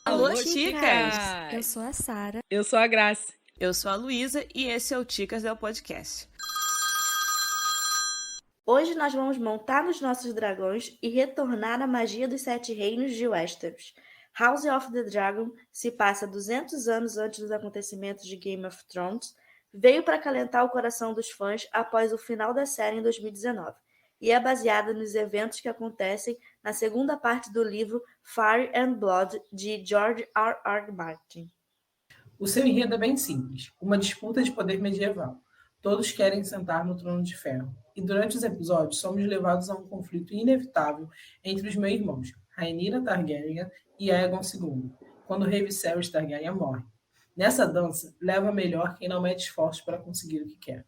Alô, Ticas! Eu sou a Sara. Eu sou a Grace. Eu sou a Luísa e esse é o Ticas del Podcast. Hoje nós vamos montar nos nossos dragões e retornar à magia dos 7 reinos de Westeros. House of the Dragon se passa 200 anos antes dos acontecimentos de Game of Thrones, veio para acalentar o coração dos fãs após o final da série em 2019, e é baseada nos eventos que acontecem na segunda parte do livro Fire and Blood, de George R.R. Martin. O seu enredo é bem simples, uma disputa de poder medieval. Todos querem sentar no trono de ferro. E durante os episódios somos levados a um conflito inevitável entre os meus-irmãos, Rhaenyra Targaryen e Aegon II, quando o rei Viserys Targaryen morre. Nessa dança, leva melhor quem não mete esforços para conseguir o que quer.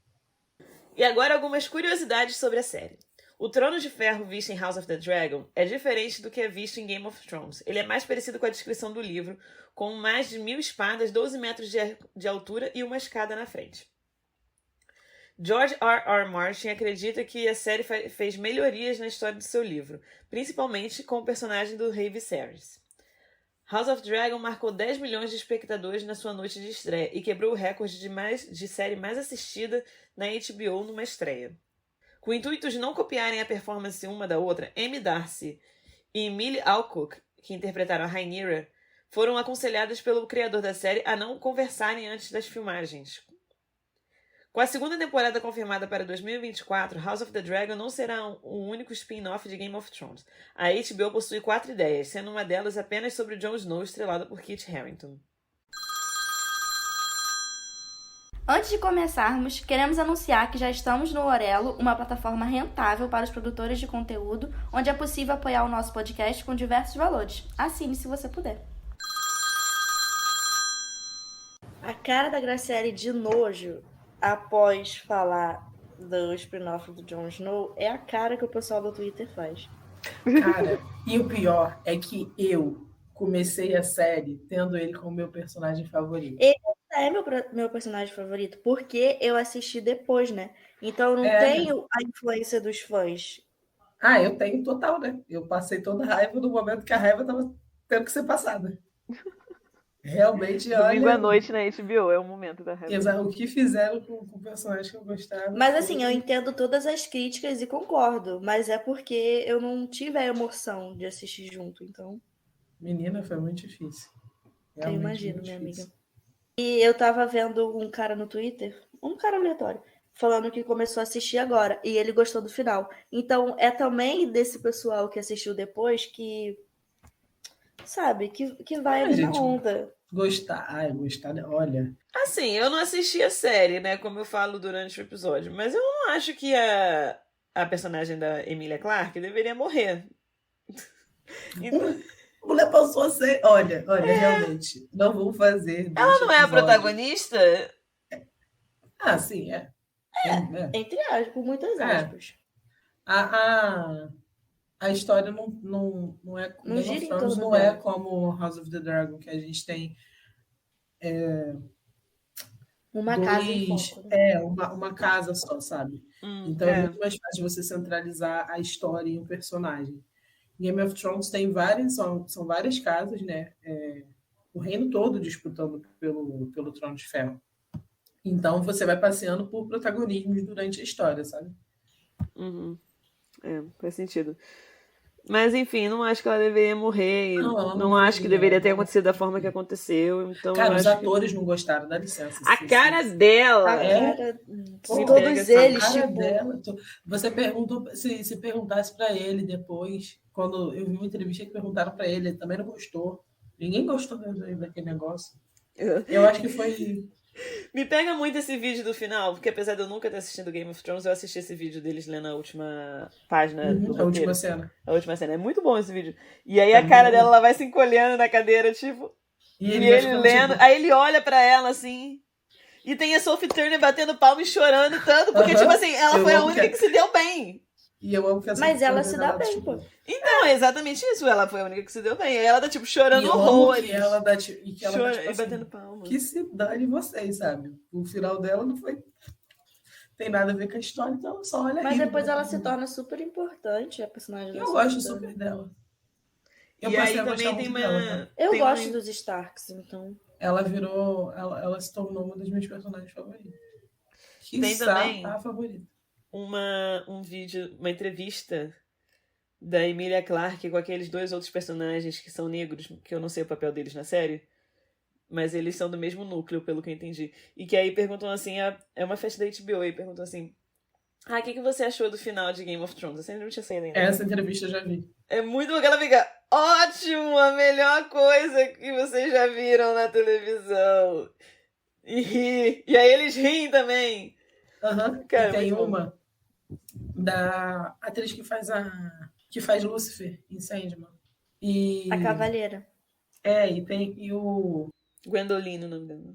E agora algumas curiosidades sobre a série. O Trono de Ferro visto em House of the Dragon é diferente do que é visto em Game of Thrones. Ele é mais parecido com a descrição do livro, com mais de 1000 espadas, 12 metros de altura e uma escada na frente. George R.R. Martin acredita que a série fez melhorias na história do seu livro, principalmente com o personagem do rei Viserys. House of Dragon marcou 10 milhões de espectadores na sua noite de estreia e quebrou o recorde de série mais assistida na HBO numa estreia. Com o intuito de não copiarem a performance uma da outra, Amy Darcy e Emily Alcock, que interpretaram a Rhaenyra, foram aconselhadas pelo criador da série a não conversarem antes das filmagens. Com a segunda temporada confirmada para 2024, House of the Dragon não será o único spin-off de Game of Thrones. A HBO possui 4 ideias, sendo uma delas apenas sobre Jon Snow, estrelada por Kit Harington. Antes de começarmos, queremos anunciar que já estamos no Orelo, uma plataforma rentável para os produtores de conteúdo, onde é possível apoiar o nosso podcast com diversos valores. Assine se você puder. A cara da Graciele de nojo, após falar do spin-off do Jon Snow, é a cara que o pessoal do Twitter faz. Cara, e o pior é que eu comecei a série tendo ele como meu personagem favorito. Ele é meu personagem favorito, porque eu assisti depois, né? Então eu não tenho a influência dos fãs. Ah, eu tenho total, né? Eu passei toda a raiva no momento que a raiva estava tendo que ser passada. Realmente, Domingo olha... à noite na HBO, é o momento da raiva. Exato, o que fizeram com o personagem que eu gostava. Mas assim, eu entendo todas as críticas e concordo, mas é porque eu não tive a emoção de assistir junto, então... Menina, foi muito difícil. Eu imagino, minha amiga. E eu tava vendo um cara no Twitter, um cara aleatório, falando que começou a assistir agora, e ele gostou do final. Então, é também desse pessoal que assistiu depois que... Sabe, que vai ali na onda. Gostar, olha... Assim, eu não assisti a série, né, como eu falo durante o episódio, mas eu não acho que a personagem da Emilia Clarke deveria morrer. Então... A mulher passou a ser... Olha, realmente, não vou fazer... Ela não é a protagonista? Ah, sim, é. Entre aspas, por muitas aspas. A história não é... Não gira em todo não é como House of the Dragon, que a gente tem... Uma casa em foco, né? uma casa só, sabe? Então é muito mais fácil você centralizar a história em um personagem. Game of Thrones tem são várias casas, né? O reino todo disputando pelo Trono de Ferro. Então você vai passeando por protagonismos durante a história, sabe? Faz sentido. Mas enfim, não acho que ela deveria morrer. Não acho que deveria ter acontecido da forma que aconteceu. Então, cara, os atores não gostaram, dá licença. A cara dela! Todos eles, tipo... dela. Você perguntou, se perguntasse pra ele depois, quando eu vi uma entrevista que perguntaram pra ele também não gostou. Ninguém gostou daquele negócio. Eu acho que foi... Me pega muito esse vídeo do final, porque apesar de eu nunca ter assistido Game of Thrones, eu assisti esse vídeo deles lendo a última página do roteiro. A última cena. A última cena. É muito bom esse vídeo. E aí a cara dela, ela vai se encolhendo na cadeira, tipo... E ele lendo... Tipo... Aí ele olha pra ela, assim... E tem a Sophie Turner batendo palma e chorando tanto, porque, tipo assim, ela foi a única que se deu bem. E eu amo que Mas ela se dá bem, pô. Então, é exatamente isso. Ela foi a única que se deu bem. Aí ela tá, tipo, chorando horrores. E ela dá, tipo, e batendo palma. Que se dane vocês, sabe? O final dela não foi... Tem nada a ver com a história, então só olha. Mas depois ela se torna super importante, a personagem dela. Eu gosto super dela. Eu E aí passei a gostar também tem muito dela, uma. tá? Eu tem gosto uma- dos Starks, então. Ela se tornou uma das minhas personagens favoritas. Tem Quiçá também a favorita. um vídeo, uma entrevista da Emilia Clarke com aqueles 2 outros personagens que são negros, que eu não sei o papel deles na série, mas eles são do mesmo núcleo, pelo que eu entendi. E que aí perguntam assim, é uma festa da HBO, e perguntam assim, o que você achou do final de Game of Thrones? Você não tinha saído ainda. Essa entrevista eu já vi. É muito bom que ela fica, ótimo, a melhor coisa que vocês já viram na televisão. E aí eles riem também. Cara, E tem muito bom. uma da atriz que faz Lucifer em Sandman. E A Cavaleira. e o Gwendolyn, o nome dela.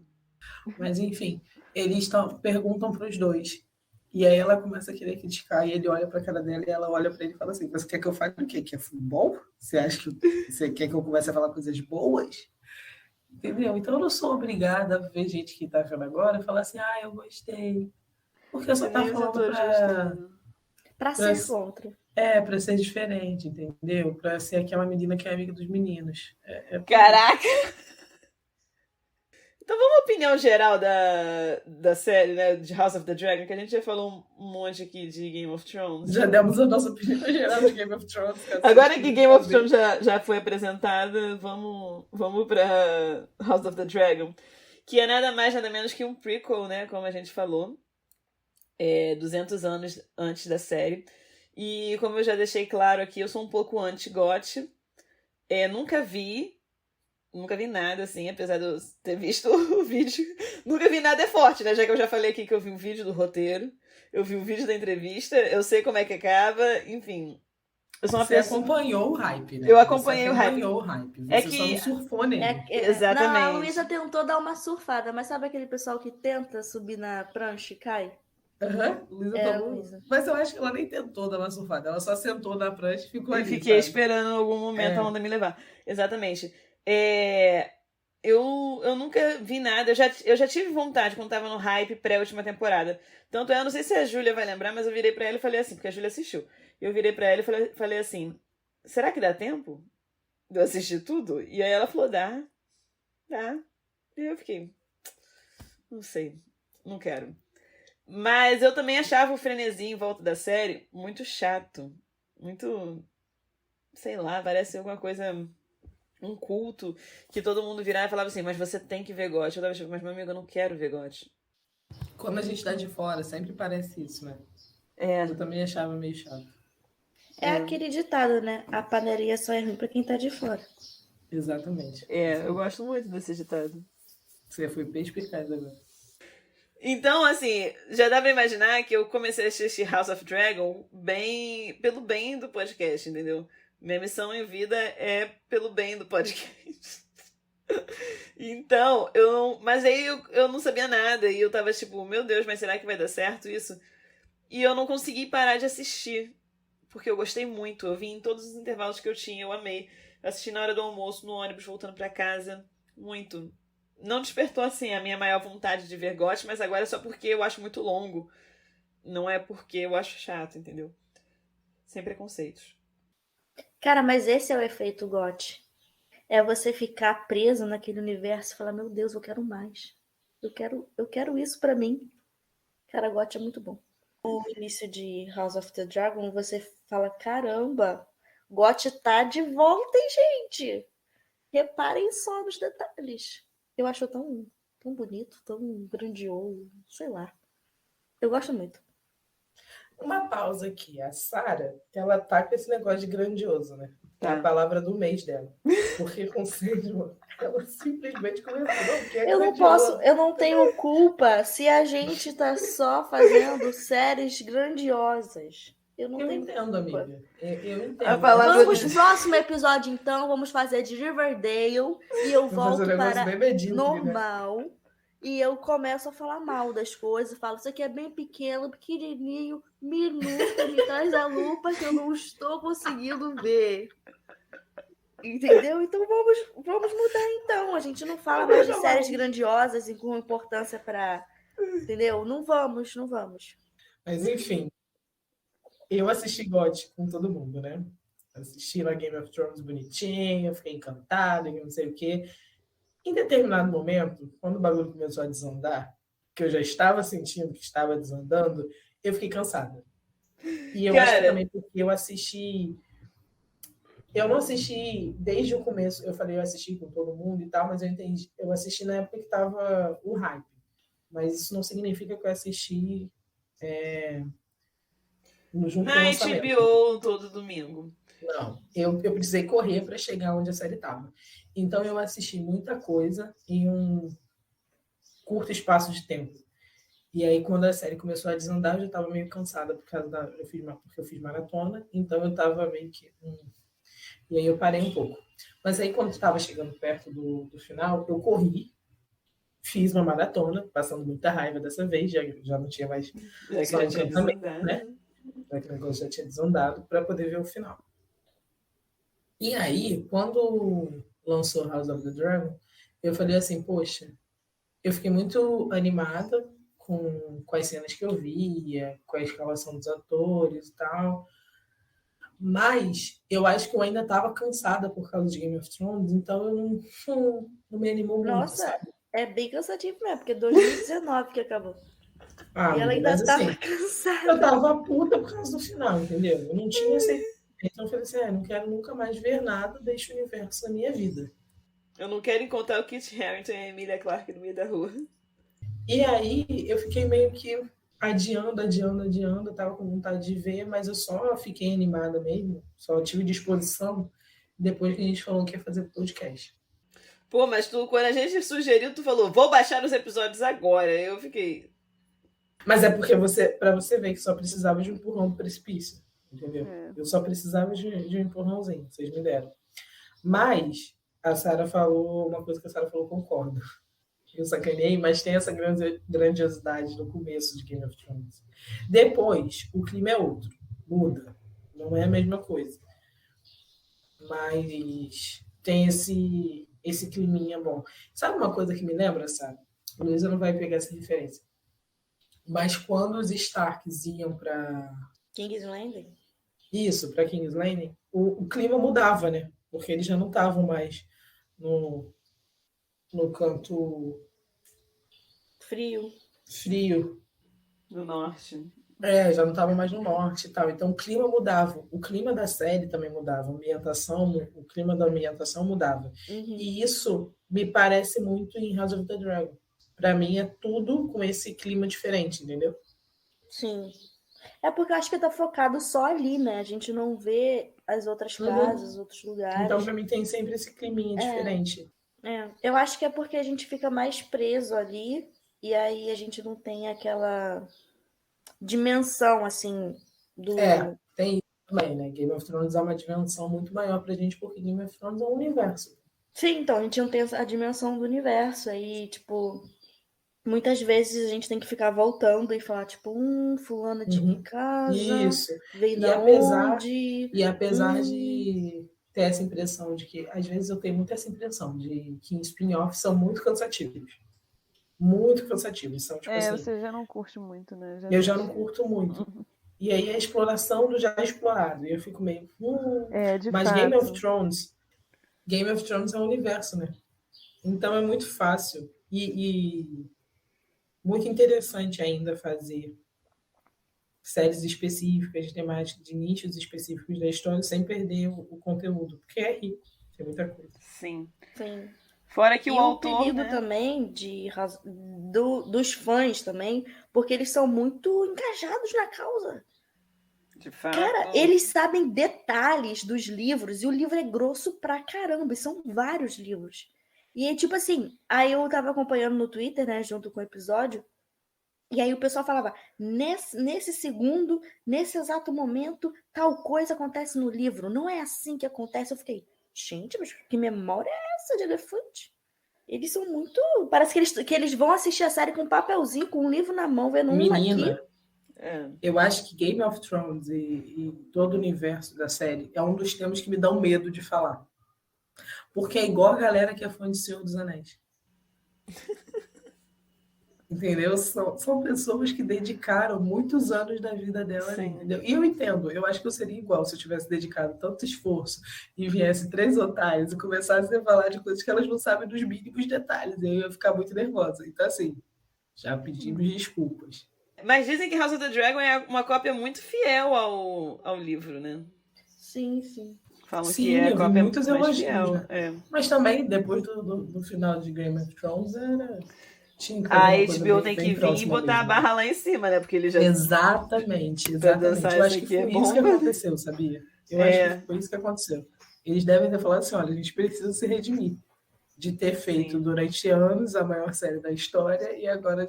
mas enfim, eles perguntam para os dois. E aí ela começa a querer criticar, e ele olha para a cara dela e ela olha para ele e fala assim: você quer que eu fale o quê? Que é futebol? Você acha que você quer que eu comece a falar coisas boas? Entendeu? Então eu não sou obrigada a ver gente que tá vendo agora e falar assim: eu gostei. Porque eu só tá Nem os falando atores gostaram. Pra ser contra. para ser diferente, entendeu? Para ser aquela menina que é amiga dos meninos. Caraca! Então vamos à opinião geral da série, né? De House of the Dragon, que a gente já falou um monte aqui de Game of Thrones. Já demos a nossa opinião geral de Game of Thrones. Agora que Game of Thrones já foi apresentada, vamos pra House of the Dragon, que é nada mais, nada menos que um prequel, né? Como a gente falou. 200 anos antes da série. E como eu já deixei claro aqui, eu sou um pouco anti-GOT. Nunca vi nada, assim, apesar de eu ter visto o vídeo. Nunca vi nada é forte, né? Já que eu já falei aqui que eu vi um vídeo do roteiro, eu vi um vídeo da entrevista, eu sei como é que acaba, enfim. Eu sou uma Você pessoa... acompanhou o hype, né? Eu acompanhei o hype. Você só não surfou nele. Exatamente. Não, a Luísa tentou dar uma surfada, mas sabe aquele pessoal que tenta subir na prancha e cai? Luísa. Mas eu acho que ela nem tentou dar uma surfada. Ela só sentou na prancha e ficou ali. Fiquei esperando em algum momento a onda me levar. Exatamente. Eu nunca vi nada. Eu já tive vontade quando tava no hype pré-última temporada. Tanto eu não sei se a Júlia vai lembrar, mas eu virei pra ela e falei assim, porque a Júlia assistiu. Eu virei pra ela e falei assim, será que dá tempo de eu assistir tudo? E aí ela falou, dá. E eu fiquei, não sei, não quero. Mas eu também achava o frenesi em volta da série muito chato. Muito, sei lá, parece alguma coisa, um culto, que todo mundo virava e falava assim, mas você tem que ver GOT. Eu tava tipo, mas meu amigo, eu não quero ver GOT. Quando a gente tá de fora, sempre parece isso, né? Eu também achava meio chato. Aquele ditado, né? A padaria só é ruim pra quem tá de fora. Exatamente. Eu gosto muito desse ditado. Você foi bem perspicaz agora. Então, assim, já dá pra imaginar que eu comecei a assistir House of Dragon pelo bem do podcast, entendeu? Minha missão em vida é pelo bem do podcast. Então, mas aí eu não sabia nada e eu tava tipo, meu Deus, mas será que vai dar certo isso? E eu não consegui parar de assistir, porque eu gostei muito. Eu vi em todos os intervalos que eu tinha, eu amei. Eu assisti na hora do almoço, no ônibus, voltando pra casa, muito. Não despertou, assim, a minha maior vontade de ver GOT, mas agora é só porque eu acho muito longo. Não é porque eu acho chato, entendeu? Sem preconceitos. Cara, mas esse é o efeito GOT. É você ficar preso naquele universo e falar, meu Deus, eu quero mais. Eu quero isso pra mim. Cara, GOT é muito bom. No início de House of the Dragon, você fala, caramba, GOT tá de volta, hein, gente? Reparem só nos detalhes. Eu acho tão bonito, tão grandioso, sei lá. Eu gosto muito. Uma pausa aqui. A Sarah, ela tá com esse negócio de grandioso, né? É a palavra do mês dela. Porque com Sandman, ela simplesmente começou. Eu não tenho culpa se a gente tá só fazendo séries grandiosas. Eu entendo, culpa. Amiga. Eu entendo. Vamos no próximo episódio, então. Vamos fazer de Riverdale. E eu volto para normal. Né? E eu começo a falar mal das coisas. Falo, isso aqui é bem pequeno, pequenininho, minúsculo. Me traz a lupa que eu não estou conseguindo ver. Entendeu? Então vamos mudar, então. A gente não fala mais de séries grandiosas e com importância para... Entendeu? Não vamos. Mas, enfim. Eu assisti GOT com todo mundo, né? assistindo a Game of Thrones bonitinho, fiquei encantado, não sei o quê. Em determinado momento, quando o bagulho começou a desandar, que eu já estava sentindo que estava desandando, eu fiquei cansada. E eu acho que também porque eu assisti... Eu não assisti desde o começo, eu falei, eu assisti com todo mundo e tal, mas eu assisti na época que estava o hype. Mas isso não significa que eu assisti junto com o Na lançamento. HBO todo domingo. Não, eu precisei correr para chegar onde a série estava. Então eu assisti muita coisa em um curto espaço de tempo. E aí quando a série começou a desandar, eu já estava meio cansada porque eu fiz maratona, então eu estava meio que... E aí eu parei um pouco. Mas aí quando estava chegando perto do final, eu corri, fiz uma maratona, passando muita raiva dessa vez, já não tinha mais só encantamento, né? Já que o negócio já tinha desandado, para poder ver o final. E aí, quando lançou House of the Dragon, eu falei assim, poxa, eu fiquei muito animada com as cenas que eu via, com a escalação dos atores e tal, mas eu acho que eu ainda estava cansada por causa de Game of Thrones, então eu não me animou muito. Nossa, sabe? é bem cansativo mesmo, porque 2019 que acabou. E ela ainda estava assim, cansada. Eu tava puta por causa do final, entendeu? Eu não tinha essa... Então eu falei assim, não quero nunca mais ver nada deste universo na minha vida. Eu não quero encontrar o Kit Harington e a Emilia Clarke no meio da rua. E aí eu fiquei meio que adiando, eu tava com vontade de ver, mas eu só fiquei animada mesmo, só tive disposição depois que a gente falou que ia fazer podcast. Pô, mas quando a gente sugeriu, tu falou, vou baixar os episódios agora. Eu fiquei... Mas é porque para você ver que só precisava de um empurrão do precipício, entendeu? Eu só precisava de um empurrãozinho, vocês me deram. Mas a Sarah falou uma coisa que a Sarah falou, concordo. Eu sacanei, mas tem essa grandiosidade no começo de Game of Thrones. Depois, o clima é outro, muda, não é a mesma coisa. Mas tem esse climinha bom. Sabe uma coisa que me lembra, Sarah? A Luísa não vai pegar essa referência. Mas quando os Starks iam para... King's Landing? Isso, para King's Landing, o clima mudava, né? Porque eles já não estavam mais no canto... Frio. Do norte. Já não estavam mais no norte e tal. Então o clima mudava. O clima da série também mudava. O clima da ambientação mudava. Uhum. E isso me parece muito em House of the Dragon. Para mim é tudo com esse clima diferente, entendeu? Sim. É porque eu acho que tá focado só ali, né? A gente não vê as outras casas, outros lugares. Então, para mim, tem sempre esse climinha diferente. Eu acho que é porque a gente fica mais preso ali e aí a gente não tem aquela dimensão, assim, do... Tem isso também, né? Game of Thrones é uma dimensão muito maior pra gente, porque Game of Thrones é um universo. Sim, então, a gente não tem a dimensão do universo. Aí, tipo, muitas vezes a gente tem que ficar voltando e falar, tipo, fulano de que casa, Isso. veio E da onde... apesar de ter essa impressão de que, às vezes eu tenho muito essa impressão de que spin-offs são muito cansativos. Muito cansativos. São, tipo assim, você já não curte muito, né? Eu já não curto muito. E aí a exploração do já explorado. E eu fico meio... Mas fato. Game of Thrones é um universo, né? Então é muito fácil e muito interessante ainda fazer séries específicas, temáticas, de nichos específicos da história, sem perder o conteúdo, porque é rico, tem muita coisa. Sim. Sim. Fora que o autor, perigo né? também dos fãs também, porque eles são muito engajados na causa. De fato. Cara, eles sabem detalhes dos livros e o livro é grosso pra caramba, e são vários livros. E aí, tipo assim, aí eu tava acompanhando no Twitter, né, junto com o episódio, e aí o pessoal falava, nesse segundo, nesse exato momento, tal coisa acontece no livro, não é assim que acontece. Eu fiquei, gente, mas que memória é essa de elefante? Eles são muito... Parece que eles vão assistir a série com um papelzinho, com um livro na mão, vendo Menina, aqui. Eu acho que Game of Thrones e todo o universo da série é um dos temas que me dão medo de falar. Porque é igual a galera que é fã de Senhor dos Anéis. Entendeu? São pessoas que dedicaram muitos anos da vida dela ali, Sim. entendeu? E eu entendo, eu acho que eu seria igual se eu tivesse dedicado tanto esforço e viesse 3 otários e começassem a falar de coisas que elas não sabem dos mínimos detalhes. Eu ia ficar muito nervosa. Então, assim, já pedimos desculpas. Mas dizem que House of the Dragon é uma cópia muito fiel ao livro, né? Sim, sim. Falam Sim, que é a eu vi cópia muitos mais elogios, fiel. né? É. Mas também, depois do final de Game of Thrones, tinha que fazer A uma coisa HBO bem, tem que bem vir e próxima botar a mesmo, né? barra lá em cima, né? Porque ele já. Exatamente, Pra dançar exatamente. Eu acho essa que aqui é foi isso que bomba. aconteceu, sabia? Eu acho É. que foi isso que aconteceu. Eles devem ter falado assim, olha, a gente precisa se redimir de ter feito Sim. durante anos a maior série da história e agora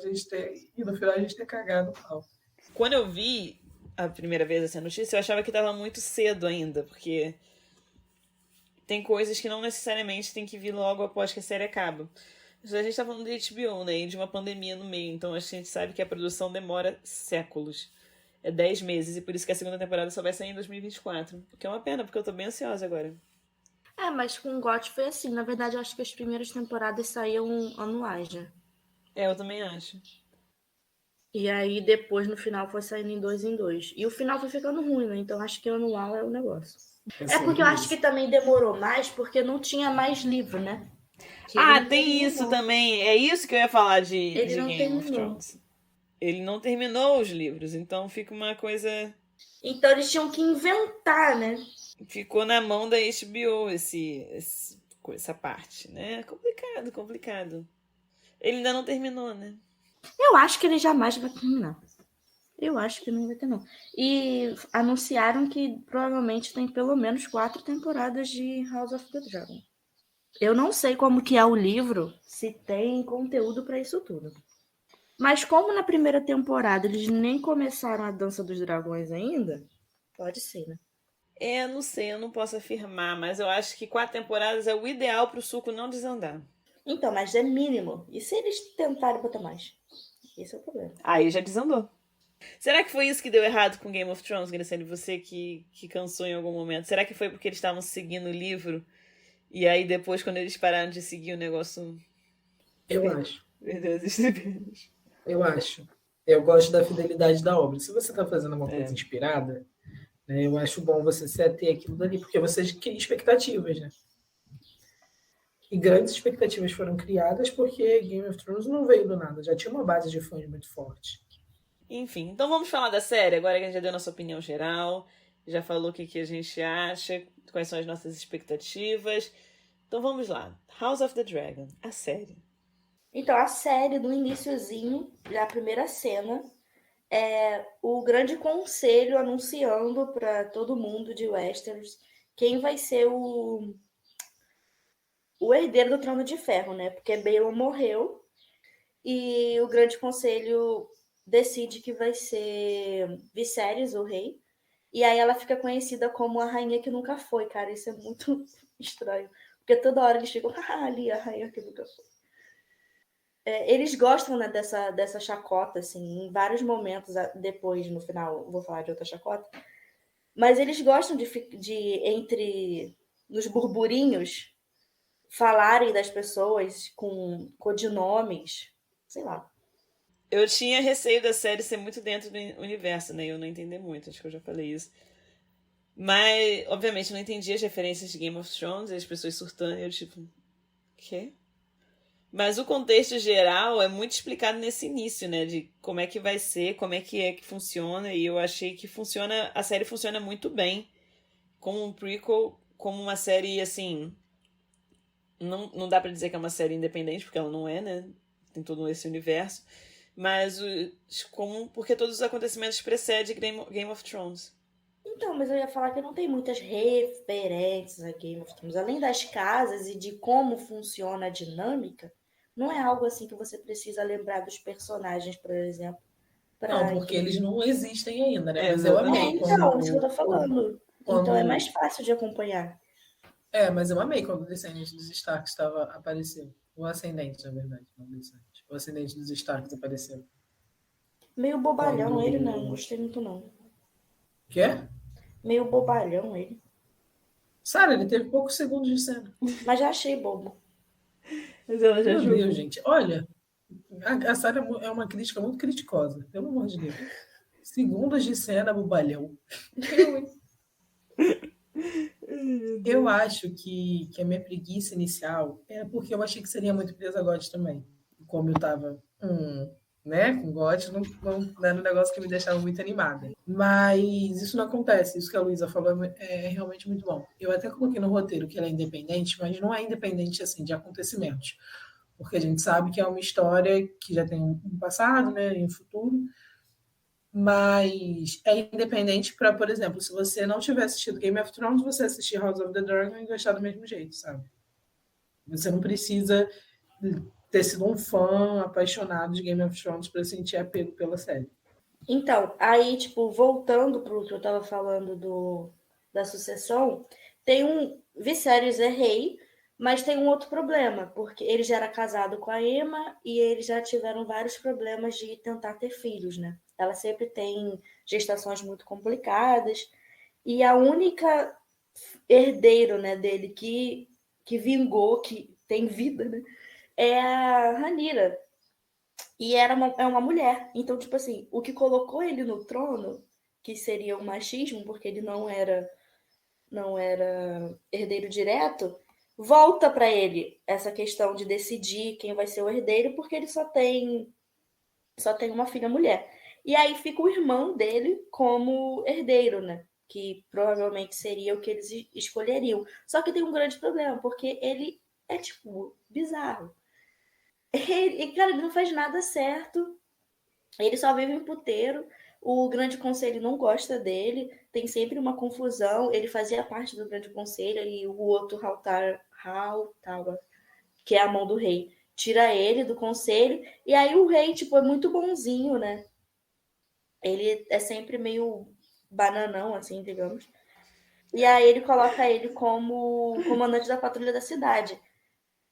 e no final a gente ter cagado o pau. Quando eu vi a primeira vez essa notícia, eu achava que tava muito cedo ainda, porque tem coisas que não necessariamente tem que vir logo após que a série acaba. A gente tá falando de HBO, né? E de uma pandemia no meio, então a gente sabe que a produção demora séculos. É 10 meses, e por isso que a segunda temporada só vai sair em 2024. O que é uma pena, porque eu tô bem ansiosa agora. Mas com o GOT foi assim. Na verdade, eu acho que as primeiras temporadas saíam anuais, né? É, eu também acho. E aí depois, no final, foi saindo em 2 em 2. E o final foi ficando ruim, né? Então acho que anual é o negócio. É porque eu acho que também demorou mais porque não tinha mais livro, né? Que ele não tem terminou. isso também. É isso que eu ia falar de Ele não Game of terminou. Thrones. Ele não terminou os livros, então fica uma coisa. Então eles tinham que inventar, né? Ficou na mão da HBO essa parte, né? Complicado. Ele ainda não terminou, né? Eu acho que ele jamais vai terminar. Eu acho que não vai ter, não. E anunciaram que provavelmente tem pelo menos 4 temporadas de House of the Dragon. Eu não sei como que é o livro, se tem conteúdo para isso tudo. Mas como na primeira temporada eles nem começaram a Dança dos Dragões ainda, pode ser, né? Não sei, eu não posso afirmar, mas eu acho que 4 temporadas é o ideal pro suco não desandar. Então, mas é mínimo. E se eles tentarem botar mais? Esse é o problema. Aí já desandou. Será que foi isso que deu errado com Game of Thrones, Graciane? Você que cansou em algum momento. Será que foi porque eles estavam seguindo o livro? E aí depois, quando eles pararam de seguir, o negócio... Eu acho. Perdeu as estrelas. Eu acho. Eu gosto da fidelidade da obra. Se você está fazendo uma coisa inspirada, né, eu acho bom você se ater aquilo dali, porque você cria expectativas, né? E grandes expectativas foram criadas porque Game of Thrones não veio do nada, já tinha uma base de fãs muito forte. Enfim, então vamos falar da série, agora que a gente já deu nossa opinião geral, já falou o que a gente acha, quais são as nossas expectativas. Então vamos lá. House of the Dragon, a série. Então, a série, no iniciozinho, da primeira cena, é o grande conselho anunciando para todo mundo de Westeros quem vai ser o herdeiro do Trono de Ferro, né? Porque Baelon morreu e o grande conselho decide que vai ser Viserys, o rei. E aí ela fica conhecida como a rainha que nunca foi, cara. Isso é muito estranho. Porque toda hora eles ficam, ali a rainha que nunca foi. Eles gostam, né, dessa chacota, assim, em vários momentos depois, no final, vou falar de outra chacota. Mas eles gostam entre nos burburinhos, falarem das pessoas com codinomes, sei lá. Eu tinha receio da série ser muito dentro do universo, né? Eu não entender muito, acho que eu já falei isso. Mas, obviamente, eu não entendi as referências de Game of Thrones, e as pessoas surtando, e eu tipo, quê? Mas o contexto geral é muito explicado nesse início, né? De como é que vai ser, como é que funciona, e eu achei que a série funciona muito bem como um prequel, como uma série, assim... Não dá pra dizer que é uma série independente, porque ela não é, né? Tem todo esse universo. Mas porque todos os acontecimentos precedem Game of Thrones. Então, mas eu ia falar que não tem muitas referências a Game of Thrones. Além das casas e de como funciona a dinâmica, não é algo assim que você precisa lembrar dos personagens, por exemplo. Não, porque eles não existem ainda, né? Mas eu amei. Então, isso que eu tô falando. Então é mais fácil de acompanhar. Mas eu amei quando o descendente dos Starks apareceu. O ascendente, na verdade, não o descendente. O ascendente dos Starks apareceu. Meio bobalhão ele, não gostei muito, não. Quê? Meio bobalhão ele. Sara, ele teve poucos segundos de cena. Mas já achei bobo. Mas ela já Meu jogou. Deus, gente. Olha, A série é uma crítica muito criticosa, pelo amor de Deus. Segundos de cena, bobalhão. Eu acho que a minha preguiça inicial era porque eu achei que seria muito presa a GOT também. Como eu tava né, com GOT, não era um negócio que me deixava muito animada. Mas isso não acontece. Isso que a Luísa falou é realmente muito bom. Eu até coloquei no roteiro que ela é independente, mas não é independente assim de acontecimentos. Porque a gente sabe que é uma história que já tem um passado, né, e um futuro. Mas é independente para, por exemplo, se você não tiver assistido Game of Thrones, você assistir House of the Dragon e gostar do mesmo jeito, sabe? Você não precisa ter sido um fã apaixonado de Game of Thrones para sentir apego pela série. Então, aí, tipo, voltando pro que eu tava falando da sucessão, tem um. Viserys é rei, mas tem um outro problema, porque ele já era casado com a Aemma e eles já tiveram vários problemas de tentar ter filhos, né? Ela sempre tem gestações muito complicadas, e a única herdeiro, né, dele que vingou, que tem vida, né, é a Rhaenyra. E é uma mulher. Então, tipo assim, o que colocou ele no trono, que seria o machismo, porque ele não era herdeiro direto, volta para ele essa questão de decidir quem vai ser o herdeiro, porque ele só tem uma filha mulher. E aí fica o irmão dele como herdeiro, né? Que provavelmente seria o que eles escolheriam. Só que tem um grande problema, porque ele é, tipo, bizarro. Cara, ele não faz nada certo. Ele só vive em puteiro. O Grande Conselho não gosta dele. Tem sempre uma confusão. Ele fazia parte do Grande Conselho e o outro Hightower, que é a mão do rei, tira ele do conselho. E aí o rei, tipo, é muito bonzinho, né? Ele é sempre meio bananão, assim, digamos. E aí ele coloca ele como comandante da patrulha da cidade.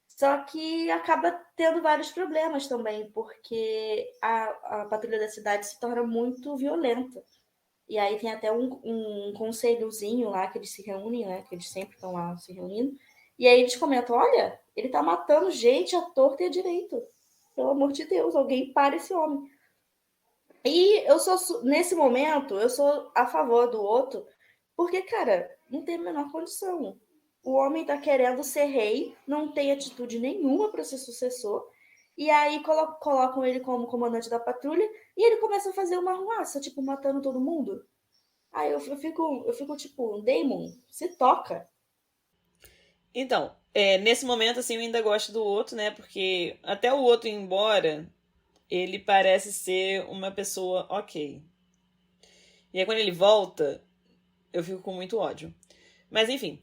Só que acaba tendo vários problemas também, porque a patrulha da cidade se torna muito violenta. E aí tem até um conselhozinho lá que eles se reúnem, né? Que eles sempre estão lá se reunindo. E aí eles comentam: olha, ele tá matando gente à torta e à direita. Pelo amor de Deus, alguém para esse homem. E nesse momento, eu sou a favor do outro, porque, cara, não tem a menor condição. O homem tá querendo ser rei, não tem atitude nenhuma para ser sucessor, e aí colocam ele como comandante da patrulha, e ele começa a fazer uma arruaça, tipo, matando todo mundo. Aí eu fico tipo, Damon, se toca. Então, nesse momento, assim, eu ainda gosto do outro, né? Porque até o outro ir embora, ele parece ser uma pessoa ok. E aí quando ele volta, eu fico com muito ódio. Mas enfim.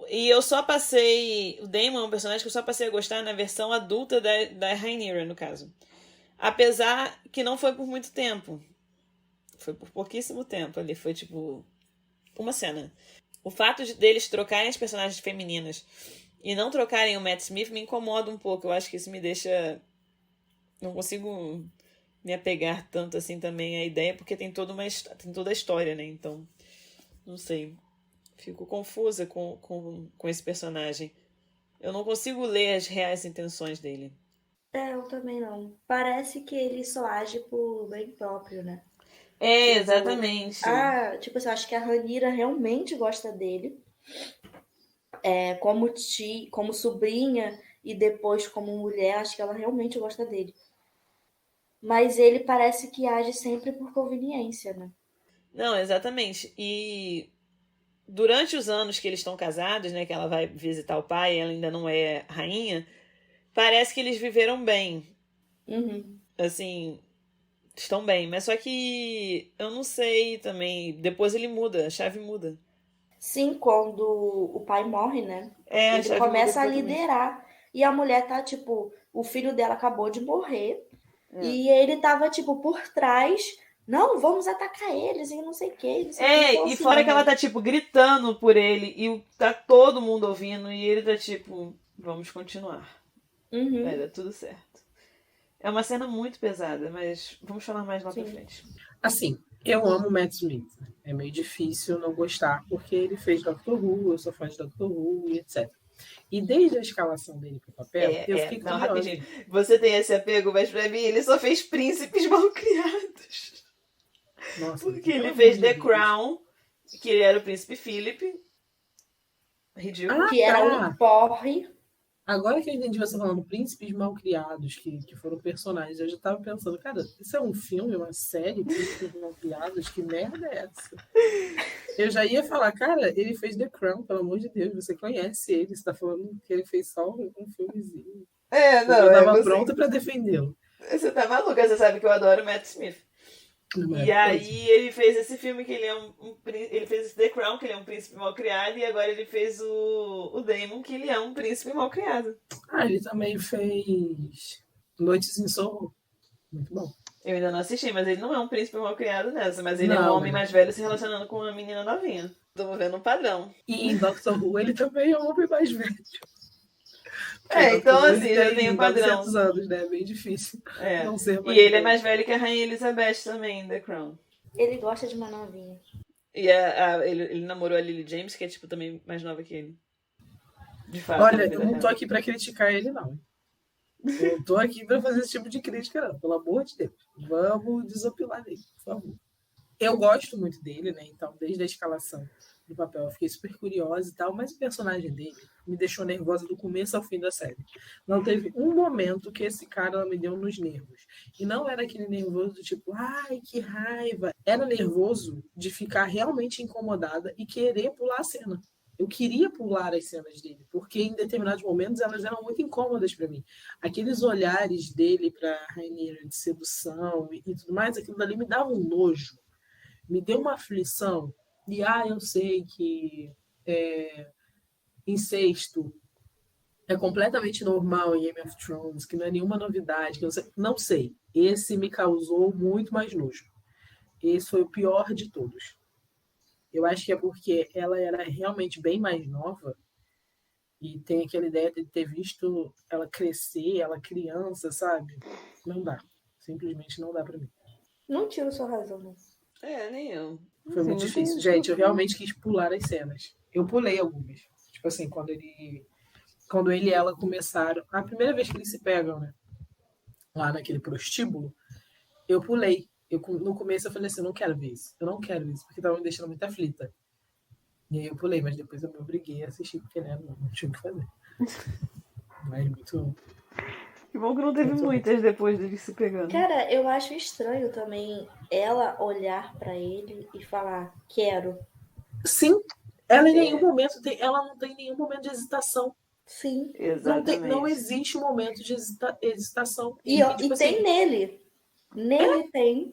E eu só passei. O Daemon é um personagem que eu só passei a gostar na versão adulta da Rhaenyra, no caso. Apesar que não foi por muito tempo. Foi por pouquíssimo tempo ali. Foi tipo. Uma cena. O fato deles trocarem as personagens femininas e não trocarem o Matt Smith me incomoda um pouco. Eu acho que isso me deixa. Não consigo me apegar tanto assim também à ideia, porque tem toda a história, né? Então, não sei. Fico confusa com esse personagem. Eu não consigo ler as reais intenções dele. Eu também não. Parece que ele só age por bem próprio, né? Exatamente. Tipo assim, eu acho que a Rhaenyra realmente gosta dele. Como sobrinha e depois como mulher, acho que ela realmente gosta dele. Mas ele parece que age sempre por conveniência, né? Não, exatamente. E durante os anos que eles estão casados, né, que ela vai visitar o pai, ela ainda não é rainha, parece que eles viveram bem. Uhum. Assim, estão bem. Mas só que eu não sei também. Depois ele muda, a chave muda. Sim, quando o pai morre, né? A Ele chave muda começa a completamente. liderar. E a mulher tá, tipo, o filho dela acabou de morrer. E ele tava, tipo, por trás. Não, vamos atacar eles e não sei o que, não sei o que. Então, E assim, fora que ela tá, tipo, gritando por ele e tá todo mundo ouvindo e ele tá, tipo, vamos continuar. Vai dar tudo certo. É uma cena muito pesada, mas vamos falar mais lá pra frente. Assim, eu amo o Matt Smith. É meio difícil não gostar, porque ele fez Doctor Who, eu sou fã de Doctor Who e etc. E desde a escalação dele pro papel, eu fiquei não, curiosa. rapidinho. Você tem esse apego, mas pra mim ele só fez príncipes mal criados. Nossa, Porque ele pelo fez amor The de Deus. Crown, que ele era o príncipe Philip. Ridículo. Ah, Que era tá. um porre. Agora que eu entendi você falando príncipes mal criados, que foram personagens, eu já tava pensando, cara, isso é um filme, uma série, príncipes mal criados? Que merda é essa? Eu já ia falar, cara, ele fez The Crown, pelo amor de Deus, você conhece ele, você tá falando que ele fez só um filmezinho. Eu tava pronta pra defendê-lo. Você tá maluca, você sabe que eu adoro o Matt Smith. E aí ele fez esse filme que ele é ele fez esse The Crown, que ele é um príncipe mal criado, e agora ele fez o Damon, que ele é um príncipe mal criado. Ah, ele também fez Noites em Soho. Muito bom. Eu ainda não assisti, mas ele não é um príncipe mal criado nessa, mas ele é um Não, homem mais velho se relacionando com uma menina novinha. Tô vendo um padrão. E em Doctor Who ele também é um homem mais velho. Então assim, já tem um padrão. 400 anos, né? É bem difícil não ser mais E ele é velho. mais velho que a Rainha Elizabeth também, em The Crown. Ele gosta de uma novinha. E ele namorou a Lily James, que é tipo também mais nova que ele. De fato. Olha, na eu vida não real. tô aqui pra criticar ele, não. Eu não tô aqui pra fazer esse tipo de crítica, não. Pelo amor de Deus. Vamos desopilar dele, por favor. Eu gosto muito dele, né? Então, desde a escalação do papel, eu fiquei super curiosa e tal, mas o personagem dele me deixou nervosa do começo ao fim da série. Não teve um momento que esse cara me deu nos nervos. E não era aquele nervoso do tipo, ai, que raiva. Era nervoso de ficar realmente incomodada e querer pular a cena. Eu queria pular as cenas dele, porque em determinados momentos elas eram muito incômodas para mim. Aqueles olhares dele para Rainha de sedução e tudo mais, aquilo dali me dava um nojo. Me deu uma aflição. E, eu sei que incesto é completamente normal em Game of Thrones, que não é nenhuma novidade. Que não sei. Esse me causou muito mais nojo. Esse foi o pior de todos. Eu acho que é porque ela era realmente bem mais nova e tem aquela ideia de ter visto ela crescer, ela criança, sabe? Não dá. Simplesmente não dá pra mim. Não tiro sua razão, não. Nem eu. Foi muito difícil. Gente, eu realmente quis pular as cenas. Eu pulei algumas. Tipo assim, quando ele e ela começaram... A primeira vez que eles se pegam, né? Lá naquele prostíbulo, eu pulei. No começo eu falei assim, eu não quero ver isso. Eu não quero isso, porque tava me deixando muito aflita. E aí eu pulei, mas depois eu me obriguei a assistir, porque né, não tinha o que fazer. Mas muito... Que bom que não teve muitas depois deles se pegando. Cara, eu acho estranho também ela olhar pra ele e falar, quero. Sim, ela em nenhum momento ela não tem nenhum momento de hesitação. Sim. Exatamente. Não existe um momento de hesitação. E tem nele. Nele tem.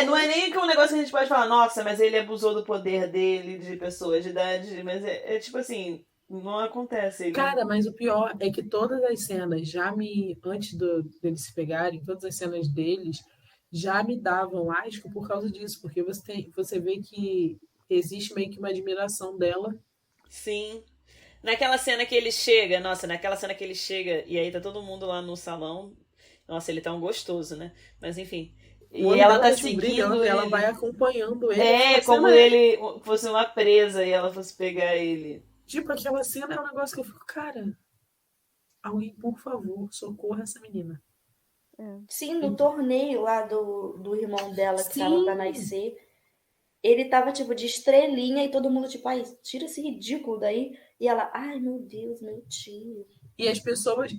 Não é nem que um negócio que a gente pode falar, nossa, mas ele abusou do poder dele, de pessoas de idade, mas é tipo assim, não acontece. Cara, mas o pior é que todas as cenas antes deles se pegarem, todas as cenas deles já me davam asco por causa disso, porque você vê que existe meio que uma admiração dela. Sim. Naquela cena que ele chega, e aí tá todo mundo lá no salão. Nossa, ele tá um gostoso, né? Mas enfim. E ela tá seguindo. Ela vai acompanhando ele. Como ele fosse uma presa e ela fosse pegar ele. Tipo, aquela cena é um negócio que eu fico, cara, alguém, por favor, socorra essa menina. Sim, no torneio lá do irmão dela que tava pra nascer, ele tava tipo de estrelinha e todo mundo tipo, ai, tira esse ridículo daí. E ela, ai meu Deus, meu tio. E as pessoas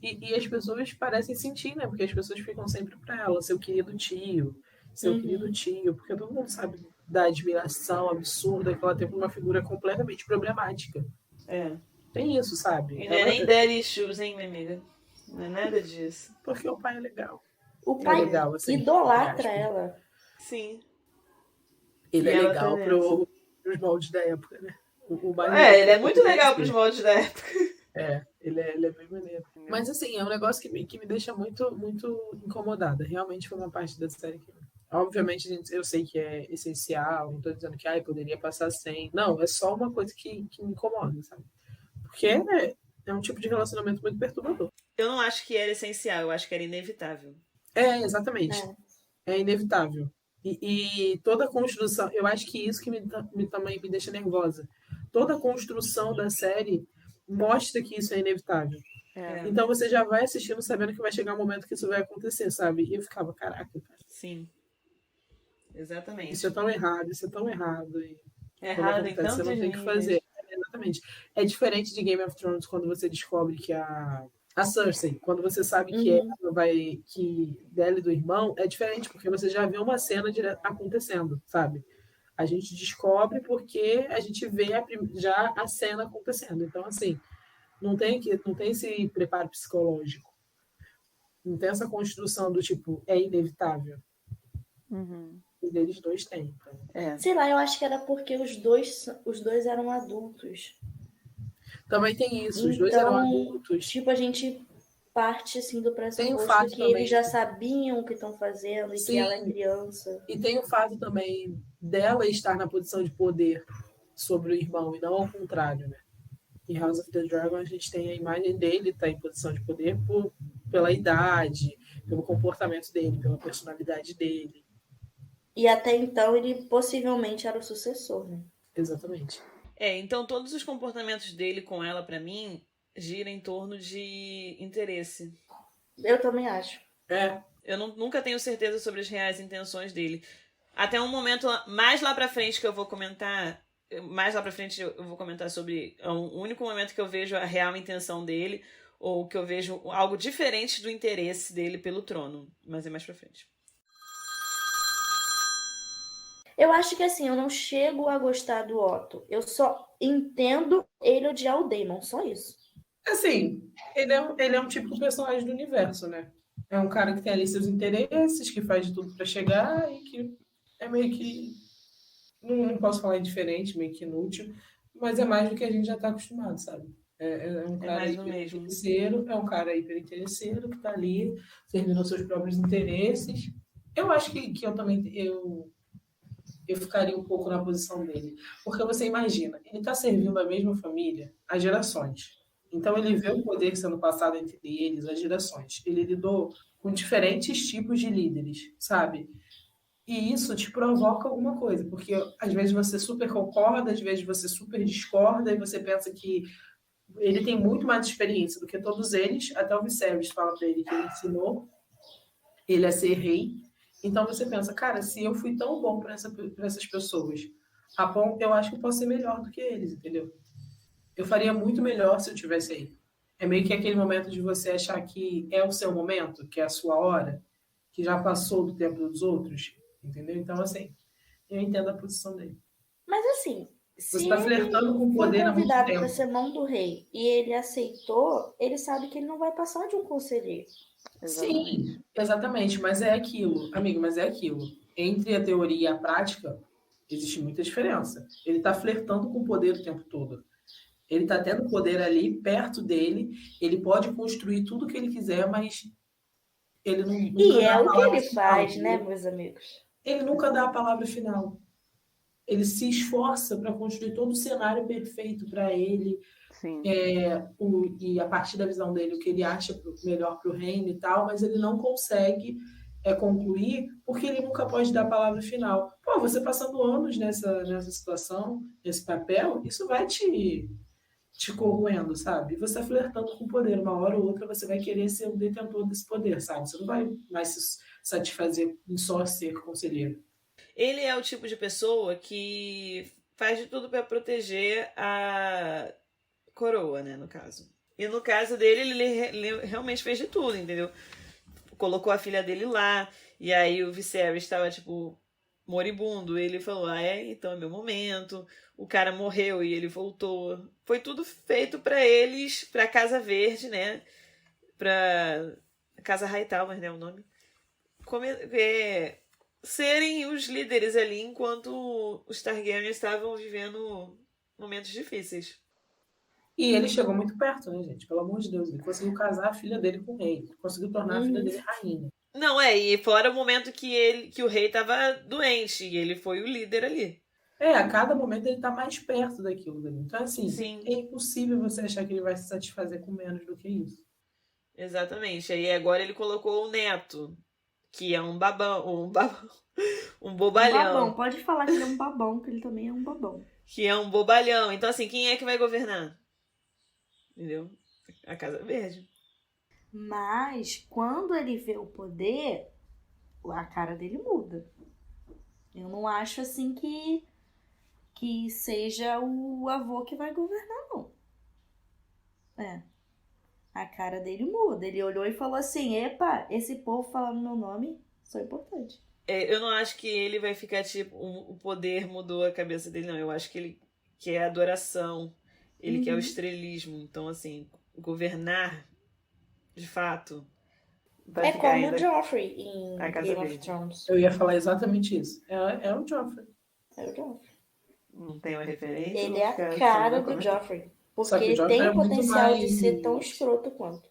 parecem sentir, né? Porque as pessoas ficam sempre pra ela, seu querido tio, porque todo mundo sabe da admiração absurda que ela tem por uma figura completamente problemática. Tem isso, sabe? E não é nem daddy issues, hein, minha amiga? Não é nada disso. Porque o pai é legal. O pai legal, assim, idolatra ela. Sim. Ele é legal pros moldes da época, né? Ele é muito legal pros moldes da época. Ele é bem maneiro. Mas assim, é um negócio que me deixa muito, muito incomodada. Realmente foi uma parte da série que... Obviamente, eu sei que é essencial, não tô dizendo que poderia passar sem. Não, é só uma coisa que me incomoda, sabe? Porque é um tipo de relacionamento muito perturbador. Eu não acho que era essencial, eu acho que era inevitável. Exatamente. É inevitável. E toda a construção, eu acho que isso que também me deixa nervosa. Toda a construção da série mostra que isso é inevitável. É. Então você já vai assistindo sabendo que vai chegar um momento que isso vai acontecer, sabe? E eu ficava, caraca, cara, Sim. Exatamente. isso é tão errado, isso é tão errado. E quando Errado em acontece, você tantos não tem o que níveis. fazer. Exatamente. É diferente de Game of Thrones quando você descobre que a Cersei, quando você sabe que ela vai, que dela e do irmão, é diferente, porque você já vê uma cena acontecendo, sabe? A gente descobre porque a gente vê já a cena acontecendo. Então, assim, não tem esse preparo psicológico. Não tem essa construção do tipo, é inevitável. Uhum. E deles dois têm. Então. É. Sei lá, eu acho que era porque os dois eram adultos. Também tem isso, os dois eram adultos. Tipo, a gente parte assim do Tem o pressuposto fato que também. eles já sabiam o que estão fazendo e Sim. que ela é criança. E tem o fato também dela estar na posição de poder sobre o irmão, e não ao contrário, né? Em House of the Dragon, a gente tem a imagem dele estar em posição de poder pela idade, pelo comportamento dele, pela personalidade dele. E até então ele possivelmente era o sucessor, né? Exatamente. Então todos os comportamentos dele com ela, pra mim, giram em torno de interesse. Eu também acho. Eu nunca tenho certeza sobre as reais intenções dele. Até um momento mais lá pra frente que eu vou comentar. Mais lá pra frente eu vou comentar sobre o único momento que eu vejo a real intenção dele, ou que eu vejo algo diferente do interesse dele pelo trono. Mas é mais pra frente. Eu acho que assim, eu não chego a gostar do Otto. Eu só entendo ele odiar o Daemon, só isso. Assim, ele é um típico personagem do universo, né? É um cara que tem ali seus interesses, que faz de tudo pra chegar e que é meio que. Não posso falar indiferente, meio que inútil, mas é mais do que a gente já tá acostumado, sabe? É um cara mais do mesmo. hiperinteresseiro, é um cara hiperinteresseiro que tá ali servindo aos seus próprios interesses. Eu acho que eu também eu ficaria um pouco na posição dele. Porque você imagina, ele está servindo a mesma família há gerações. Então ele vê o poder sendo passado entre eles há gerações. Ele lidou com diferentes tipos de líderes, sabe? E isso te provoca alguma coisa, porque às vezes você super concorda, às vezes você super discorda, e você pensa que ele tem muito mais experiência do que todos eles. Até o Viserys fala para ele que ele ensinou ele a ser rei. Então você pensa, cara, se eu fui tão bom para essas pessoas, eu acho que eu posso ser melhor do que eles, entendeu? Eu faria muito melhor se eu tivesse aí. É meio que aquele momento de você achar que é o seu momento, que é a sua hora, que já passou do tempo dos outros, entendeu? Então, assim, eu entendo a posição dele. Mas assim, Você se está flertando com o poder foi há muito convidado tempo. para ser mão do rei e ele aceitou, ele sabe que ele não vai passar de um conselheiro. Exatamente. Sim, exatamente, mas é aquilo, amigo, mas é aquilo. Entre a teoria e a prática, existe muita diferença. Ele está flertando com o poder o tempo todo. Ele está tendo poder ali, perto dele, ele pode construir tudo o que ele quiser, mas ele não E nunca dá é a o que palavra ele final, faz, né, entendeu? meus amigos? Ele nunca dá a palavra final. Ele se esforça para construir todo o cenário perfeito para ele, Sim. e a partir da visão dele, o que ele acha melhor para o reino e tal, mas ele não consegue concluir porque ele nunca pode dar a palavra final. Pô, você passando anos nessa situação, nesse papel, isso vai te corroendo, sabe? E você tá flertando com o poder. Uma hora ou outra você vai querer ser o detentor desse poder, sabe? Você não vai mais se satisfazer em só ser conselheiro. Ele é o tipo de pessoa que faz de tudo para proteger a coroa, né, no caso. E no caso dele, ele realmente fez de tudo, entendeu? Colocou a filha dele lá, e aí o Viserys estava, tipo, moribundo. Ele falou, então é meu momento. O cara morreu e ele voltou. Foi tudo feito para eles, pra Casa Verde, né? Pra Casa Hightower, né, o nome. Serem os líderes ali enquanto os Targaryen estavam vivendo momentos difíceis. E ele chegou muito perto, né, gente? Pelo amor de Deus. Ele conseguiu casar a filha dele com o rei. Conseguiu tornar a filha dele rainha. Não, e fora o momento que o rei tava doente e ele foi o líder ali. A cada momento ele tá mais perto daquilo dali. Então, assim, Sim. é impossível você achar que ele vai se satisfazer com menos do que isso. Exatamente. Aí agora ele colocou o neto, que é um babão, um bobalhão. Um babão, pode falar que ele é um babão, que ele também é um babão. Que é um bobalhão. Então, assim, quem é que vai governar? entendeu? A Casa Verde. Mas quando ele vê o poder, a cara dele muda. Eu não acho assim que seja o avô que vai governar, não. A cara dele muda. Ele olhou e falou assim: epa, esse povo falando meu nome, sou importante. Eu não acho que ele vai ficar tipo, o poder mudou a cabeça dele, não. Eu acho que ele quer adoração, ele quer o estrelismo. Então, assim, governar, de fato. Vai É ficar como ainda o Joffrey em a Casa Game of Verde. Thrones. Eu ia falar exatamente isso. É o Joffrey. É o Joffrey. Não tem uma referência. Ele vou é ficar a fazendo cara do comentário. Joffrey. Só que Porque o ele Joffrey tem é o muito potencial de ser tão mais... escroto quanto.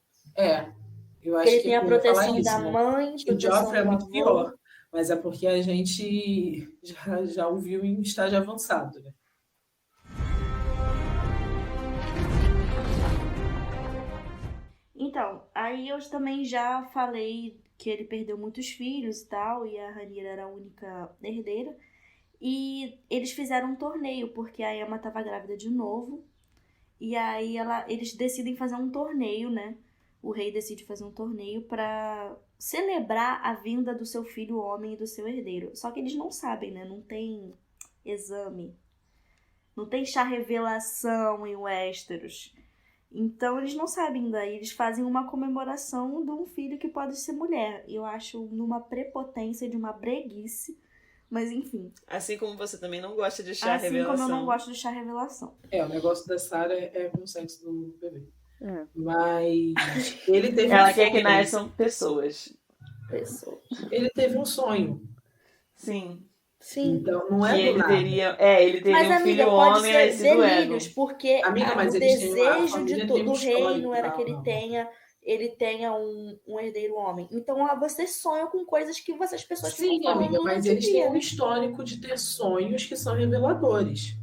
Eu Porque acho ele que tem a eu ia falar proteção isso, da né? mãe, Que o proteção Joffrey é do muito avô. pior, mas é porque a gente já o viu em estágio avançado, né? Então, aí eu também já falei que ele perdeu muitos filhos e tal, e a Rhaenyra era a única herdeira. E eles fizeram um torneio, porque a Emma tava grávida de novo. E aí eles decidem fazer um torneio, né? O rei decide fazer um torneio pra celebrar a vinda do seu filho homem e do seu herdeiro. Só que eles não sabem, né? Não tem exame. Não tem chá revelação em Westeros. Então eles não sabem ainda. Eles fazem uma comemoração de um filho que pode ser mulher. Eu acho numa prepotência de uma breguice. Mas enfim. Assim como você também não gosta de chá Assim revelação. como eu não gosto de chá revelação. O negócio da Sarah é com o sexo do bebê. É. Mas ele teve Ela um quer que sonho. nasçam pessoas. Pessoa. Ele teve um sonho. Sim. Sim. Então não Que é do ele nada. teria, ele teria Mas, um amiga, filho pode homem ser nascido delírios, Egon. porque Amiga, mas o eles têm a desejo família tem um do reino histórico. era que Não. ele tenha um herdeiro homem. Então, você sonha com coisas que as pessoas ficam Sim, falando amiga, no mas dia a eles têm dia, um né? histórico de ter sonhos que são reveladores.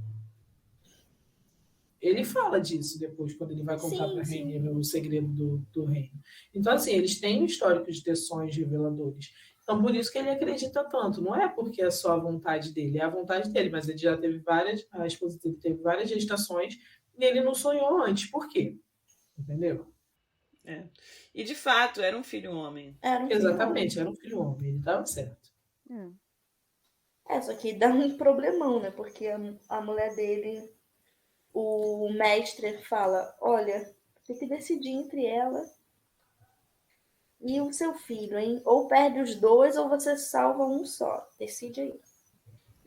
Ele fala disso depois, quando ele vai contar Sim, para a sim. Rhaenyra o segredo do reino. Então, assim, eles têm um histórico de ter sonhos reveladores. Então, por isso que ele acredita tanto. Não é porque é só a vontade dele, é a vontade dele, mas ele já teve a esposa dele teve várias gestações e ele não sonhou antes. Por quê? Entendeu? E de fato, era um filho homem. Era um filho homem. Exatamente, era um filho homem, ele estava certo. Só que dá um problemão, né? Porque a mulher dele, o mestre fala, olha, tem que decidir entre ela e o seu filho, hein? Ou perde os dois ou você salva um só. Decide aí.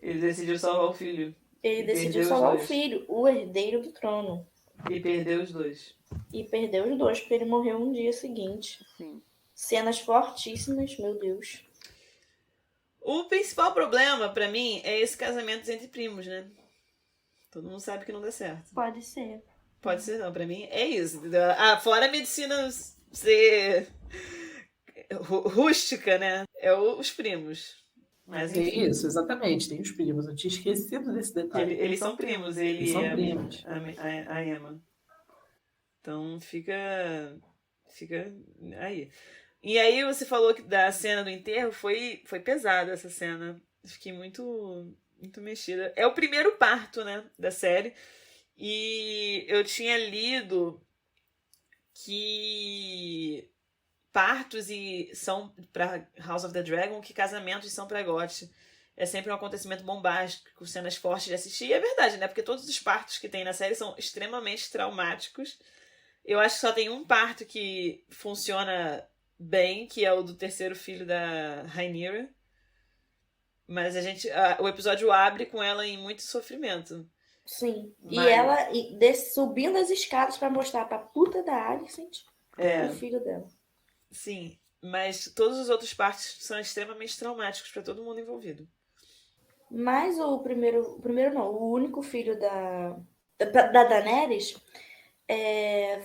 Ele decidiu salvar o filho. Ele E decidiu perdeu os salvar o dois. filho, o herdeiro do trono. E perdeu os dois. E perdeu os dois, porque ele morreu no dia seguinte. Sim. Cenas fortíssimas, meu Deus. O principal problema, pra mim, é esse casamento entre primos, né? Todo mundo sabe que não dá certo. Pode ser. Pode ser não, pra mim é isso. Fora a medicina ser rústica, né? É os primos. Mas É enfim, isso, exatamente, tem os primos. Eu tinha esquecido desse detalhe. eles são primos, ele Eles são e primos. a Emma. Então fica aí. E aí você falou que da cena do enterro foi pesada essa cena. Fiquei muito mexida. É o primeiro parto, né, da série. E eu tinha lido que partos são para House of the Dragon, que casamentos são para GOT. É sempre um acontecimento bombástico, com cenas fortes de assistir. E é verdade, né? Porque todos os partos que tem na série são extremamente traumáticos. Eu acho que só tem um parto que funciona bem, que é o do terceiro filho da Rhaenyra. Mas o episódio abre com ela em muito sofrimento. Sim. Mas- E ela subindo as escadas pra mostrar pra puta da Alicent o filho dela. Sim, mas todos os outros partos são extremamente traumáticos para todo mundo envolvido. Mas o único filho da Daenerys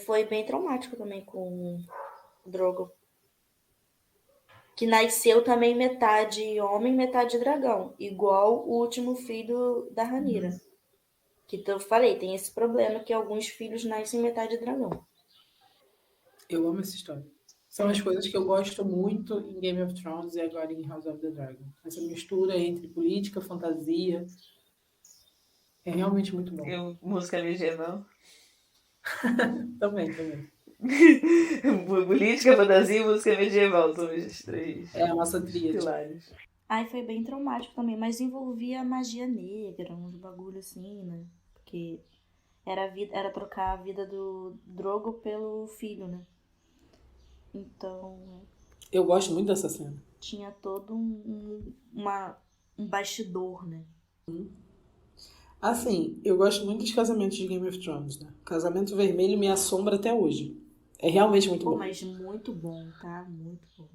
foi bem traumático também com o Drogon. Que nasceu também metade homem, metade dragão. Igual o último filho da Rhaenyra. Que eu falei, tem esse problema que alguns filhos nascem metade dragão. Eu amo essa história. São as coisas que eu gosto muito em Game of Thrones e agora em House of the Dragon. Essa mistura entre política, fantasia. É realmente muito bom. Música medieval. Também. Política, fantasia e música medieval são os três É a nossa tríade. pilares. Aí foi bem traumático também, mas envolvia magia negra, uns bagulho assim, né? Porque era trocar a vida do Drogo pelo filho, né? Então Eu gosto muito dessa cena. tinha todo um bastidor, né? Assim, eu gosto muito dos casamentos de Game of Thrones, né? Casamento Vermelho me assombra até hoje. É realmente muito Pô, bom. mas muito bom, tá? Muito bom.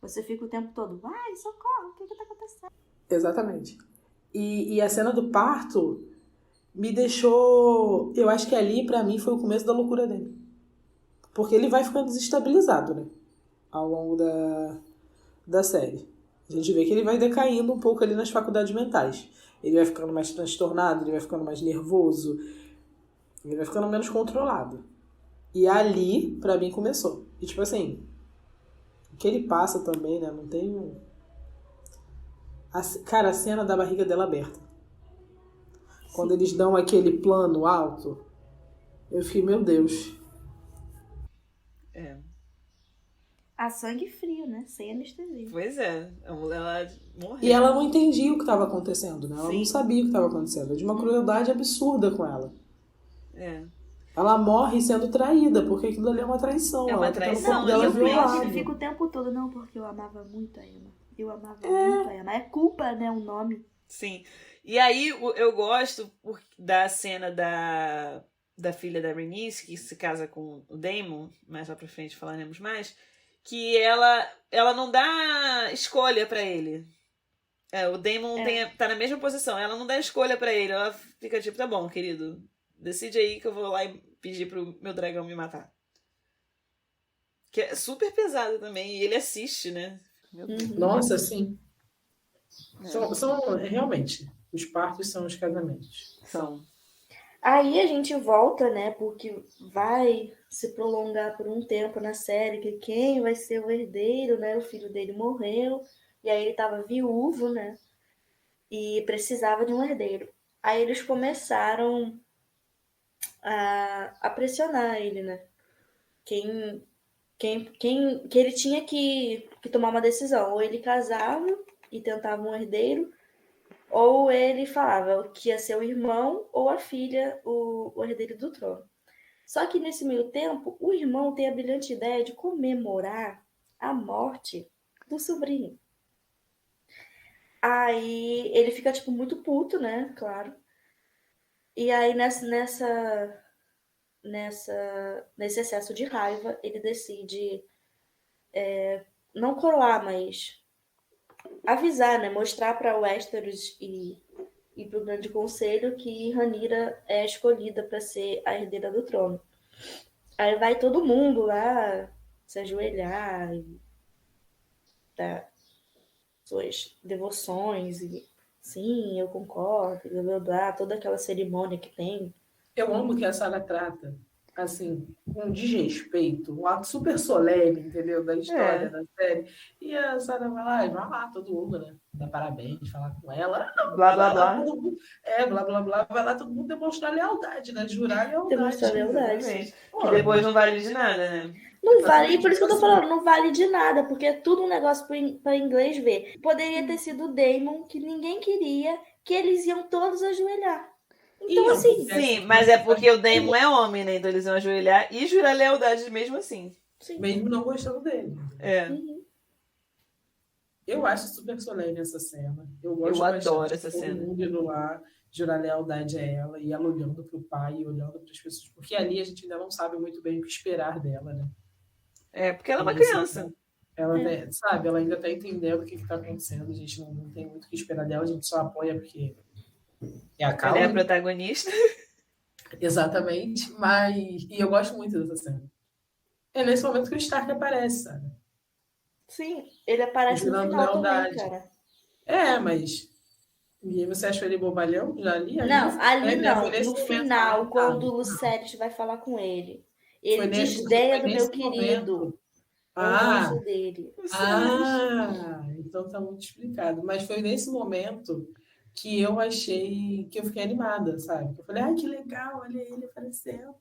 Você fica o tempo todo, ai, socorro, o que tá acontecendo? Exatamente. E a cena do parto me deixou... Eu acho que ali, pra mim, foi o começo da loucura dele. Porque ele vai ficando desestabilizado, né? Ao longo da série. A gente vê que ele vai decaindo um pouco ali nas faculdades mentais. Ele vai ficando mais transtornado, ele vai ficando mais nervoso, ele vai ficando menos controlado. E ali, pra mim, começou. E tipo assim, o que ele passa também, né? Não tem... Cara, a cena da barriga dela aberta. Quando eles dão aquele plano alto, eu fiquei, meu Deus. É. A sangue frio, né? Sem anestesia. Pois é, a mulher ela morreu. E ela não entendia o que estava acontecendo, né? Ela Sim. não sabia o que estava acontecendo. É de uma crueldade absurda com ela. É. Ela morre sendo traída, porque aquilo ali é uma traição. É uma ela tá no traição, corpo dela e eu violado. fico o tempo todo, não, porque eu amava muito a Emma. Eu amava muito a Emma. É culpa, né? O nome. Sim. E aí eu gosto da cena da filha da Rhaenys, que se casa com o Daemon, mais lá pra frente falaremos mais, que ela não dá escolha pra ele. O Daemon tá na mesma posição, ela não dá escolha pra ele, ela fica tipo, tá bom, querido, decide aí que eu vou lá e pedir pro meu dragão me matar. Que é super pesado também, e ele assiste, né? Meu Deus. Nossa, sim. São realmente, os partos são os casamentos. São. Aí a gente volta, né? Porque vai se prolongar por um tempo na série, que quem vai ser o herdeiro, né? O filho dele morreu, e aí ele tava viúvo, né? E precisava de um herdeiro. Aí eles começaram a pressionar ele, né? Que ele tinha que tomar uma decisão. Ou ele casava e tentava um herdeiro, ou ele falava que ia ser o irmão ou a filha, o herdeiro do trono. Só que nesse meio tempo, o irmão tem a brilhante ideia de comemorar a morte do sobrinho. Aí ele fica, tipo, muito puto, né? Claro. E aí nesse excesso de raiva, ele decide não coroar, mas avisar, né? Mostrar para Westeros e para o Grande Conselho que Rhaenyra é escolhida para ser a herdeira do trono. Aí vai todo mundo lá se ajoelhar e dar suas devoções e sim, eu concordo, blá blá blá, toda aquela cerimônia que tem. Eu amo que a Sarah trata, assim, com desrespeito, um ato super solene, entendeu? Da história da série. E a Sarah vai lá e vai lá todo mundo, né? Dá parabéns, falar com ela. Blá, blá, blá. Blá, blá, blá. Vai lá todo mundo demonstrar lealdade, né? Jurar lealdade. Demonstrar lealdade. Exatamente. Que depois não vale de nada, né? Não vale, e por isso que eu tô falando, não vale de nada, porque é tudo um negócio para inglês ver. Poderia ter sido o Daemon, que ninguém queria, que eles iam todos ajoelhar. Então, assim. Sim, mas é porque o Daemon é homem, né? Então eles iam ajoelhar e jurar lealdade mesmo assim. Sim. Mesmo não gostando dele. É. Eu acho super solene essa cena. Eu adoro essa cena. Todo mundo indo lá jurar lealdade a ela e ela olhando pro pai e olhando para as pessoas. Porque ali a gente ainda não sabe muito bem o que esperar dela, né? É, porque ela é uma criança. Ela, sabe, ela ainda tá entendendo o que tá acontecendo. A gente não tem muito o que esperar dela, a gente só apoia porque é a causa. Ela é a protagonista. Exatamente. E eu gosto muito dessa cena. É nesse momento que o Stark aparece, sabe? Sim, ele aparece no Jurando final lealdade. também, cara. Mas... E você achou ele bobalhão? Já ali? Não, ali não. Foi nesse No momento final, que quando o Lucerys vai falar com ele. Ele Foi desdenha do meu nesse querido. momento. O anjo dele. Então tá muito explicado. Mas foi nesse momento que eu achei, que eu fiquei animada, sabe? Eu falei, ai, que legal, olha ele aparecendo.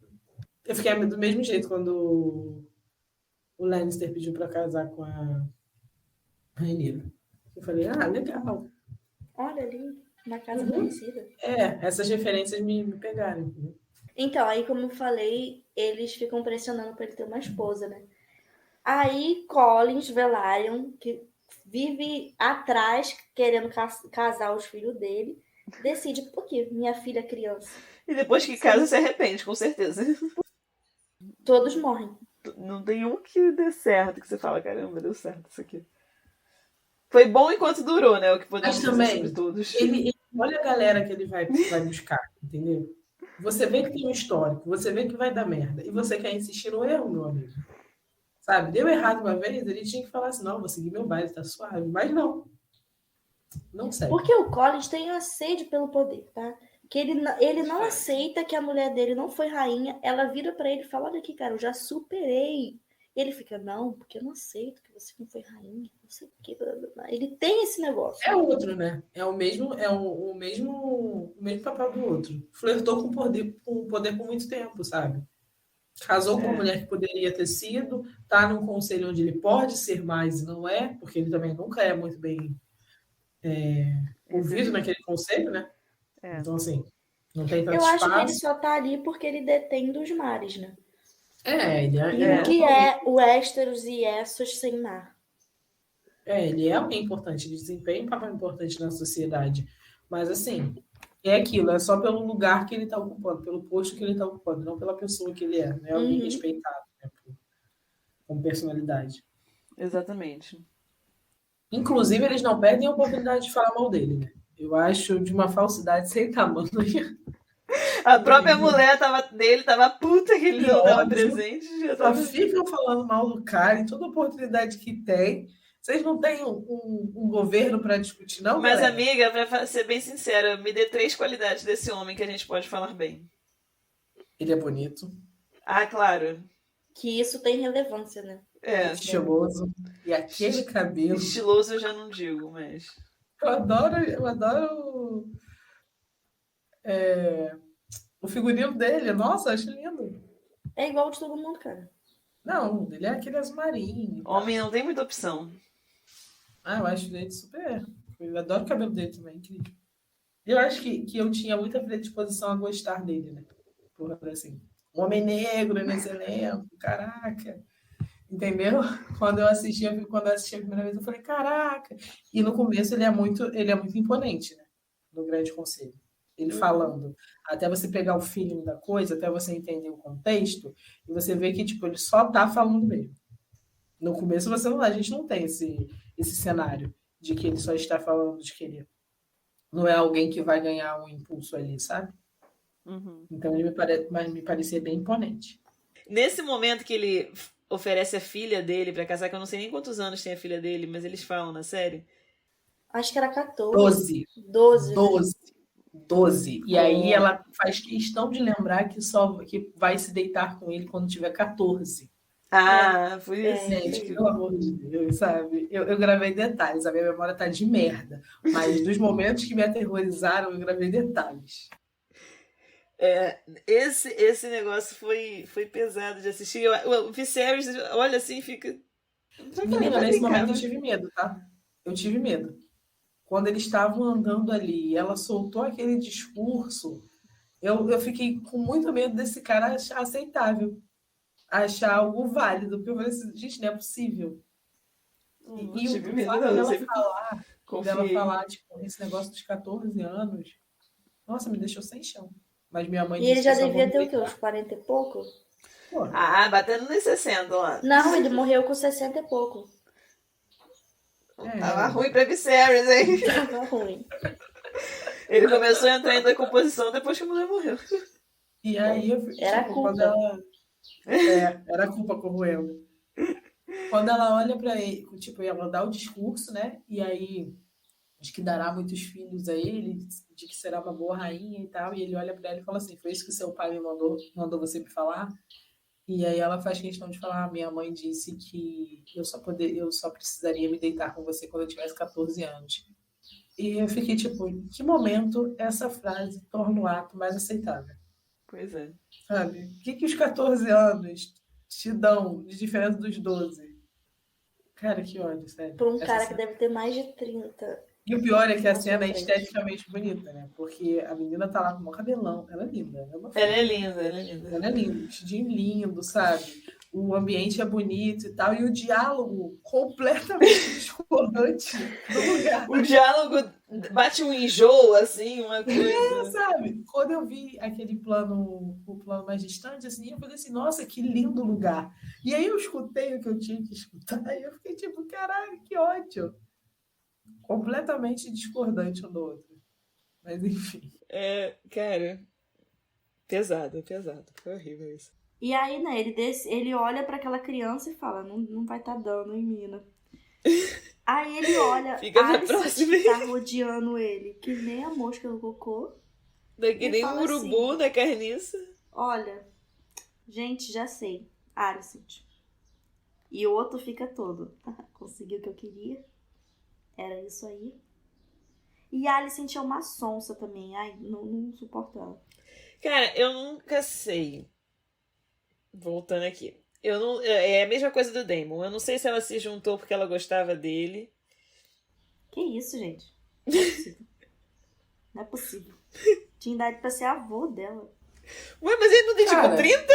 Eu fiquei do mesmo jeito quando o Lannister pediu pra casar com a Rhaenyra. Eu falei, ah, legal. Olha ali, na casa Uhum. conhecida. Essas referências me pegaram. Entendeu? Então, aí como eu falei, eles ficam pressionando pra ele ter uma esposa, né? Aí Collins Velaryon, que vive atrás querendo casar os filhos dele, decide, por quê? Minha filha é criança. E depois que casa, se arrepende, com certeza. Todos morrem. Não tem um que dê certo, que você fala, caramba, deu certo isso aqui. Foi bom enquanto durou, né? O que podemos Mas dizer também, sobre todos. ele olha a galera que ele vai buscar, entendeu? Você vê que tem um histórico, você vê que vai dar merda, e você quer insistir no erro, meu amigo. Sabe? Deu errado uma vez, ele tinha que falar assim, não, vou seguir meu baile, tá suave. Mas não. Não segue. Porque o Collins tem uma sede pelo poder, tá? Que ele não aceita que a mulher dele não foi rainha. Ela vira pra ele e fala, olha aqui, cara, eu já superei. E ele fica, não, porque eu não aceito que você não foi rainha. Não sei o que. Blá, blá, blá. Ele tem esse negócio. É outro, né? É o mesmo papel do outro. Flertou com o poder por muito tempo, sabe? Casou com uma mulher que poderia ter sido, tá num conselho onde ele pode ser mais e não é, porque ele também nunca é muito bem ouvido naquele conselho, né? Então, assim, não tem tanto Eu acho que ele espaço. só tá ali porque ele detém dos mares, né? Ele E é o que é o Westeros e Essos sem mar? ele é alguém importante, ele desempenha um papel importante na sociedade. Mas, assim, é aquilo, é só pelo lugar que ele está ocupando, pelo posto que ele está ocupando, não pela pessoa que ele é. Não é alguém respeitado, né, como personalidade. Exatamente. Inclusive, eles não perdem a oportunidade de falar mal dele, né? Eu acho de uma falsidade sem tamanho. A própria mulher dele tava puta que ele não tava Óbvio. presente. Só ficam falando mal do cara em toda oportunidade que tem. Vocês não têm um governo para discutir, não, Mas, galera? amiga, pra ser bem sincera, me dê 3 qualidades desse homem que a gente pode falar bem. Ele é bonito. Ah, claro. Que isso tem relevância, né? Estiloso. E aquele cabelo. Estiloso eu já não digo, mas... Eu adoro o figurino dele. Nossa, acho lindo. É igual de todo mundo, cara. Não, ele é aquele azul marinho. Homem não tem muita opção. Eu acho ele super... Eu adoro o cabelo dele também, incrível. Eu acho que eu tinha muita predisposição a gostar dele, né? Porra, assim, um homem negro nesse elenco, caraca. Entendeu? Quando eu assisti a primeira vez, eu falei, caraca. E no começo ele é muito imponente, né? No Grande Conselho. Ele falando, até você pegar o feeling da coisa, até você entender o contexto, e você vê que, tipo, ele só tá falando mesmo. No começo a gente não tem esse cenário de que ele só está falando de que ele não é alguém que vai ganhar um impulso ali, sabe? Então ele me parecia bem imponente. Nesse momento que ele oferece a filha dele pra casar, que eu não sei nem quantos anos tem a filha dele, mas eles falam na série. Acho que era 14. 12. 12. 12. E aí ela faz questão de lembrar que vai se deitar com ele quando tiver 14. Foi isso. Gente, pelo amor de Deus, sabe? Eu gravei detalhes, a minha memória tá de merda. Mas dos momentos que me aterrorizaram, eu gravei detalhes. Esse negócio foi pesado de assistir. O Viserys olha assim e fica... Menina, nesse momento eu tive medo, tá? Eu tive medo. Quando eles estavam andando ali e ela soltou aquele discurso, eu fiquei com muito medo desse cara achar aceitável. Achar algo válido. Porque eu falei assim, gente, não é possível. E o fato dela falar, tipo, esse negócio dos 14 anos, nossa, me deixou sem chão. Mas minha mãe E ele já devia ter o quê? Uns 40 e pouco? Batendo nos 60 lá. Não, ele morreu com 60 e pouco. Tava ruim pra Viserys, hein? Tava ruim. Ele começou a entrar em decomposição depois que a mulher morreu. E aí eu Era tipo, culpa. quando ela... era culpa corroendo. Quando ela olha pra ele, tipo, ela dá o discurso, né? E aí diz que dará muitos filhos a ele, de que será uma boa rainha e tal. E ele olha pra ela e fala assim, foi isso que seu pai me mandou você me falar? E aí ela faz questão de falar, minha mãe disse que eu só precisaria me deitar com você quando eu tivesse 14 anos. E eu fiquei tipo, em que momento essa frase torna o ato mais aceitável? Pois é. Sabe? O que os 14 anos te dão de diferença dos 12? Cara, que ódio, sério. Por um Essa cara que cena. deve ter mais de 30. E o pior é que a Na sua cena é frente. esteticamente bonita, né? Porque a menina tá lá com o cabelão. Ela é linda. Ela é uma Ela é linda, ela é linda. Ela é linda, vestidinho lindo, sabe? O ambiente é bonito e tal, e o diálogo completamente discordante do lugar, O diálogo bate um enjoo, assim, uma coisa. sabe? Quando eu vi aquele plano, o plano mais distante, assim, eu falei assim, nossa, que lindo lugar. E aí eu escutei o que eu tinha que escutar, e eu fiquei tipo, caralho, que ódio. Completamente discordante um do outro. Mas enfim. É, cara, pesado, pesado. Foi horrível isso. E aí, né, ele olha pra aquela criança e fala, não vai tá dando, hein, mina? Aí ele olha, Fica pra Alicent próxima. tá rodeando ele, que nem a mosca no cocô. Daqui E nem um fala urubu assim, na carniça. olha, gente, já sei, Alicent. E o outro fica todo, conseguiu o que eu queria? Era isso aí. E a Alicent é uma sonsa também, ai, não suporto ela. Cara, eu nunca sei. Voltando aqui. Eu não, é a mesma coisa do Damon. Eu não sei se ela se juntou porque ela gostava dele. Que isso, gente? Não é possível. Não é possível. Tinha idade pra ser avô dela. Ué, mas ele não tem tipo Cara, 30?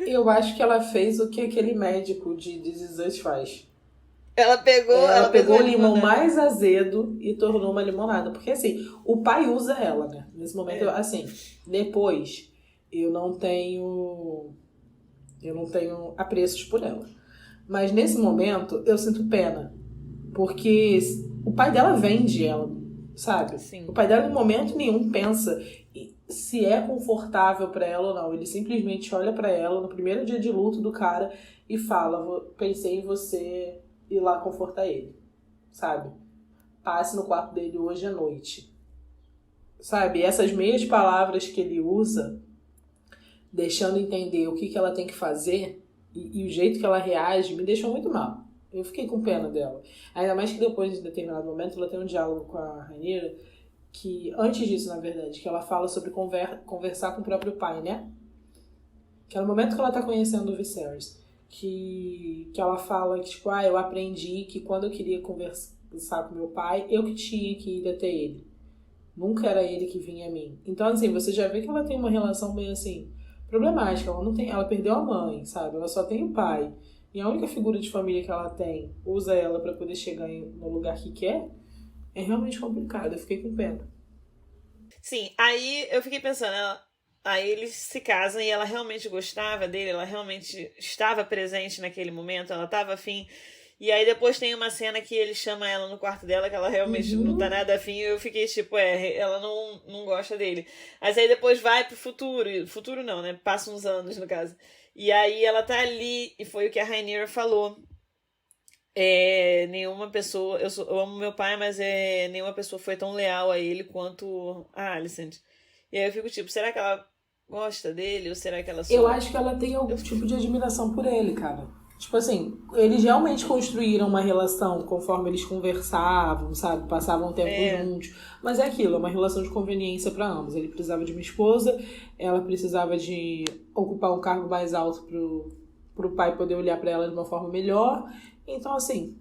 eu acho que ela fez o que aquele médico de This Is Us faz. Ela pegou. Ela pegou o a limão limonada. mais azedo e tornou uma limonada. Porque, assim, o pai usa ela, né? Nesse momento, É. assim, depois, eu não tenho apreços por ela. Mas, nesse momento, eu sinto pena. Porque o pai dela vende ela, sabe? Sim. O pai dela, em momento nenhum, pensa se é confortável pra ela ou não. Ele simplesmente olha pra ela no primeiro dia de luto do cara e fala, pensei em você ir lá confortar ele, sabe? Passe no quarto dele hoje à noite. Sabe? E essas meias palavras que ele usa, deixando entender o que ela tem que fazer e o jeito que ela reage, me deixou muito mal. Eu fiquei com pena dela. Ainda mais que depois de determinado momento ela tem um diálogo com a Rhaenyra que, antes disso, na verdade, que ela fala sobre conversar com o próprio pai, né? Que é no momento que ela tá conhecendo o Viserys. Que ela fala que, tipo, eu aprendi que quando eu queria conversar com meu pai, eu que tinha que ir até ele. Nunca era ele que vinha a mim. Então, assim, você já vê que ela tem uma relação meio, assim, problemática. Ela perdeu a mãe, sabe? Ela só tem o pai. E a única figura de família que ela tem, usa ela pra poder chegar no lugar que quer, é realmente complicado. Eu fiquei com pena. Sim, aí eu fiquei pensando, aí eles se casam e ela realmente gostava dele, ela realmente estava presente naquele momento, ela estava afim. E aí depois tem uma cena que ele chama ela no quarto dela, que ela realmente não tá nada afim, e eu fiquei tipo, ela não gosta dele. Mas aí depois vai pro futuro não, né? Passa uns anos, no caso. E aí ela tá ali, e foi o que a Rhaenyra falou. Nenhuma pessoa, eu amo meu pai, mas nenhuma pessoa foi tão leal a ele quanto a Alicent. E aí eu fico tipo, será que ela gosta dele ou será que ela só... Eu acho que ela tem algum tipo de admiração por ele, cara. Tipo assim, eles realmente construíram uma relação conforme eles conversavam, sabe? Passavam tempo juntos. Mas é aquilo, é uma relação de conveniência para ambos. Ele precisava de uma esposa, ela precisava de ocupar um cargo mais alto pro pai poder olhar para ela de uma forma melhor. Então, assim,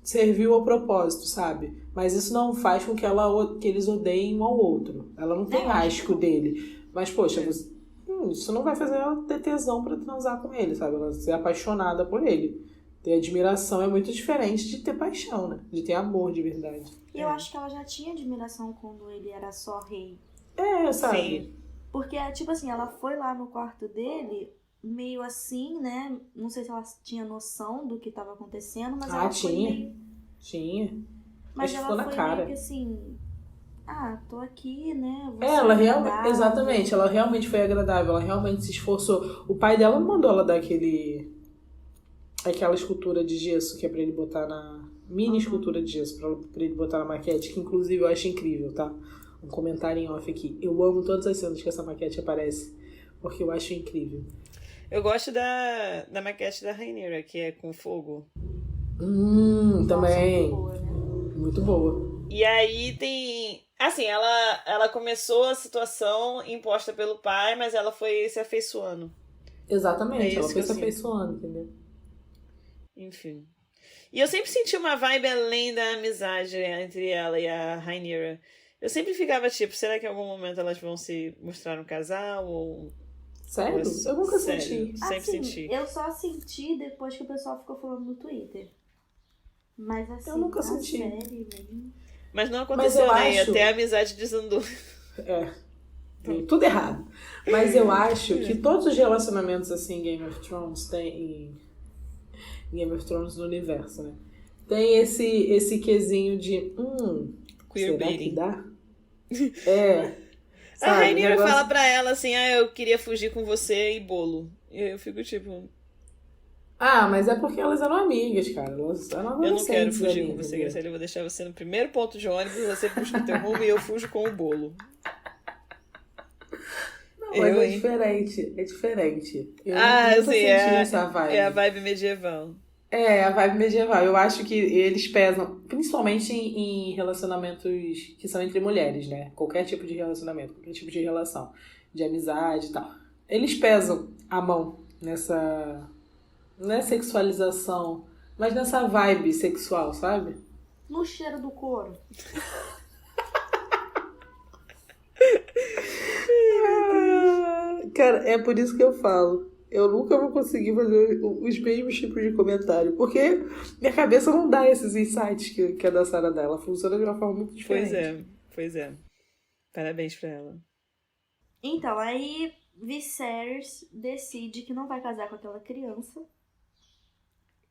serviu ao propósito, sabe? Mas isso não faz com que eles odeiem um ao outro. Ela não tem asco dele. Mas, poxa, isso não vai fazer ela ter tesão pra transar com ele, sabe? Ela ser apaixonada por ele. Ter admiração é muito diferente de ter paixão, né? De ter amor de verdade. E eu acho que ela já tinha admiração quando ele era só rei. Sabe? Sim. Porque, tipo assim, ela foi lá no quarto dele, meio assim, né? Não sei se ela tinha noção do que estava acontecendo, mas ela foi tinha. meio... Tinha. Mas Acho que ela ficou na foi cara. meio que assim... tô aqui, né? Vou ser Ela realmente, agradável. exatamente, ela realmente foi agradável, ela realmente se esforçou. O pai dela mandou ela dar aquela escultura de gesso que é pra ele botar na... Mini escultura de gesso pra ele botar na maquete, que inclusive eu acho incrível, tá? Um comentário em off aqui. Eu amo todas as cenas que essa maquete aparece, porque eu acho incrível. Eu gosto da maquete da Rhaenyra, que é com fogo. Nossa, Também. muito boa, né? Muito boa. E aí tem... Assim, ela começou a situação imposta pelo pai, mas ela foi se afeiçoando. Exatamente, É ela isso foi que se eu sinto. afeiçoando, entendeu? Enfim. E eu sempre senti uma vibe além da amizade entre ela e a Rhaenyra. Eu sempre ficava tipo, será que em algum momento elas vão se mostrar um casal? Ou Sério? é Eu nunca sério? senti. Sempre Assim, senti. eu só senti depois que o pessoal ficou falando no Twitter. Mas assim, Eu nunca na senti. série mesmo. Mas não Mas aconteceu, eu né? E acho- até a amizade desandou. É. Deu tudo errado. Mas eu acho que todos os relacionamentos assim em Game of Thrones tem. Em Game of Thrones no universo, né? Tem esse quesinho de. Será que Queerbaiting. dá? É. A Sabe, Rhaenyra negócio- fala pra ela assim, eu queria fugir com você e bolo. E eu fico tipo, Ah, mas é porque elas eram amigas, cara. Elas eram eu não quero adolescentes fugir ali, com você, entendeu? Graciela. Eu vou deixar você no primeiro ponto de ônibus, você busca o teu rumo e eu fujo com o bolo. Não, mas Eu, é hein? diferente. É diferente. Eu Ah, nunca assim, senti é essa vibe. a vibe medieval. É, a vibe medieval. Eu acho que eles pesam, principalmente em relacionamentos que são entre mulheres, né? Qualquer tipo de relacionamento, qualquer tipo de relação, de amizade e tal. Eles pesam a mão nessa. Não é sexualização, mas nessa vibe sexual, sabe? No cheiro do couro. Cara, é por isso que eu falo. Eu nunca vou conseguir fazer os mesmos tipos de comentário. Porque minha cabeça não dá esses insights que a da Sarah dá. Ela funciona de uma forma muito diferente. Pois é. Parabéns pra ela. Então, aí Viserys decide que não vai casar com aquela criança.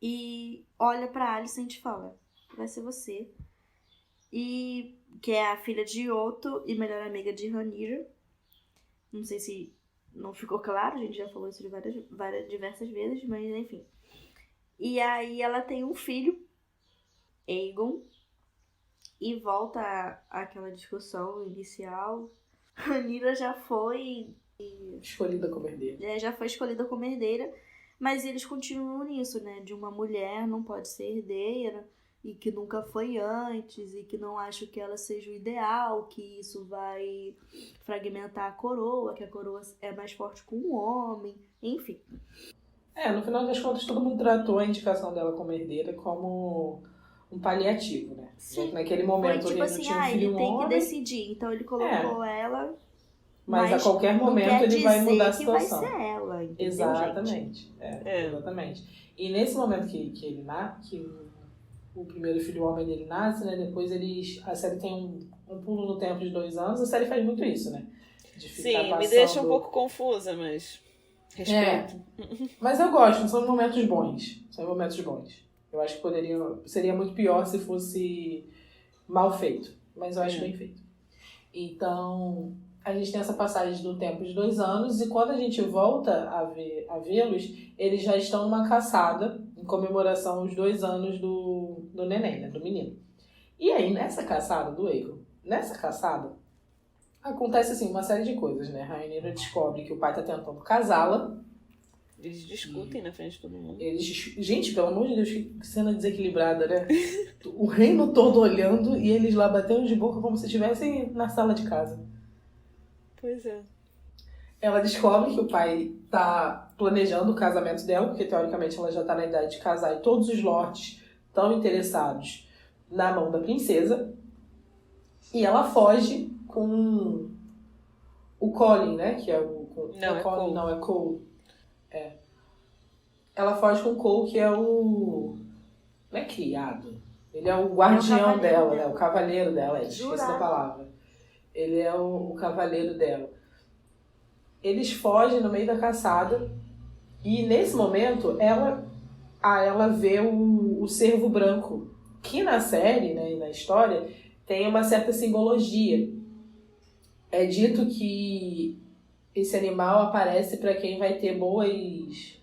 E olha pra Alicent e fala, vai ser você. E que é a filha de Otto e melhor amiga de Rhaenyra. Não sei se não ficou claro, a gente já falou isso de diversas vezes, mas enfim. E aí ela tem um filho, Aegon, e volta àquela discussão inicial. Rhaenyra já foi Escolhida como herdeira. já foi escolhida como herdeira, mas eles continuam nisso, né? De uma mulher não pode ser herdeira, e que nunca foi antes, e que não acho que ela seja o ideal, que isso vai fragmentar a coroa, que a coroa é mais forte com o homem, enfim. É, no final das contas, todo mundo tratou a indicação dela como herdeira como um paliativo, né? Sim. Naquele Foi momento tipo ele não assim, tinha um filho ele tem que homem, decidir, então ele colocou ela, mas a qualquer não momento quer ele vai dizer mudar a que vai situação. ser ela, entendeu, gente? Exatamente. É. Exatamente. E nesse momento que o primeiro filho homem dele nasce, né? Depois a série tem um pulo no tempo de 2 anos. A série faz muito isso, né? De ficar Sim, me passando... deixa um pouco confusa, mas respeito. Mas eu gosto, são momentos bons. São momentos bons. Eu acho que seria muito pior se fosse mal feito. Mas eu acho bem feito. Então, a gente tem essa passagem do tempo de 2 anos e quando a gente volta a vê-los, eles já estão numa caçada em comemoração aos 2 anos do neném, né, do menino. E aí, nessa caçada do Aegon, acontece assim, uma série de coisas, né? A Rhaenyra descobre que o pai tá tentando casá-la. Eles discutem na frente de todo mundo. Gente, pelo amor de Deus, que cena desequilibrada, né? O reino todo olhando e eles lá batendo de boca como se estivessem na sala de casa. Pois é. Ela descobre que o pai tá planejando o casamento dela, porque teoricamente ela já tá na idade de casar e todos os lords estão interessados na mão da princesa. E ela foge com o Colin, né? Que é o... Não, é Colin, Cole. não, é Cole. É. Ela foge com o Cole, que é o... Não é criado. Ele é o guardião cavaleiro dela, né? dela. O cavaleiro dela. Esqueci Jurado. da palavra. Ele é o cavaleiro dela. Eles fogem no meio da caçada e nesse momento ela vê o cervo branco, que na série, né, e na história, tem uma certa simbologia. É dito que esse animal aparece para quem vai ter bons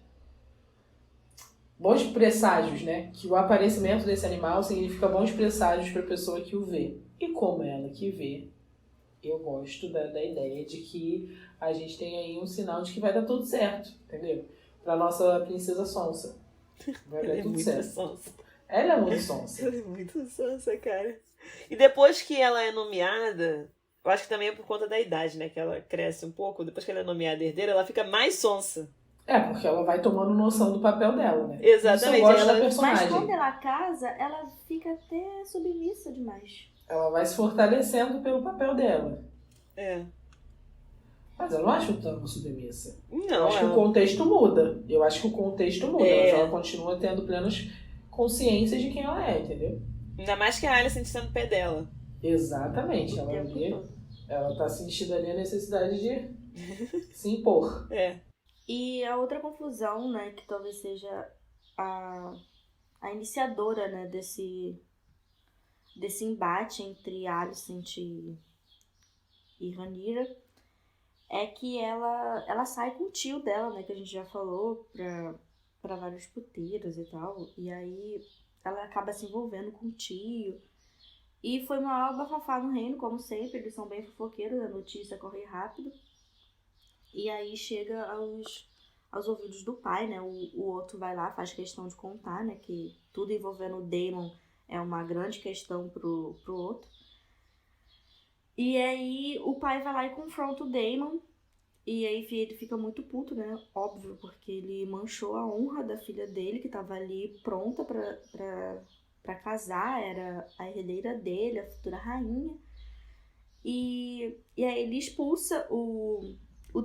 presságios, né? Que o aparecimento desse animal significa bons presságios para a pessoa que o vê. E como é ela que vê, eu gosto da ideia de que a gente tem aí um sinal de que vai dar tudo certo, entendeu? Pra nossa princesa Sonsa. Vai dar É tudo muito certo. sonsa. Ela é muito sonsa. Ela é muito sonsa, cara. E depois que ela é nomeada, eu acho que também é por conta da idade, né? Que ela cresce um pouco. Depois que ela é nomeada herdeira, ela fica mais sonsa. É, porque ela vai tomando noção do papel dela, né? Exatamente, Isso eu gosto ela- da personagem. Mas quando ela casa, ela fica até submissa demais. Ela vai se fortalecendo pelo papel dela. É. Mas eu não acho tão submissa. Eu Não, acho que o ela... contexto muda. Eu acho que o contexto muda. É. Mas ela continua tendo plenas consciências de quem ela é, entendeu? Ainda mais que a Alicent está no pé dela. Exatamente. O Ela, tempo ali, todo. ela tá sentindo ali a necessidade de se impor. É. E a outra confusão, né, que talvez seja a iniciadora, né, desse embate entre Alicent e Rhaenyra, é que ela sai com o tio dela, né, que a gente já falou, pra vários puteiros e tal, e aí ela acaba se envolvendo com o tio. E foi uma bafafá no reino, como sempre, eles são bem fofoqueiros, a notícia corre rápido. E aí chega aos ouvidos do pai, né? O outro vai lá, faz questão de contar, né? Que tudo envolvendo o Daemon é uma grande questão pro outro. E aí o pai vai lá e confronta o Daemon. E aí ele fica muito puto, né? Óbvio, porque ele manchou a honra da filha dele, que tava ali pronta pra casar, era a herdeira dele, a futura rainha. E aí ele expulsa o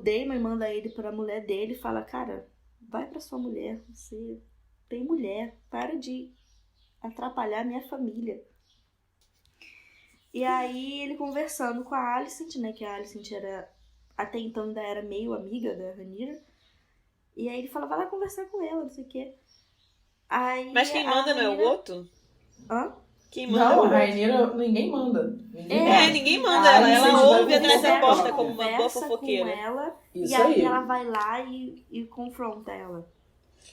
Daemon e manda ele pra mulher dele e fala, cara, vai pra sua mulher, você tem mulher, para de atrapalhar minha família. E aí ele conversando com a Alicent, né, que a Alicent até então ainda era meio amiga da Rhaenyra, e aí ele fala, vai lá conversar com ela, não sei o quê. Aí Mas quem a manda não é o Rhaenyra- outro? Hã? Quem manda é Não, o a outro. Rainha ninguém manda. Ninguém manda A ela. Alicent Ela vai ouve atrás da conversar porta com como uma boa Conversa fofoqueira. com ela, Isso e aí aí. ela vai lá e confronta ela.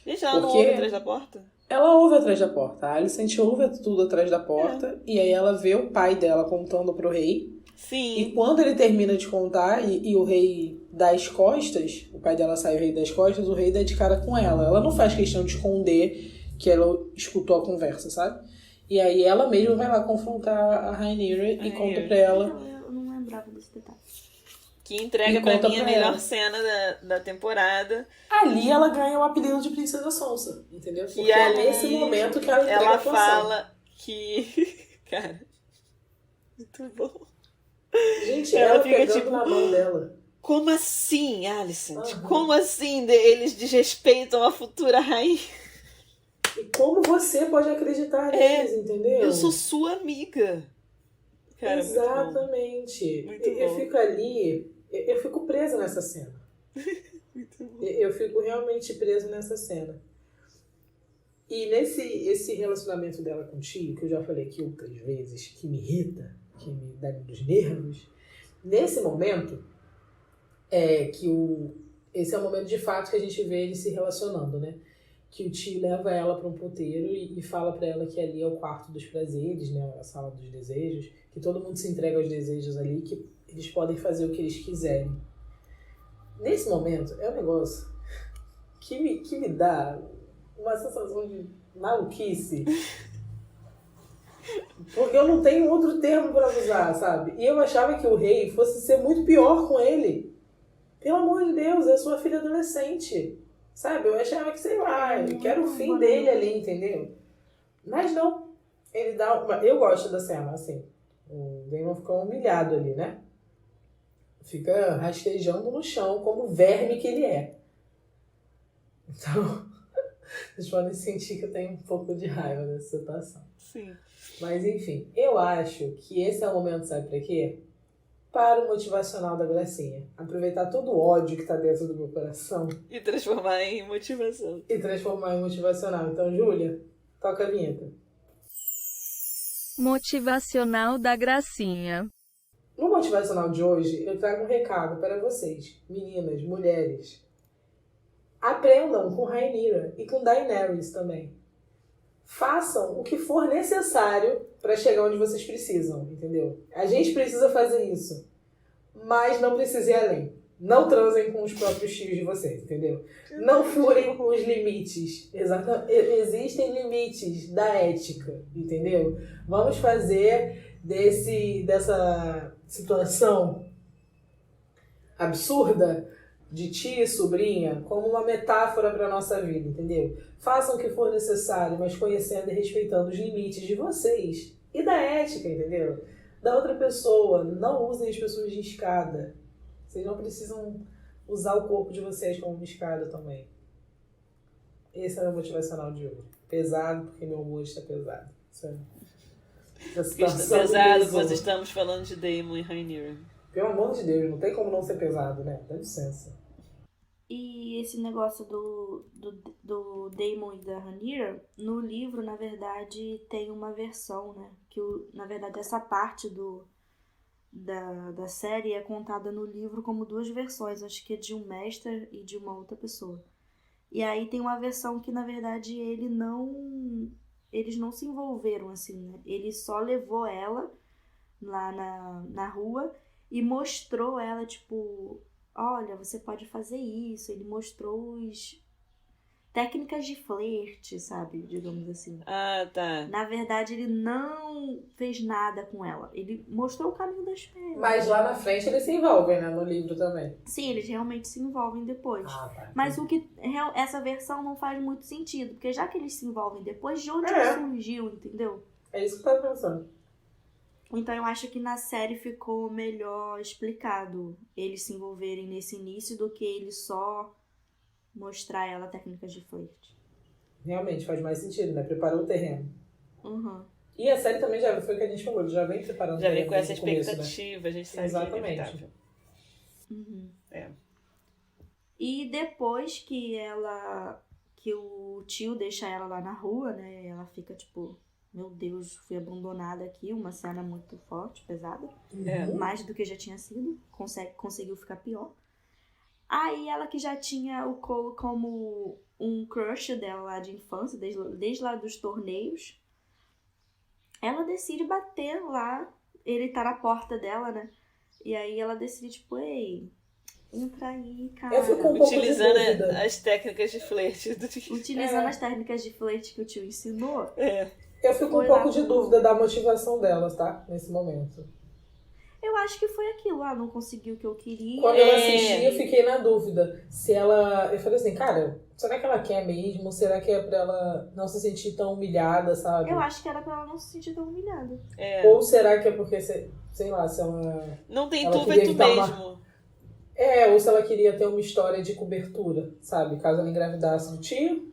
Gente, ela não Porque- ouve atrás da porta? Ela ouve atrás da porta. A Alicent ouve tudo atrás da porta. E aí ela vê o pai dela contando pro rei. E Sim. quando ele termina de contar e o rei dá as costas, o pai dela sai, o rei dá as costas, o rei dá de cara com ela. Ela não faz questão de esconder que ela escutou a conversa, sabe? E aí ela mesma vai lá confrontar a Rhaenyra e conta pra ela. Eu não lembrava desse detalhe. Que entrega E pra conta mim a pra melhor ela. cena da temporada. Ali ela ganha o apelido de Princesa Sonsa, entendeu? Porque E é ali nesse momento que ela entrega Ela a atuação. fala que... Cara, muito bom. Gente, Ela ela fica pegando tipo, na mão dela. Como assim, Alicent? Aham. Como assim eles desrespeitam a futura rainha? E como você pode acreditar neles, entendeu? Eu sou sua amiga. Cara, muito bom. Exatamente. Muito Eu bom. fico ali, eu fico presa nessa cena. Muito bom. Eu fico realmente preso nessa cena. E esse relacionamento dela com o tio, que eu já falei aqui outras vezes, que me irrita, que me dá nos nervos, nesse momento, esse é o momento de fato que a gente vê eles se relacionando, né? Que o tio leva ela para um puteiro e fala para ela que ali é o quarto dos prazeres, né? A sala dos desejos, que todo mundo se entrega aos desejos ali, que eles podem fazer o que eles quiserem. Nesse momento, é um negócio que me dá uma sensação de maluquice. Porque eu não tenho outro termo para usar, sabe? E eu achava que o rei fosse ser muito pior com ele. Pelo amor de Deus, é sua filha adolescente. Sabe? Eu achava que, sei lá, eu quero o fim dele ali, entendeu? Mas não. Ele dá uma... Eu gosto da cena, assim. O Daemon fica humilhado ali, né? Fica rastejando no chão como o verme que ele é. Então, vocês podem sentir que eu tenho um pouco de raiva dessa situação. Sim. Mas, enfim, eu acho que esse é o momento, sabe pra quê? Para o motivacional da Gracinha. Aproveitar todo o ódio que tá dentro do meu coração E transformar em motivação. e transformar em motivacional. Então, Júlia, toca a vinheta. Motivacional da Gracinha. No motivacional de hoje, eu trago um recado para vocês, meninas, mulheres. Aprendam com Rhaenyra e com Daenerys também. Façam o que for necessário para chegar onde vocês precisam, entendeu? A gente precisa fazer isso, mas não precisa ir além. Não transem com os próprios tios de vocês, entendeu? Não furem com os limites. Existem limites da ética, entendeu? Vamos fazer dessa situação absurda de tia e sobrinha como uma metáfora para nossa vida, entendeu? Façam o que for necessário, mas conhecendo e respeitando os limites de vocês e da ética, entendeu? Da outra pessoa. Não usem as pessoas de escada. Vocês não precisam usar o corpo de vocês como uma escada também. Esse é o meu motivacional de hoje. Pesado, porque meu humor está pesado. Essa situação Pesado, pesou. pois estamos falando de Daemon e Rhaenyra. Pelo amor de Deus, não tem como não ser pesado, né? Dá licença. E esse negócio do Daemon e da Rhaenyra, no livro, na verdade, tem uma versão, né? Que, na verdade, essa parte da série é contada no livro como duas versões. Acho que é de um mestre e de uma outra pessoa. E aí tem uma versão que, na verdade, eles não se envolveram, assim, né? Ele só levou ela lá na rua e mostrou ela, tipo... Olha, você pode fazer isso. Ele mostrou técnicas de flerte, sabe? Digamos assim. Ah, tá. Na verdade, ele não fez nada com ela. Ele mostrou o caminho das pedras. Mas lá na frente eles se envolvem, né? No livro também. Sim, eles realmente se envolvem depois. Ah, tá. Mas essa versão não faz muito sentido. Porque já que eles se envolvem depois, de onde É. que surgiu, entendeu? É isso que eu tava pensando. Então eu acho que na série ficou melhor explicado eles se envolverem nesse início do que ele só mostrar ela técnicas de flerte. Realmente, faz mais sentido, né? Preparou o terreno. Uhum. E a série também já foi o que a gente falou, já vem preparando Já o vem terreno com essa desde o começo, né? expectativa, a gente sabe Exatamente. que é inevitável. Uhum. É. E depois que o tio deixa ela lá na rua, né? Ela fica tipo, meu Deus, fui abandonada aqui. Uma cena muito forte, pesada. É. Mais do que já tinha sido. Conseguiu ficar pior. Aí ela que já tinha o Cole como um crush dela lá de infância, desde lá dos torneios. Ela decide bater lá. Ele tá na porta dela, né? E aí ela decide, tipo, ei, entra aí, cara. Eu fico um pouco de Utilizando dúvida. as técnicas de flerte do tio. Utilizando as técnicas de flerte que o tio ensinou. É. Eu fico Foi um pouco lá de pro- dúvida da motivação delas, tá? Nesse momento. Eu acho que foi aquilo. Não conseguiu o que eu queria. Quando eu assisti, eu fiquei na dúvida. Se ela... Eu falei assim, cara, será que ela quer mesmo? Será que é pra ela não se sentir tão humilhada, sabe? Eu acho que era pra ela não se sentir tão humilhada. É. Ou será que é porque, sei lá, se ela... Não tem Ela tu, vai queria tu dar uma- mesmo. Ou se ela queria ter uma história de cobertura, sabe? Caso ela engravidasse do tio,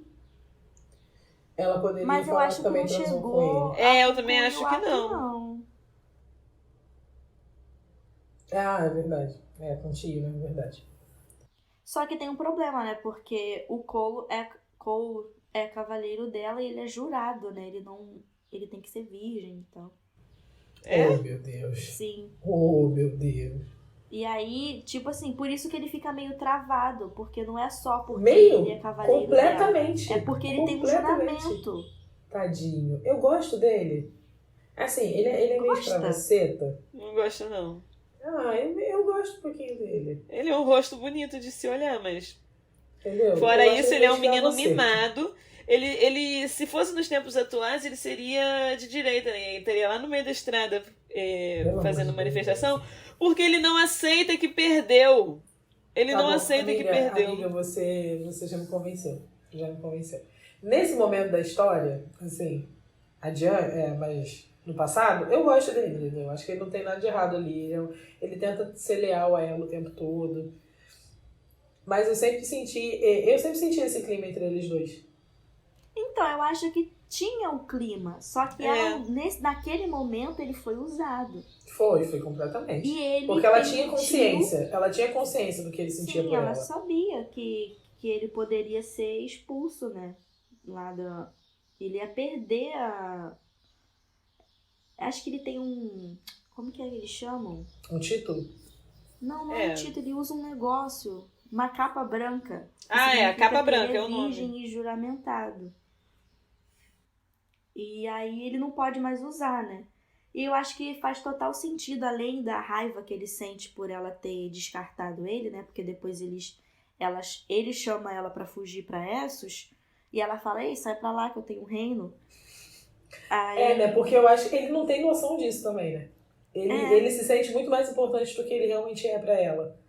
ela poderia Mas eu falar acho que que também não transou chegou. com ele. É, eu também a acho que concluir o ato, não. Ah, é verdade. É, com o tio, né? É verdade. Só que tem um problema, né? Porque o Cole é cavaleiro dela e ele é jurado, né? Ele tem que ser virgem, então. É? Oh, meu Deus. Sim. Oh, meu Deus. E aí, tipo assim, por isso que ele fica meio travado, porque não é só porque Meio? ele é cavaleiro dela. Completamente. É porque ele tem um Completamente. juramento. Tadinho. Eu gosto dele. Assim, ele é meio Gosta? travesseta. Não gosto, não. Ah, eu gosto um pouquinho dele. Ele é um rosto bonito de se olhar, mas... Entendeu? Fora Eu acho isso, ele é um meio menino travesseta. mimado. Ele, se fosse nos tempos atuais, ele seria de direita, né? Ele estaria lá no meio da estrada Pelo amor fazendo de manifestação, porque ele não aceita que perdeu. Ele Tá não bom, aceita amiga, que perdeu. Amiga, você já me convenceu. Já me convenceu. Nesse momento da história, assim, mas no passado, eu gosto dele, entendeu? Acho que ele não tem nada de errado ali. Ele tenta ser leal a ela o tempo todo. Mas eu sempre senti esse clima entre eles dois. Então, eu acho que tinha um clima, só que naquele momento ele foi usado. Foi completamente. E ele Porque ela permitiu- tinha consciência. Ela tinha consciência do que ele sentia Sim, por ela ela. sabia que ele poderia ser expulso, né? Ele ia perder a... Acho que ele tem um... Como que é que eles chamam? Um título? Não é um título, ele usa um negócio. Uma capa branca. Que Ah, é, a significa capa que ele branca, é o nome. virgem e juramentado. E aí ele não pode mais usar, né? E eu acho que faz total sentido, além da raiva que ele sente por ela ter descartado ele, né? Porque depois ele chama ela pra fugir pra Essos e ela fala, ei, sai pra lá que eu tenho um reino. Aí, né? Porque eu acho que ele não tem noção disso também, né? Ele se sente muito mais importante do que ele realmente é pra ela.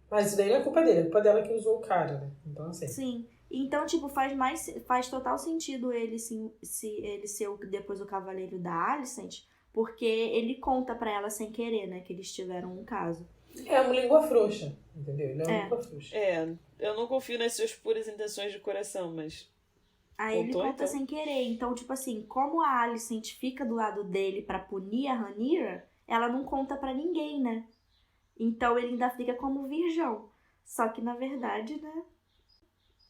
Mas isso daí não é culpa dele, é culpa dela que usou o cara, né? Então, assim. sim. Então, tipo, faz total sentido ele ser depois o cavaleiro da Alicent, porque ele conta pra ela sem querer, né, que eles tiveram um caso. É uma língua frouxa, entendeu? Ele é uma língua frouxa. Eu não confio nas suas puras intenções de coração, mas... Aí ele Contou, conta então? sem querer. Então, tipo assim, como a Alicent fica do lado dele pra punir a Rhaenyra, ela não conta pra ninguém, né? Então ele ainda fica como virgão. Só que, na verdade, né,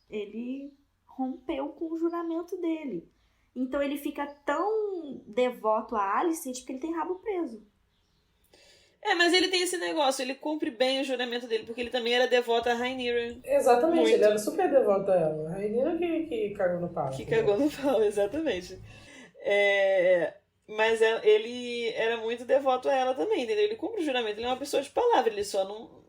ele rompeu com o juramento dele. Então ele fica tão devoto a Alicent porque ele tem rabo preso. Mas ele tem esse negócio, ele cumpre bem o juramento dele, porque ele também era devoto a Rhaenyra. Exatamente, Muito. ele era super devoto a ela. A Rainha que cagou no pau. Que cagou no pau, exatamente. Mas ele era muito devoto a ela também, entendeu? Ele cumpre o juramento, ele é uma pessoa de palavra, ele só não...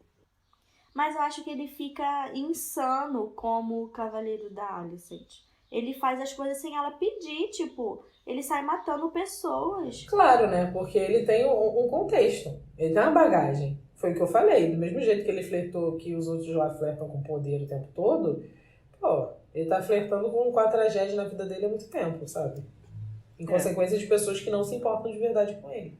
Mas eu acho que ele fica insano como o cavaleiro da Alicent. Ele faz as coisas sem ela pedir, tipo, ele sai matando pessoas. Claro, né? Porque ele tem um contexto. Ele tem uma bagagem. Foi o que eu falei. Do mesmo jeito que ele flertou, que os outros lá flertam com poder o tempo todo, pô, ele tá flertando com a tragédia na vida dele há muito tempo, sabe? Em consequência de pessoas que não se importam de verdade com ele.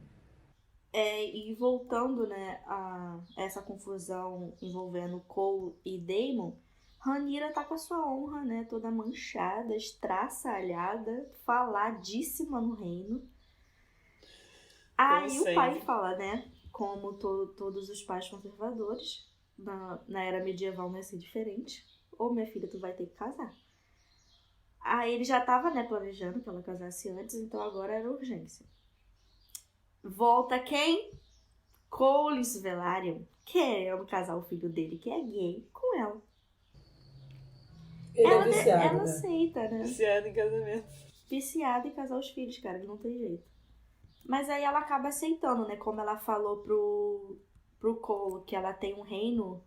E voltando, né, a essa confusão envolvendo Cole e Daemon, Rhaenyra tá com a sua honra, né, toda manchada, estraçalhada, faladíssima no reino. Aí o pai fala, né, como todos os pais conservadores, na era medieval não ia ser diferente. Ô, minha filha, tu vai ter que casar. Aí ele já tava, né, planejando que ela casasse antes, então agora era urgência. Volta quem? Corlys Velaryon, querendo casar o filho dele, que é gay, com ela. Ele é viciado, ela né? aceita, né? Viciado em casamento. Viciada em casar os filhos, cara, que não tem jeito. Mas aí ela acaba aceitando, né? Como ela falou pro Cole que ela tem um reino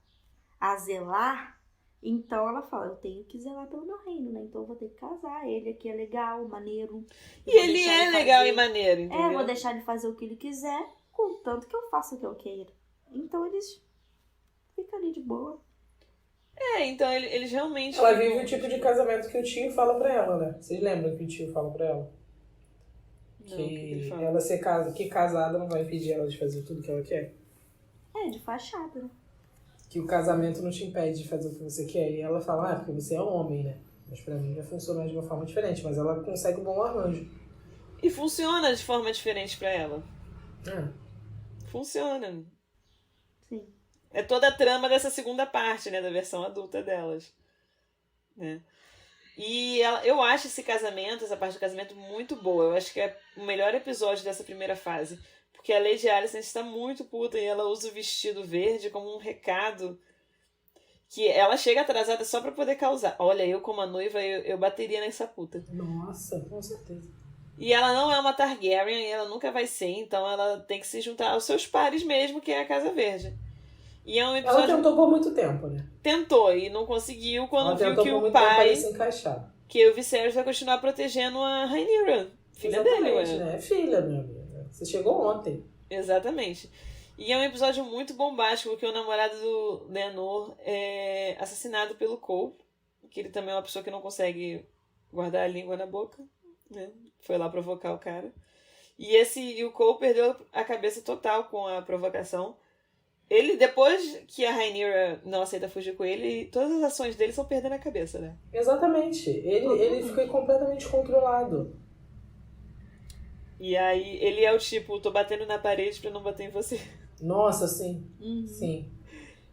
a zelar, então ela fala, eu tenho que zelar pelo meu reino, né? Então eu vou ter que casar. Ele aqui é legal, maneiro. E ele é legal e maneiro, entendeu? Vou deixar ele fazer o que ele quiser, contanto que eu faça o que eu queira. Então eles ficam ali de boa. Então eles realmente... Ela vive o tipo de casamento que o tio fala pra ela, né? Vocês lembram que o tio fala pra ela? Não, o que ele fala? Ela ser casada não vai impedir ela de fazer tudo que ela quer. De fachada, né? Que o casamento não te impede de fazer o que você quer. E ela fala, porque você é homem, né? Mas pra mim vai funcionar de uma forma diferente. Mas ela consegue um bom arranjo. E funciona de forma diferente pra ela. É. Funciona. Sim. É toda a trama dessa segunda parte, né? Da versão adulta delas. Né? E eu acho essa parte do casamento, muito boa. Eu acho que é o melhor episódio dessa primeira fase. Porque a Lady Alicent está muito puta e ela usa o vestido verde como um recado que ela chega atrasada só pra poder causar. Olha, eu como a noiva, eu bateria nessa puta. Nossa, com certeza. E ela não é uma Targaryen e ela nunca vai ser, então ela tem que se juntar aos seus pares mesmo, que é a Casa Verde. E é um episódio... Ela tentou por muito tempo, né? Tentou e não conseguiu quando ela viu que o pai... pai... se encaixar. Que o Viserys vai continuar protegendo a Rhaenyra. Filha dele, ué. Né? É filha, meu amigo. Você chegou ontem. Exatamente. E é um episódio muito bombástico, porque o namorado do Leonor é assassinado pelo Cole, que ele também é uma pessoa que não consegue guardar a língua na boca, né? Foi lá provocar o cara. E o Cole perdeu a cabeça total com a provocação. Ele, depois que a Rhaenyra não aceita fugir com ele, todas as ações dele são perdendo a cabeça, né? Exatamente. Ele ficou completamente controlado. E aí, ele é o tipo, tô batendo na parede pra não bater em você. Nossa, sim. Uhum. Sim.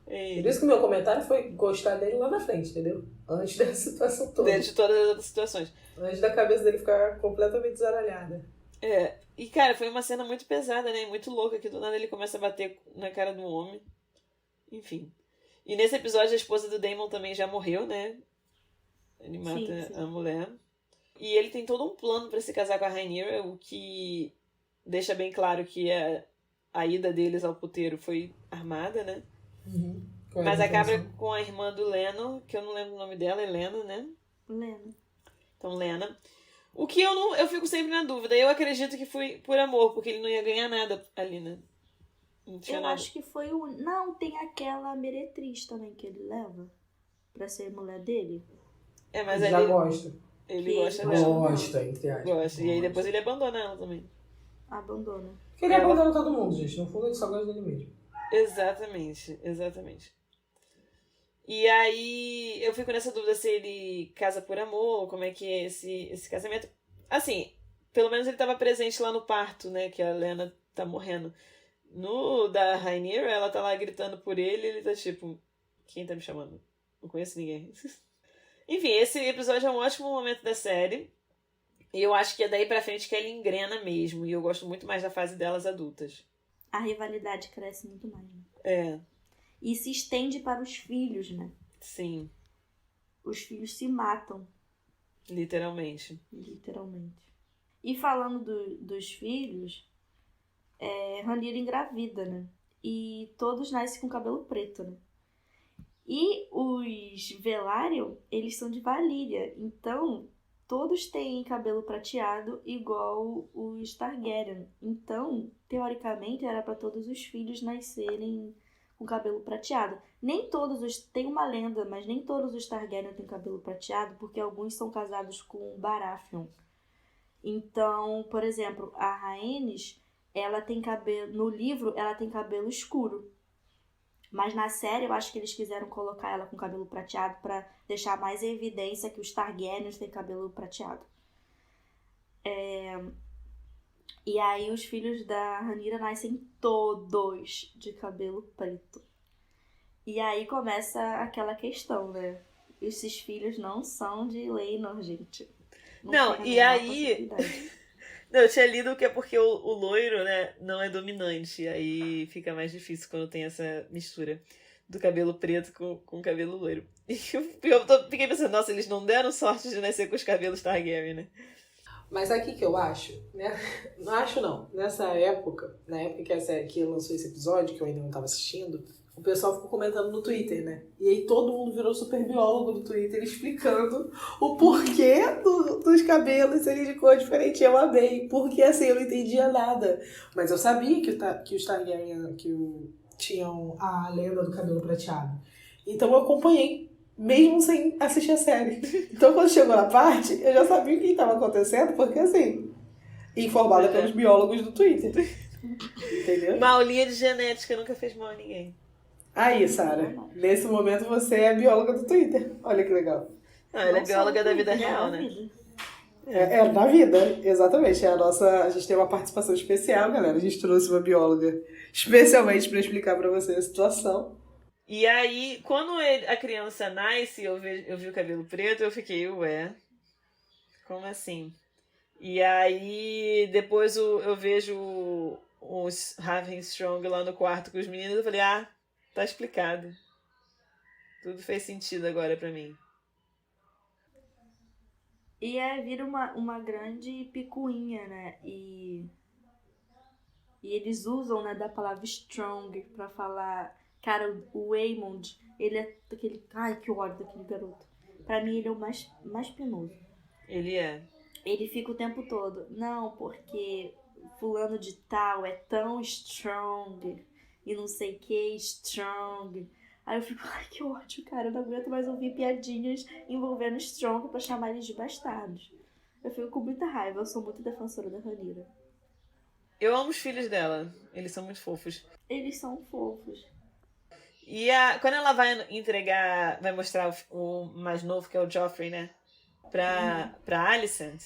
Por isso que o meu comentário foi gostar dele lá na frente, entendeu? Antes da situação toda. Dentro de todas as outras situações. Antes da cabeça dele ficar completamente zaralhada. E cara, foi uma cena muito pesada, né? Muito louca, que do nada ele começa a bater na cara do homem. Enfim. E nesse episódio a esposa do Daemon também já morreu, né? Ele mata sim. a mulher. E ele tem todo um plano pra se casar com a Rhaenyra, o que deixa bem claro que a ida deles ao puteiro foi armada, né? Mas acaba com a irmã do Leno, que eu não lembro o nome dela, Helena, né? Lena. Então, Lena. O que eu fico sempre na dúvida. Eu acredito que foi por amor, porque ele não ia ganhar nada ali, né? Não tinha Eu nada. acho que foi o... Não, tem aquela meretriz também que ele leva pra ser mulher dele. É, mas Já ele gosta. ele Que gosta ele dela. Gosta, entre aspas. Gosta. E aí depois ele abandona ela também. Abandona. Porque ele abandona todo mundo, gente. No fundo, ele só gosta dele mesmo. Exatamente, exatamente. E aí eu fico nessa dúvida se ele casa por amor, como é que é esse casamento. Assim, pelo menos ele estava presente lá no parto, né? Que a Lena tá morrendo. No da Rhaenyra, ela tá lá gritando por ele e ele tá tipo, quem tá me chamando? Não conheço ninguém. Enfim, esse episódio é um ótimo momento da série. E eu acho que é daí pra frente que ela engrena mesmo. E eu gosto muito mais da fase delas adultas. A rivalidade cresce muito mais, né? É, E se estende para os filhos, né? sim, Os filhos se matam, literalmente. literalmente. E falando dos filhos, Rhaenyra engravida, né? E todos nascem com cabelo preto, né? E os Velaryon, eles são de Valíria. Então, todos têm cabelo prateado igual os Targaryen. Então, teoricamente, era para todos os filhos nascerem com cabelo prateado. Nem todos os... Tem uma lenda, mas nem todos os Targaryen têm cabelo prateado, porque alguns são casados com Baratheon. Então, por exemplo, a Rhaenys, ela tem cabelo... No livro, ela tem cabelo escuro. Mas na série, eu acho que eles quiseram colocar ela com cabelo prateado para deixar mais em evidência que os Targaryens têm cabelo prateado. E aí os filhos da Rhaenyra nascem todos de cabelo preto. E aí começa aquela questão, né? Esses filhos não são de Laenor, gente. Não, tem a e menor aí- possibilidade. Não, eu tinha lido que é porque o loiro, né, não é dominante. Aí fica mais difícil quando tem essa mistura do cabelo preto com o cabelo loiro. E fiquei pensando, nossa, eles não deram sorte de nascer com os cabelos Targaryen, né? Mas aqui que eu acho, né? Não acho não. Nessa época, na época que lançou esse episódio, que eu ainda não estava assistindo, o pessoal ficou comentando no Twitter, né? E aí todo mundo virou super biólogo no Twitter explicando o porquê dos cabelos serem de cor diferente. Eu amei, porque assim, eu não entendia nada. Mas eu sabia que os Targaryen tinham a lenda do cabelo prateado. Então eu acompanhei, mesmo sem assistir a série. Então quando chegou na parte, eu já sabia o que estava acontecendo, porque assim, informada pelos biólogos do Twitter. Entendeu? Uma aulinha de genética nunca fez mal a ninguém. Aí, Sara, nesse momento você é bióloga do Twitter. Olha que legal. Não, ela é Não só bióloga no da vida Twitter, real, na né? vida. É na vida, exatamente. A gente tem uma participação especial, galera. A gente trouxe uma bióloga especialmente para explicar para você a situação. E aí, quando a criança nasce, eu vi o cabelo preto, eu fiquei, ué, como assim? E aí, depois eu vejo os Ravenstrong lá no quarto com os meninos, eu falei, tá explicado. Tudo fez sentido agora pra mim. E vira uma grande picuinha, né? E eles usam, né, da palavra strong pra falar... Cara, o Aemond, ele é aquele... Ai, que ódio daquele garoto. Pra mim, ele é o mais penoso. Ele é. Ele fica o tempo todo... Não, porque fulano de tal é tão strong. E não sei o que, strong. Aí eu fico... Ai, que ódio, cara. Eu não aguento mais ouvir piadinhas envolvendo strong pra chamar eles de bastardos. Eu fico com muita raiva. Eu sou muito defensora da Rhaenyra. Eu amo os filhos dela. Eles são muito fofos. Eles são fofos. E quando ela vai vai mostrar o mais novo, que é o Joffrey, né? Pra Alicent.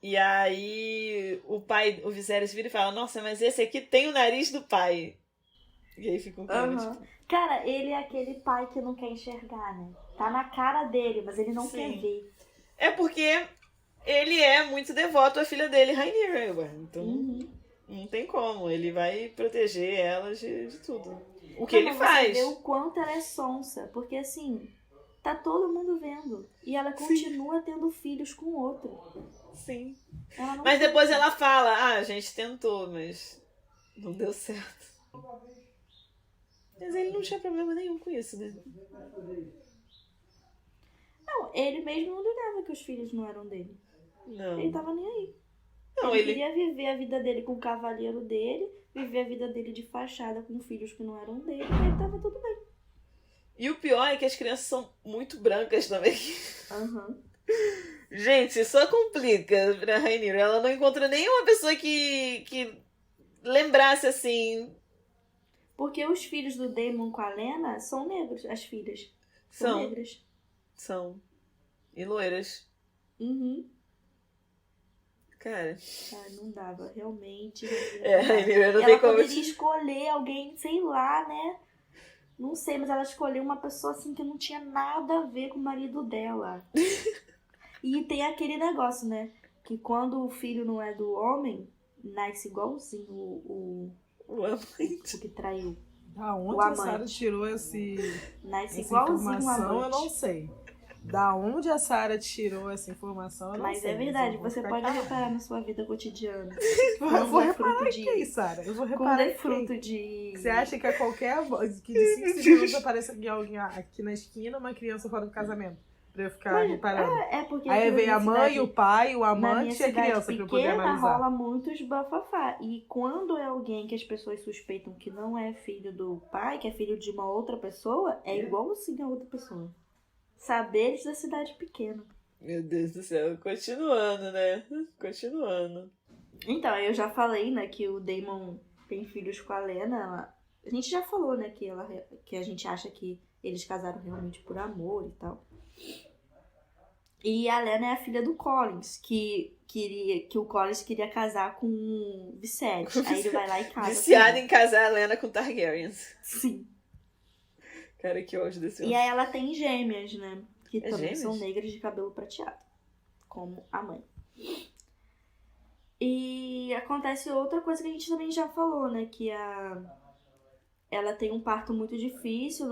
E aí o Viserys vira e fala, nossa, mas esse aqui tem o nariz do pai. E aí fica um clima, tipo... Cara, ele é aquele pai que não quer enxergar, né? Tá na cara dele, mas ele não Sim. quer ver. É porque ele é muito devoto à filha dele, Rhaenyra, ué. Então não tem como. Ele vai proteger elas de tudo. O que ele Mas faz. Você vê o quanto ela é sonsa. Porque assim, tá todo mundo vendo. E ela continua tendo filhos com outro. Sim. Ela não Mas fez. depois ela fala, a gente tentou, mas não deu certo. Mas ele não tinha problema nenhum com isso, né? Não, ele mesmo não ligava que os filhos não eram dele. Ele Não. tava nem aí. Não, ele ele... queria viver a vida dele com o cavaleiro dele, viver a vida dele de fachada com filhos que não eram dele, e ele tava tudo bem. E o pior é que as crianças são muito brancas também. Aham. Gente, isso só complica pra Rhaenyra. Ela não encontrou nenhuma pessoa que lembrasse assim. Porque os filhos do Daemon com a Lena são negros, as filhas. São São. negras. São. E loiras. Uhum. Cara. Ah, não dava, realmente. Rhaenyra não Ela tem como. poderia escolher alguém, sei lá, né? Não sei, mas ela escolheu uma pessoa assim que não tinha nada a ver com o marido dela. E tem aquele negócio, né? Que quando o filho não é do homem, nasce igualzinho O amante. o que traiu. Da O onde a amante. Sarah tirou essa Nasce igualzinho o informação, eu amante. não sei. Da onde a Sarah tirou essa informação, eu não Mas sei. é verdade, eu vou você ficar pode calada. reparar na sua vida cotidiana. Eu vou é reparar fruto em de- quem, Sarah? Eu vou Quando reparar é em quem? fruto de... Você acha que é qualquer voz que de 5 segundos apareça alguém aqui na esquina, uma criança fora do casamento? Pra eu ficar reparando. É porque Aí aqui na vem minha a mãe, cidade- o pai, o na minha amante e a cidade criança pra eu poder pequena analisar. rola muitos bafafá. E quando é alguém que as pessoas suspeitam que não é filho do pai, que é filho de uma outra pessoa, é igualzinho a outra pessoa. Saberes da cidade pequena. Meu Deus do céu. Continuando, né? Continuando. Então, eu já falei, né, que o Daemon tem filhos com a Lena. A gente já falou, né, que a gente acha que eles casaram realmente por amor e tal. E a Lena é a filha do Collins, que o Collins queria casar com o Viserys. Aí ele vai lá e casa. Viciada com em casar a Lena com Targaryens. ele. Sim. Cara, que ódio desse E homem. aí ela tem gêmeas, né? Que também gêmeas? são negras de cabelo prateado. Como a mãe. E acontece outra coisa que a gente também já falou, né? Que ela tem um parto muito difícil.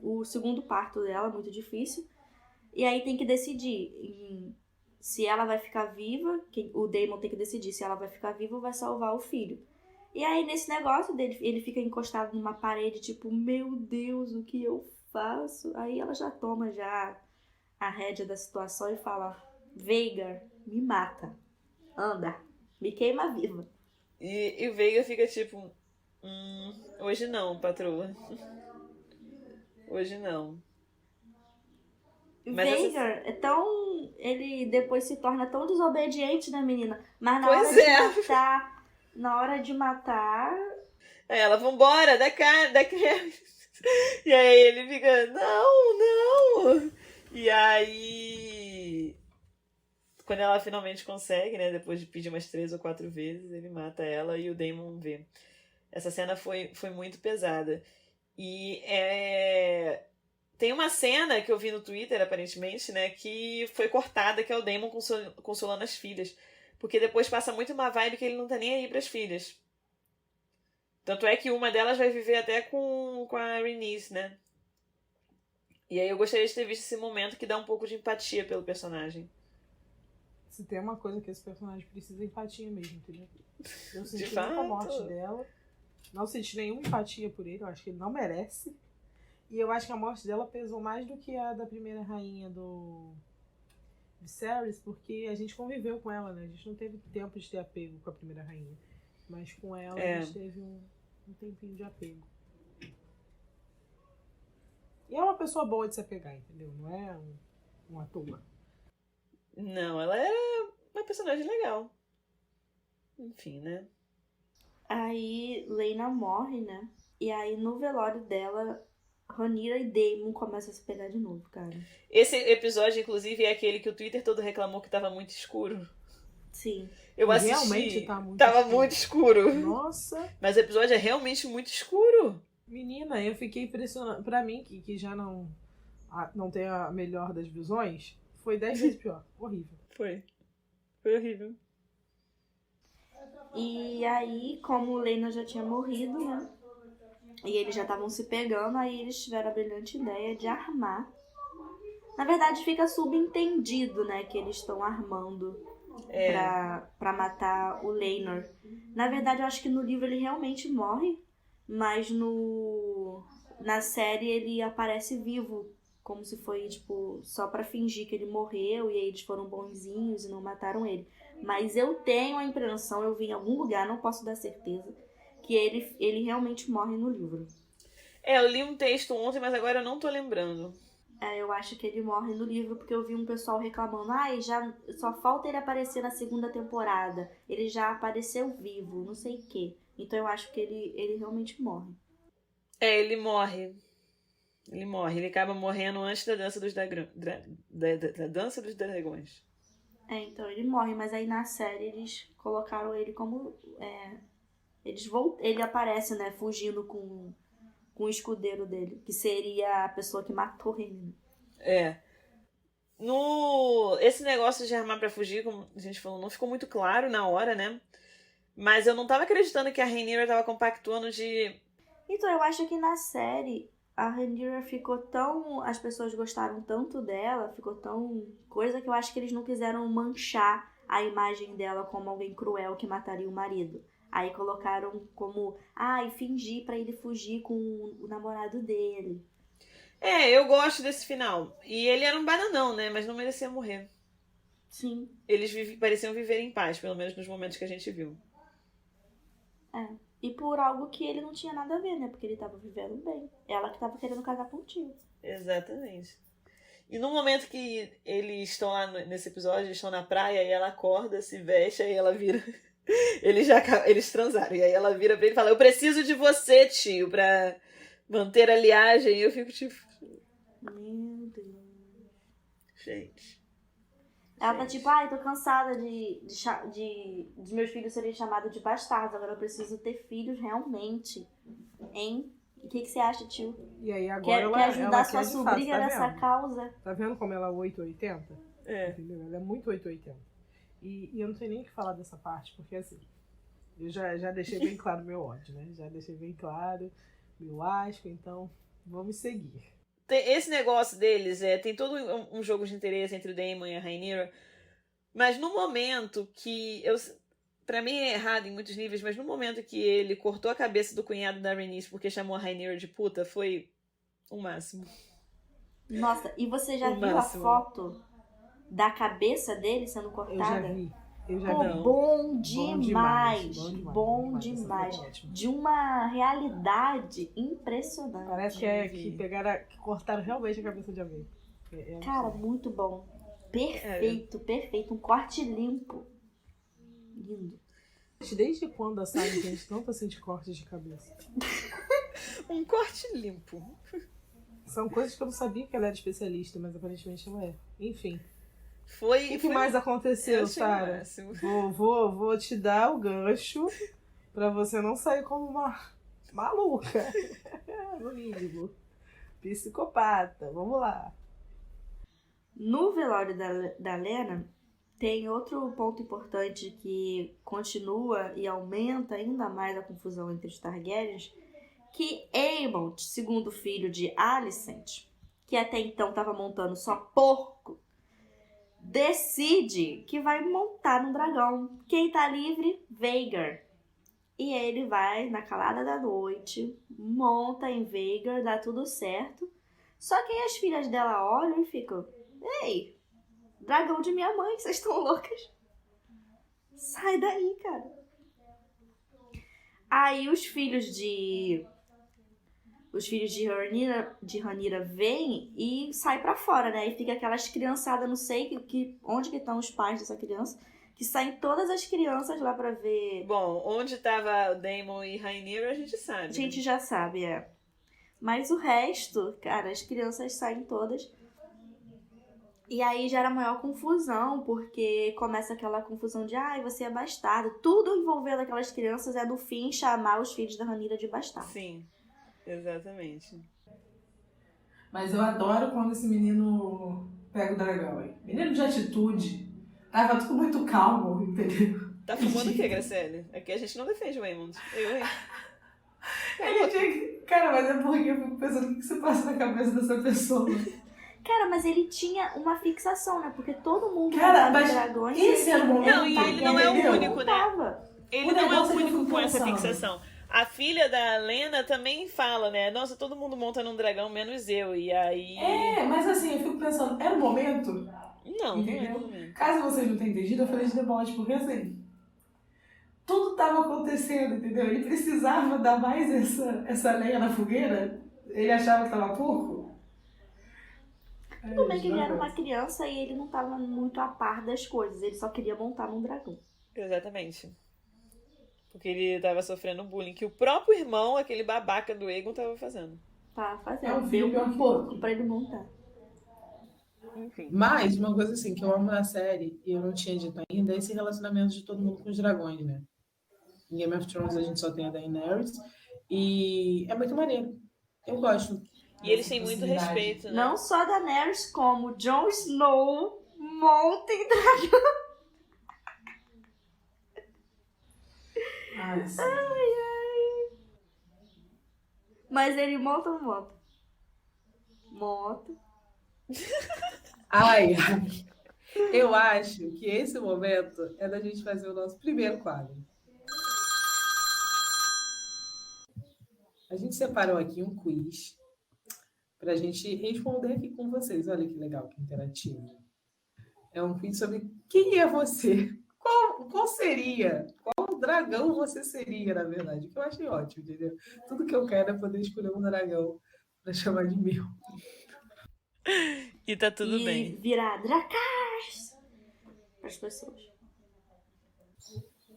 O segundo parto dela, muito difícil. E aí tem que decidir se ela vai ficar viva. O Daemon tem que decidir se ela vai ficar viva ou vai salvar o filho. E aí nesse negócio dele, ele fica encostado numa parede, tipo, meu Deus, o que eu faço? Aí ela já toma já a rédea da situação e fala: Veigar, me mata. Anda, me queima viva. E o Veiga fica tipo... hoje não, patroa. Hoje não. Mas Veigar é tão... Ele depois se torna tão desobediente, né, menina? Mas na Pois hora de é. matar... Na hora de matar... Aí ela, vambora, dá cá. E aí ele fica, não. E aí... Quando ela finalmente consegue, né, depois de pedir umas 3 ou 4 vezes, ele mata ela e o Daemon vê. Essa cena foi muito pesada. E tem uma cena que eu vi no Twitter, aparentemente, né, que foi cortada, que é o Daemon consolando as filhas. Porque depois passa muito uma vibe que ele não tá nem aí pras filhas. Tanto é que uma delas vai viver até com a Rhaenys, né? E aí eu gostaria de ter visto esse momento que dá um pouco de empatia pelo personagem. Se tem uma coisa que esse personagem precisa, é empatia mesmo, entendeu? Eu senti fato. muita morte dela. Não senti nenhuma empatia por ele. Eu acho que ele não merece. E eu acho que a morte dela pesou mais do que a da primeira rainha do Viserys, porque a gente conviveu com ela, né? A gente não teve tempo de ter apego com a primeira rainha. Mas com ela a gente teve um tempinho de apego. E é uma pessoa boa de se apegar, entendeu? Não é um ator. Não, ela era uma personagem legal. Enfim, né? Aí Lena morre, né? E aí no velório dela, Rhaenyra e Daemon começam a se pegar de novo, cara. Esse episódio, inclusive, é aquele que o Twitter todo reclamou que tava muito escuro. Sim. Eu assisti. Realmente tá muito Tava escuro. muito escuro. Nossa! Mas o episódio é realmente muito escuro. Menina, eu fiquei impressionada. Pra mim, que já não tem a melhor das visões, foi 10 vezes pior. Horrível. Foi horrível. E aí, como Lena já tinha morrido, né? E eles já estavam se pegando, aí eles tiveram a brilhante ideia de armar Na verdade, fica subentendido, né, que eles estão armando pra matar o Laenor. Na verdade, eu acho que no livro ele realmente morre, mas na série ele aparece vivo, como se foi, tipo, só pra fingir que ele morreu e aí eles foram bonzinhos e não mataram ele. Mas eu tenho a impressão, eu vi em algum lugar, não posso dar certeza, que ele realmente morre no livro. Eu li um texto ontem, mas agora eu não tô lembrando. Eu acho que ele morre no livro porque eu vi um pessoal reclamando. Já só falta ele aparecer na segunda temporada. Ele já apareceu vivo, não sei o quê. Então eu acho que ele realmente morre. Ele morre. Ele morre. Ele acaba morrendo antes da dança dos da dança dos dragões. Então ele morre, mas aí na série eles colocaram ele como... Ele aparece, né, fugindo com o escudeiro dele, que seria a pessoa que matou ele. Esse negócio de armar pra fugir, como a gente falou, não ficou muito claro na hora, né? Mas eu não tava acreditando que a Rhaenyra tava compactuando de... Então, eu acho que na série a Rhaenyra ficou tão... As pessoas gostaram tanto dela, ficou tão... Coisa que eu acho que eles não quiseram manchar a imagem dela como alguém cruel que mataria o marido. Aí colocaram como... fingir pra ele fugir com o namorado dele. Eu gosto desse final. E ele era um bananão, né? Mas não merecia morrer. Sim. Eles pareciam viver em paz, pelo menos nos momentos que a gente viu. E por algo que ele não tinha nada a ver, né? Porque ele tava vivendo bem. Ela que tava querendo casar com o tio. Exatamente. E no momento que eles estão lá nesse episódio, eles estão na praia, e ela acorda, se veste, aí ela vira... Eles transaram. E aí ela vira pra ele e fala: eu preciso de você, tio, pra manter a liagem. E eu fico tipo... Meu Deus. Gente. Ela tá tipo, tô cansada de meus filhos serem chamados de bastardos. Agora eu preciso ter filhos realmente. Hein? O que você acha, tio? E aí agora Quer ajudar ela sua quer de fato, sobrinha tá nessa vendo? causa? Tá vendo como ela é 880? Entendeu? Ela é muito 880. E eu não tenho nem o que falar dessa parte, porque assim, eu já deixei bem claro meu ódio, né? Já deixei bem claro meu asco, então vamos seguir. Esse negócio deles, tem todo um jogo de interesse entre o Daemon e a Rhaenyra, mas no momento que... Pra mim é errado em muitos níveis, mas no momento que ele cortou a cabeça do cunhado da Rhaenys porque chamou a Rhaenyra de puta, foi o máximo. Nossa, e você já O viu máximo. a foto da cabeça dele sendo cortada? Eu já Pô, vi. bom demais. Bom Bom demais. demais. Essa foto é ótima. De uma realidade impressionante. Parece que que cortaram realmente a cabeça de alguém. Cara, muito bom. Perfeito. Um corte limpo. Lindo. Desde quando a Sarah tem tanto assim de cortes de cabeça? Um corte limpo. São coisas que eu não sabia que ela era especialista, mas aparentemente ela é. Enfim. O O que mais aconteceu, Sarah? Vou te dar o gancho pra você não sair como uma maluca. No mínimo. Psicopata. Vamos lá. No velório da Lena, tem outro ponto importante que continua e aumenta ainda mais a confusão entre os Targaryens, que Aemond, segundo filho de Alicent, que até então estava montando só porco, decide que vai montar no dragão. Quem tá livre? Vhagar. E ele vai, na calada da noite, monta em Vhagar, dá tudo certo. Só que aí as filhas dela olham e ficam: ei, dragão de minha mãe, vocês estão loucas? Sai daí, cara. Aí os filhos de Rhaenyra vêm e saem pra fora, né? E fica aquelas criançadas, não sei onde que estão os pais dessa criança, que saem todas as crianças lá pra ver. Bom, onde tava o Daemon e Rhaenyra a gente sabe. A gente já sabe, Mas o resto, cara, as crianças saem todas. E aí gera maior confusão, porque começa aquela confusão de você é bastardo. Tudo envolvendo aquelas crianças é no fim chamar os filhos da Rhaenyra de bastardo. Sim, exatamente. Mas eu adoro quando esse menino pega o dragão, hein? Menino de atitude. Tava tudo muito calmo, entendeu? Tá fumando o quê, Graciele? Aqui a gente não defende o Aemond. Hein? Cara, mas é porque eu fico pensando o que você passa na cabeça dessa pessoa. Cara, mas ele tinha uma fixação, né? Porque todo mundo Cara, montava mas dragões. esse era o momento. Não, e ele não é o entendeu? único, né? Tava. Ele O não é o negócio é que eu único fico com essa pensando. fixação. A filha da Lena também fala, né? Nossa, todo mundo monta num dragão, menos eu. E aí... Mas assim, eu fico pensando, era o momento? Não, Entendeu? não é. Caso vocês não tenham entendido, eu falei de The Boys, porque assim, tudo estava acontecendo, entendeu? Ele precisava dar mais essa lenha na fogueira. Ele achava que estava pouco. Tudo bem que ele era uma criança e ele não tava muito a par das coisas. Ele só queria montar num dragão. Exatamente. Porque ele tava sofrendo bullying que o próprio irmão, aquele babaca do Egon, tava fazendo. Tá fazendo. É um filme Deu pior um que pouco outro. pra ele montar. Enfim. Mas, uma coisa assim, que eu amo na série, e eu não tinha dito ainda, é esse relacionamento de todo mundo com os dragões, né? Em Game of Thrones a gente só tem a Daenerys, e é muito maneiro. Eu gosto. E eles têm muito respeito, né? Não só da Daenerys, como Jon Snow monta em dragão. Ai, sim. Mas ele monta ou não monta? Monta. Ai, eu acho que esse momento é da gente fazer o nosso primeiro quadro. A gente separou aqui um quiz para a gente responder aqui com vocês. Olha que legal, que interativo. É um quiz sobre quem é você. Qual seria? Qual dragão você seria, na verdade? Que eu achei ótimo, entendeu? Tudo que eu quero é poder escolher um dragão para chamar de meu. E tá tudo e bem. virar Dracars para as pessoas.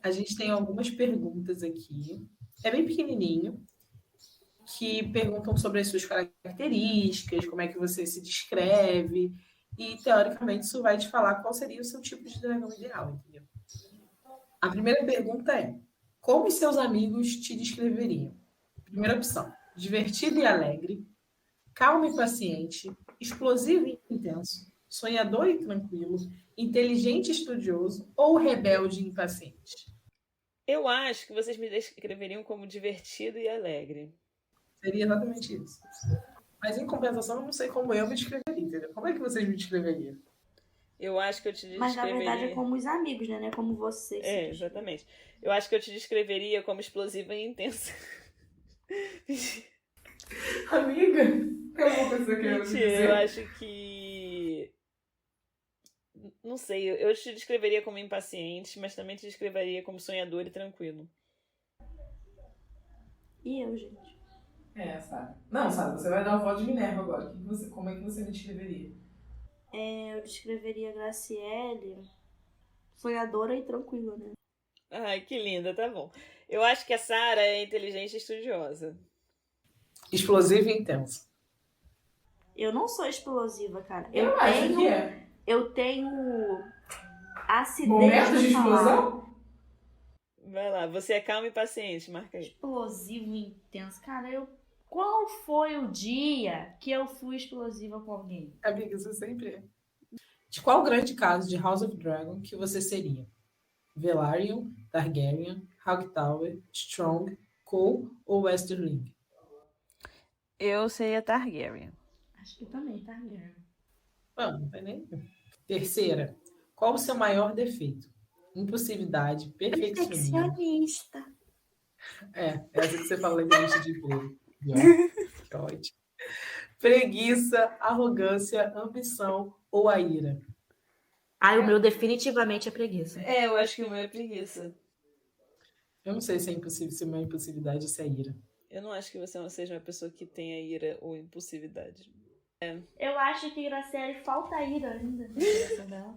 A gente tem algumas perguntas aqui. É bem pequenininho. Que perguntam sobre as suas características, como é que você se descreve. E, teoricamente, isso vai te falar qual seria o seu tipo de dragão ideal, entendeu? A primeira pergunta é: como os seus amigos te descreveriam? Primeira opção: divertido e alegre, calmo e paciente, explosivo e intenso, sonhador e tranquilo, inteligente e estudioso ou rebelde e impaciente? Eu acho que vocês me descreveriam como divertido e alegre. Seria exatamente isso. Mas, em compensação, eu não sei como eu me descreveria, entendeu? Como é que vocês me descreveriam? Eu acho que eu te descreveria... Mas na verdade é como os amigos, né? Não é como você. Exatamente. Eu acho que eu te descreveria como explosiva e intensa. Amiga, tem alguma coisa que você quer Mentira, dizer? eu acho que... Não sei, eu te descreveria como impaciente, mas também te descreveria como sonhador e tranquilo. E eu, gente? Sara. Não, Sara, você vai dar o voto de Minerva agora. Como é que você me descreveria? Eu descreveria a Graciele sonhadora e tranquila, né? Ai, que linda, tá bom. Eu acho que a Sarah é inteligente e estudiosa. Explosivo e intenso. Eu não sou explosiva, cara. Eu acho que é. Eu tenho acidez Momentos de de falar. explosão? Vai lá, você é calma e paciente, marca aí. Explosivo e intenso. Cara, qual foi o dia que eu fui explosiva com alguém? Amiga, você sempre é. De qual grande caso de House of Dragon que você seria? Velaryon, Targaryen, Hightower, Strong, Cole ou Westerling? Eu seria Targaryen. Acho que também, tá, Guilherme? Não tem nem. Terceira, qual o seu maior defeito? Impulsividade, perfeccionismo. Perfeccionista. Essa que você falou em entrevista de emprego. Que ótimo. Preguiça, arrogância, ambição ou a ira? O meu definitivamente é preguiça. Eu acho que o meu é preguiça. Eu não sei se é impossível, se é uma impulsividade ou se é ira. Eu não acho que você seja uma pessoa que tenha ira ou impulsividade. Eu acho que Graciele falta ira ainda na cabeça dela.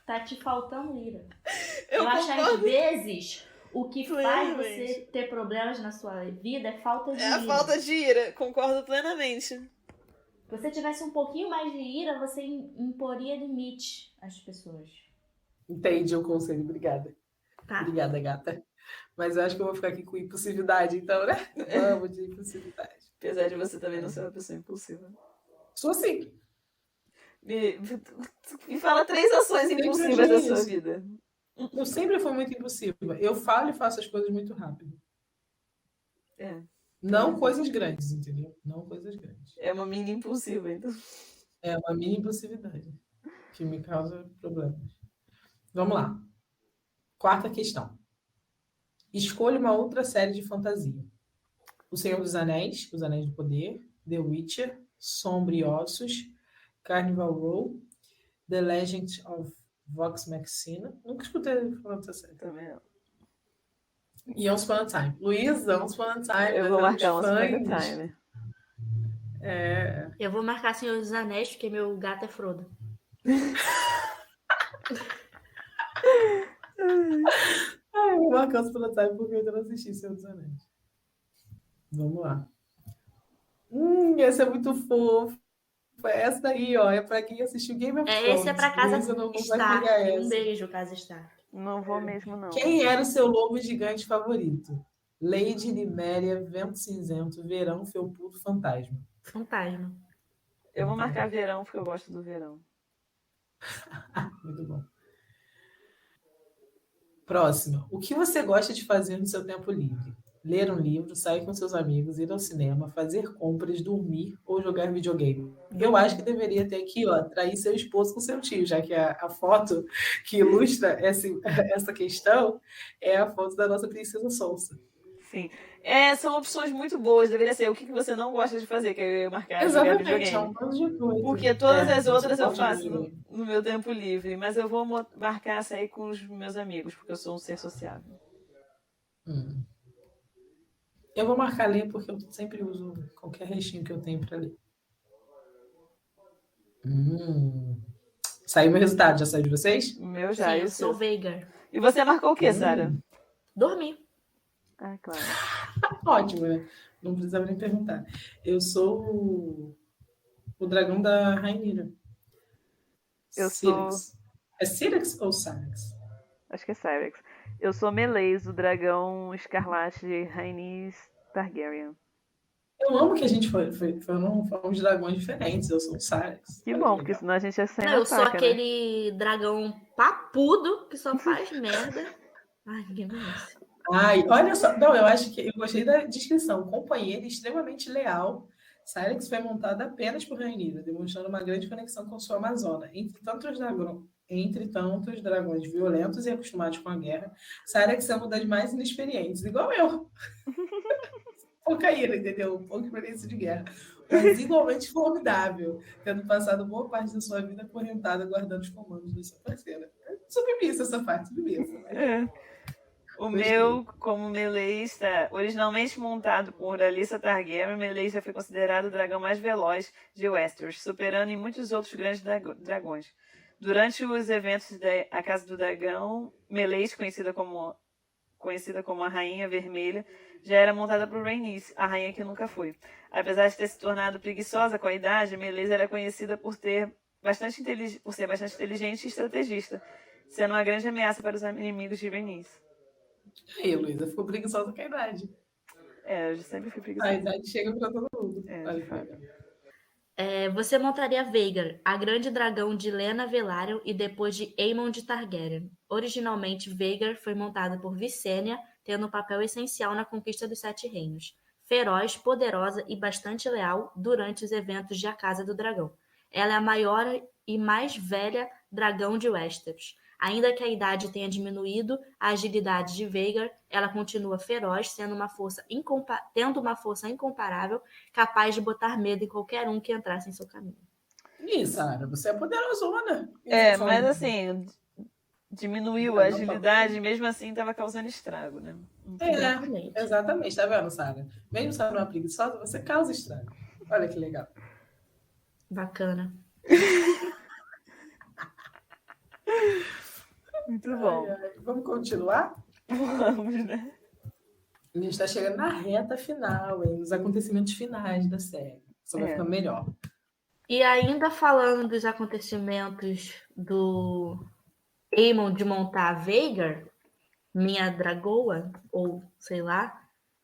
Tá te faltando ira. Eu acho que às vezes o que faz você ter problemas na sua vida é falta de ira. É a falta de ira, concordo plenamente. Se você tivesse um pouquinho mais de ira, você imporia limite às pessoas. Entendi o conselho, obrigada. Tá? Obrigada, gata. Mas eu acho que eu vou ficar aqui com impulsividade, então, né? Amo de impulsividade. Apesar de você também não ser uma pessoa impulsiva. Sou assim. Me fala 3 ações impulsivas da sua vida. Eu sempre fui muito impulsiva. Eu falo e faço as coisas muito rápido. Não coisas grandes, entendeu? Não coisas grandes. É uma mini impulsiva, então. É uma mini impulsividade que me causa problemas. Vamos lá. Quarta questão. Escolha uma outra série de fantasia. O Senhor dos Anéis, Os Anéis do Poder, The Witcher, Sombra e Ossos, Carnival Row, The Legend of Vox Machina. Nunca escutei falar dessa série. Também não. E Once Upon a Time. Luísa, Once Upon a Time. Eu nós vou éramos marcar Once Upon a fãs. Time. Eu vou marcar Senhor dos Anéis, porque meu gato é Frodo. Eu vou marcar Once Upon a Time porque eu ainda não assisti Senhor dos Anéis. Vamos lá. Essa é muito fofa. Essa daí, ó, é pra quem assistiu Game of Thrones. Esse é pra casa Luísa não vai pegar Stark. essa. Um beijo, casa Stark. Não vou mesmo, não. Quem era o seu lobo gigante favorito? Lady Liméria, Vento Cinzento, Verão, Felpudo, Fantasma. Fantasma. Eu vou marcar verão, porque eu gosto do verão. Muito bom. Próxima. O que você gosta de fazer no seu tempo livre? Ler um livro, sair com seus amigos, ir ao cinema, fazer compras, dormir ou jogar videogame? Eu acho que deveria ter aqui, ó, trair seu esposo com seu tio, já que a foto que ilustra essa questão é a foto da nossa princesa Sonsa. Sim. São opções muito boas. Deveria ser o que você não gosta de fazer, que eu ia marcar jogar Exatamente, é videogame. um monte de coisa. Porque todas as outras eu gosto de faço videogame. no meu tempo livre. Mas eu vou marcar sair com os meus amigos, porque eu sou um ser sociável. Eu vou marcar ler porque eu sempre uso qualquer restinho que eu tenho para ler. Saiu meu resultado, já saiu de vocês? O meu já, Sim, e eu o sou seu? Veigar. E você marcou o quê, Sara? Dormi. Ah, claro. Ótimo, né? Não precisava nem perguntar. Eu sou o dragão da Rainira. Eu sou- Syrax. É Syrax ou Syrax? Acho que é Cyrex. Eu sou Meleis, o dragão escarlate de Rhaenys Targaryen. Eu amo que a gente fomos dragões diferentes. Eu sou o Syrax. Que Olha bom, legal. porque senão a gente ia sair Não, na eu sou faca, né? aquele dragão papudo que só faz merda. Ai, ninguém merece. Ai, olha só. Não, eu acho que eu gostei da descrição. Companheira extremamente leal. Syrax foi montada apenas por Rhaenyra, demonstrando uma grande conexão com sua amazona. Entre tantos dragões violentos e acostumados com a guerra, Syrax é uma das mais inexperientes, igual eu. Pouca ira, entendeu? Pouca experiência de guerra. Mas igualmente formidável, tendo passado boa parte da sua vida acorrentada guardando os comandos da sua parceira. Submissa essa parte, submissa. É. O Gostei. meu, como Meleis, originalmente montado por Alyssa Targaryen, Meleis já foi considerado o dragão mais veloz de Westeros, superando em muitos outros grandes dragões. Durante os eventos da Casa do Dragão, Meleis, conhecida como a Rainha Vermelha, já era montada por Rhaenys, a rainha que nunca foi. Apesar de ter se tornado preguiçosa com a idade, Meleis era conhecida por ser bastante inteligente e estrategista, sendo uma grande ameaça para os inimigos de Rhaenys. Aí, Luísa, ficou preguiçosa com a idade. Eu sempre fui A preguiçosa. idade chega pra todo mundo. Olha De que fato. legal. Você montaria Veigar, a grande dragão de Lena Velaryon e depois de Aemon de Targaryen. Originalmente, Veigar foi montada por Visenya, tendo um papel essencial na conquista dos Sete Reinos. Feroz, poderosa e bastante leal durante os eventos de A Casa do Dragão. Ela é a maior e mais velha dragão de Westeros. Ainda que a idade tenha diminuído a agilidade de Veigar, ela continua feroz, tendo uma força incomparável, capaz de botar medo em qualquer um que entrasse em seu caminho. Ih, Sara, você é poderosona. Mas assim, diminuiu a agilidade, mesmo assim estava causando estrago, né? Exatamente. Exatamente, tá vendo, Sara? Mesmo sendo uma preguiçosa, você causa estrago. Olha que legal. Bacana. Muito bom. Vamos continuar? Vamos, né? A gente está chegando na reta final, hein? Nos acontecimentos finais da série. Só vai ficando melhor. E ainda falando dos acontecimentos do Aemon de montar a Veigar, minha dragoa, ou sei lá,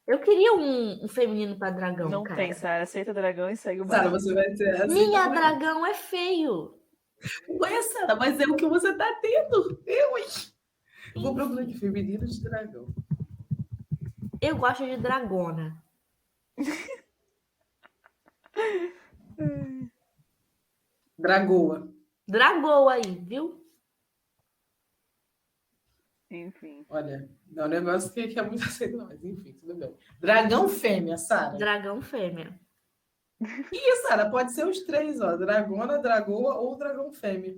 eu queria um feminino para dragão, Não cara. tem, Sara. Aceita dragão e segue o Sara, barco. você vai ter essa. Minha dragão é feio. Ué, Sara, mas é o que você tá tendo. Eu vou procurar aqui, feminino de dragão. Eu gosto de dragona. Dragoa. Dragou aí, viu? Enfim. Olha, é um negócio que é muito aceito, não, mas enfim, tudo bem. Dragão fêmea, Sara. Dragão fêmea. E, Sara, pode ser os três, ó. Dragona, dragoa ou dragão fêmea.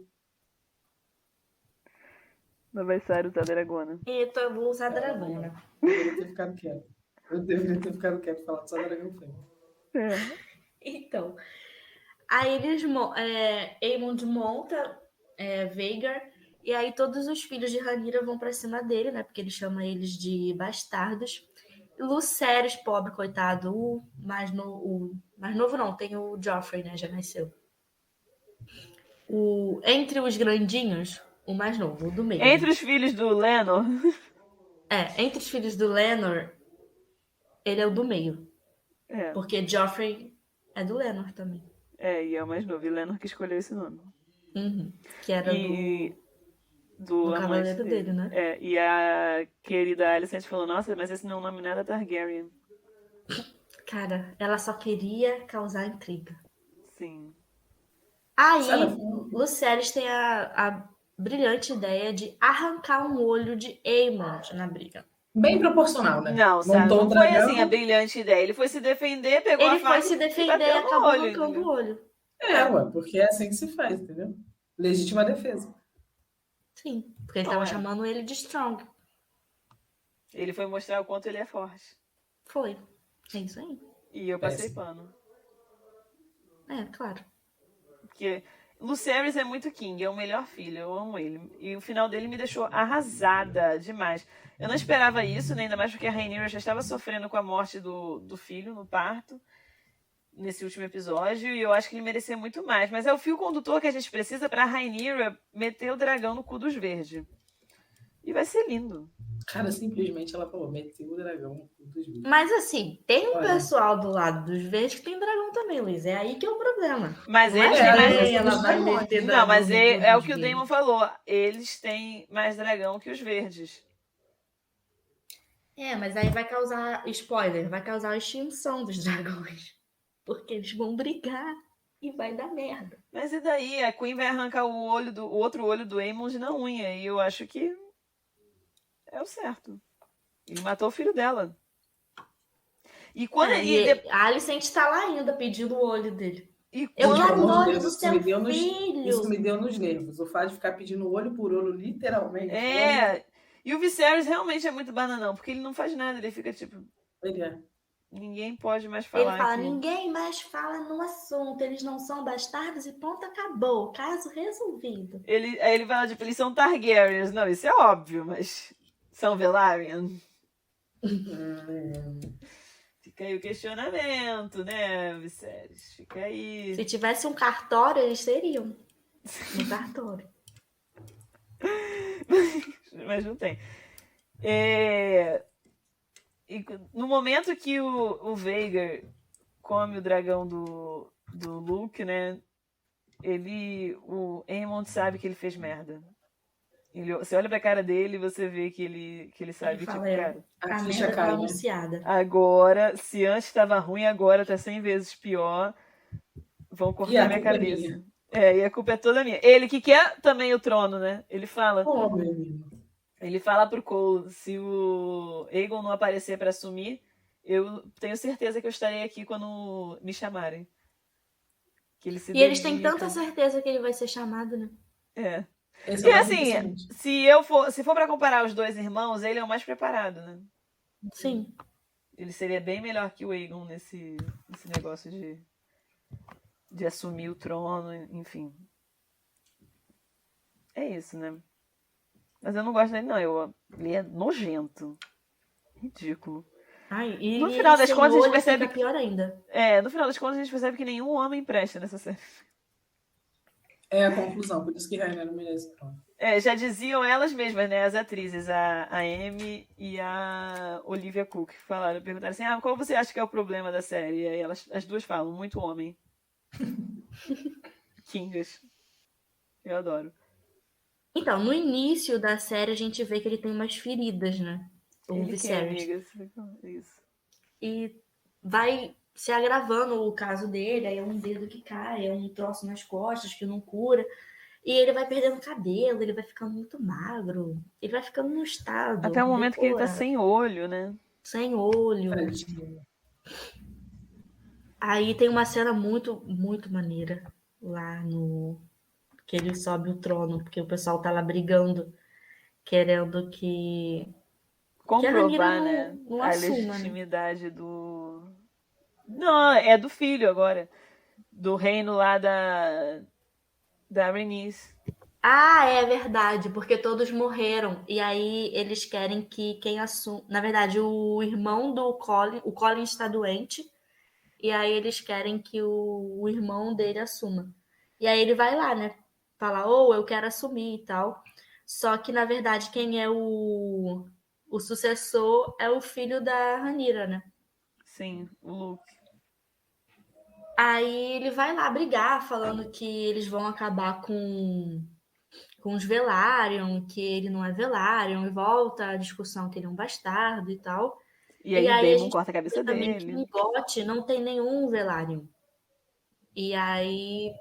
Não vai sair usar dragona. Então eu vou usar dragona. Eu deveria ter ficado quieto. Eu deveria ter ficado quieto falando só dragão fêmea. É. Então, aí Aemond monta Vhagar, e aí todos os filhos de Rhaenyra vão pra cima dele, né? Porque ele chama eles de bastardos. Lucerys, pobre, coitado, o mais novo não, tem o Joffrey, né? Já nasceu. Entre os grandinhos, o mais novo, o do meio. Entre os filhos do Lenor. Entre os filhos do Lenor, ele é o do meio. É. Porque Joffrey é do Lenor também. E é o mais novo. E Lenor que escolheu esse nome. Uhum. Que era do cavaleiro dele, né? E a querida Alicent falou, nossa, mas esse não é um nome nada Targaryen. Cara, ela só queria causar intriga. Sim. Aí, Lucerys tem a brilhante ideia de arrancar um olho de Aemond na briga. Bem proporcional, né? Não, Sara, Montou não o foi dragão. assim a brilhante ideia. Ele foi se defender, pegou a Ele faca foi se defender e bateu no acabou olho, arrancando entendeu? o olho. Ué, porque é assim que se faz, entendeu? Legítima defesa. Sim, porque ele tava chamando ele de Strong. Ele foi mostrar o quanto ele é forte. Foi. É isso aí. E eu passei pano. Claro. Porque Lucerys é muito King, é o melhor filho, eu amo ele. E o final dele me deixou arrasada demais. Eu não esperava isso, né? Ainda mais porque a Rhaenyra já estava sofrendo com a morte do filho no parto, nesse último episódio, e eu acho que ele merecia muito mais. Mas é o fio condutor que a gente precisa pra Rhaenyra meter o dragão no cu dos verdes. E vai ser lindo. Cara, simplesmente ela falou, meteu o dragão no cu dos verdes. Mas assim, tem um pessoal do lado dos verdes que tem dragão também, Luiz. É aí que é o problema. Mas não eles é têm que ela vai meter Não, dragão mas no é o cu que o dos Daemon falou. Eles têm mais dragão que os verdes. Mas aí vai causar, spoiler, vai causar a extinção dos dragões. Porque eles vão brigar e vai dar merda. Mas e daí? A Queen vai arrancar o outro olho do Aemond na unha. E eu acho que é o certo. Ele matou o filho dela. E quando a Alicent tá lá ainda pedindo o olho dele. Eu quero o olho do Isso seu me filho. deu nos nervos. O fato de ficar pedindo olho por olho, literalmente. E o Viserys realmente é muito bananão, porque ele não faz nada, ele fica tipo... Ele é. Ninguém pode mais falar Ele fala, aqui. ninguém mais fala no assunto, eles não são bastardos e ponto, acabou. Caso resolvido. Aí ele fala, tipo, eles são Targaryens. Não, isso é óbvio, mas são Velaryon. Fica aí o questionamento, né, Viserys? Fica aí. Se tivesse um cartório, eles seriam. Um cartório. Mas não tem. E no momento que o Vhagar come o dragão do Luke, né? O Aemond sabe que ele fez merda. Você olha pra cara dele e você vê que ele sabe que, tipo, cara... A merda tá anunciada. Agora, se antes estava ruim, agora tá 100 vezes pior. Vão cortar minha cabeça. E a culpa é toda minha. Ele que quer também o trono, né? Ele fala... Ele fala pro Cole, se o Aegon não aparecer pra assumir, eu tenho certeza que eu estarei aqui quando me chamarem. Que ele se eles têm tanta certeza que ele vai ser chamado, né? E assim, se for pra comparar os dois irmãos, ele é o mais preparado, né? Sim. Ele seria bem melhor que o Aegon nesse negócio de assumir o trono, enfim. É isso, né? Mas eu não gosto dele, não. Ele é nojento. Ridículo. No final das contas, a gente percebe que... pior ainda. No final das contas, a gente percebe que nenhum homem presta nessa série. É a conclusão, por isso que Rainha não merece trono. Já diziam elas mesmas, né? As atrizes, a Amy e a Olivia Cook, perguntaram assim, qual você acha que é o problema da série? E aí as duas falam, muito homem. Kingas. Eu adoro. Então, no início da série, a gente vê que ele tem umas feridas, né? O Viserys. Isso. E vai se agravando o caso dele, aí é um dedo que cai, é um troço nas costas que não cura. E ele vai perdendo cabelo, ele vai ficando muito magro, ele vai ficando num estado Até o momento que ele tá deplorado, sem olho, né? sem olho. Tadinho. Aí tem uma cena muito, muito maneira lá no... que ele sobe o trono, porque o pessoal tá lá brigando, querendo que a Rhaenyra Comprovar, né? não A assuma, né? legitimidade do... Não, é do filho agora. Do reino lá da Rhaenys. Ah, é verdade, porque todos morreram. E aí eles querem que quem assuma. Na verdade, o irmão do Colin, o Colin está doente. E aí eles querem que o irmão dele assuma. E aí ele vai lá, né? Falar, eu quero assumir e tal. Só que, na verdade, quem é o sucessor é o filho da Rhaenyra, né? Sim, o Luke. Aí ele vai lá brigar, falando que eles vão acabar com os Velaryon, que ele não é Velaryon, e volta a discussão que ele é um bastardo e tal. E aí o a Daemon gente corta a cabeça vê também que dele. em GOT não tem nenhum Velaryon. E aí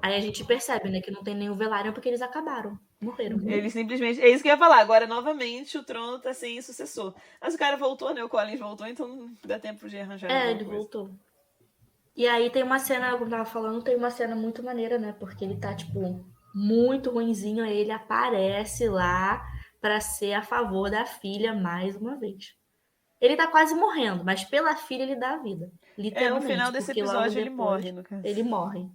a gente percebe, né, que não tem nenhum Velaryon porque eles acabaram, morreram. Ele simplesmente... É isso que eu ia falar. Agora, novamente, o trono tá sem sucessor. Mas o cara voltou, né? O Collins voltou, então dá tempo de arranjar alguma Ele coisa. voltou. E aí tem uma cena, como eu tava falando, tem uma cena muito maneira, né? Porque ele tá, tipo, muito ruinzinho, aí ele aparece lá pra ser a favor da filha mais uma vez. Ele tá quase morrendo, mas pela filha ele dá a vida. Literalmente. No final desse porque logo episódio ele depois morre, no caso. ele morre.